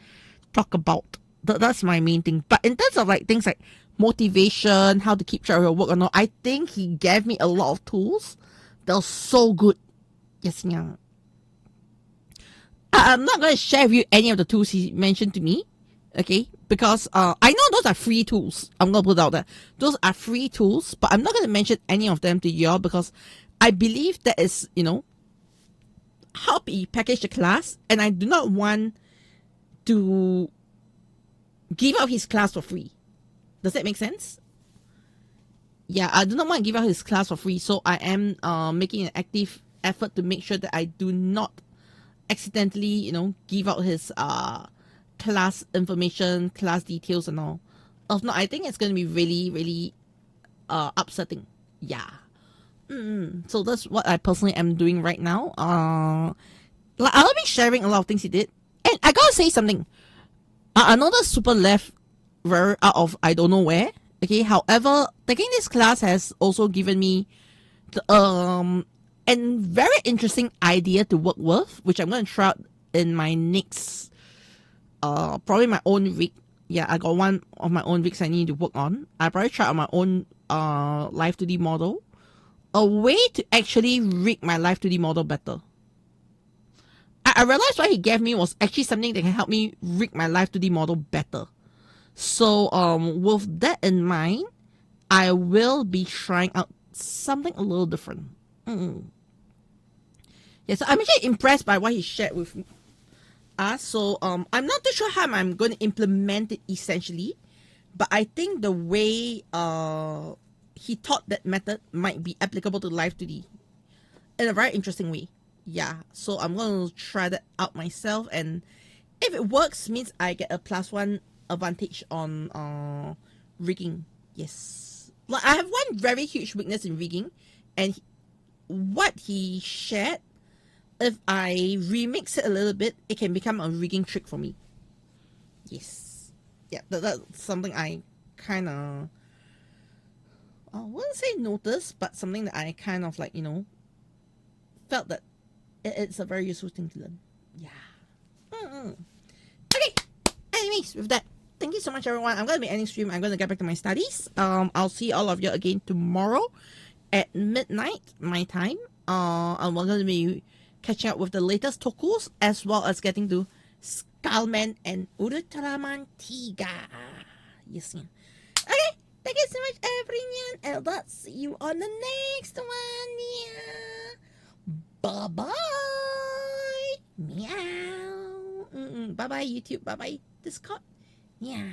talk about. That's my main thing. But in terms of like things like motivation, how to keep track of your work or not, I think he gave me a lot of tools that were so good. Yes, yeah. I'm not going to share with you any of the tools he mentioned to me, okay? Because I know those are free tools. I'm going to put it out there. Those are free tools, but I'm not going to mention any of them to y'all because I believe that is, how he packaged the class, and I do not want to give out his class for free. Does that make sense? Yeah, I do not want to give out his class for free, so I am making an active effort to make sure that I do not accidentally, give out his class information, class details and all. If not, I think it's going to be really, really upsetting. Yeah. So that's what I personally am doing right now. Like I'll be sharing a lot of things he did. And I gotta say something. I know that's super left very out of I don't know where. Okay, however, taking this class has also given me the and very interesting idea to work with, which I'm going to try out in my next, probably my own rig. Yeah, I got one of my own rigs I need to work on. I probably try out my own live 2D model a way to actually rig my Live 2D model better. I realized what he gave me was actually something that can help me rig my Live 2D model better. So with that in mind, I will be trying out something a little different. Yeah, so I'm actually impressed by what he shared with us. So I'm not too sure how I'm going to implement it essentially, but I think the way he taught that method might be applicable to Live 2D in a very interesting way. Yeah, so I'm going to try that out myself, and if it works, means I get a +1 advantage on rigging. Yes, like I have one very huge weakness in rigging, and what he shared, if I remix it a little bit, it can become a rigging trick for me. Yes, yeah, that's something I kind of, I wouldn't say noticed, but something that I kind of like, you know, felt that it's a very useful thing to learn. Yeah. Okay. Anyways, with that, thank you so much, everyone. I'm going to be ending stream. I'm going to get back to my studies. I'll see all of you again tomorrow at midnight, my time. And we're going to be catching up with the latest tokus, as well as getting to Skullman and Ultraman Tiga. Yes. Okay. Thank you so much, everyone. And I'll see you on the next one. Yeah. Bye-bye. Meow. Bye-bye, YouTube. Bye-bye, Discord. Yeah.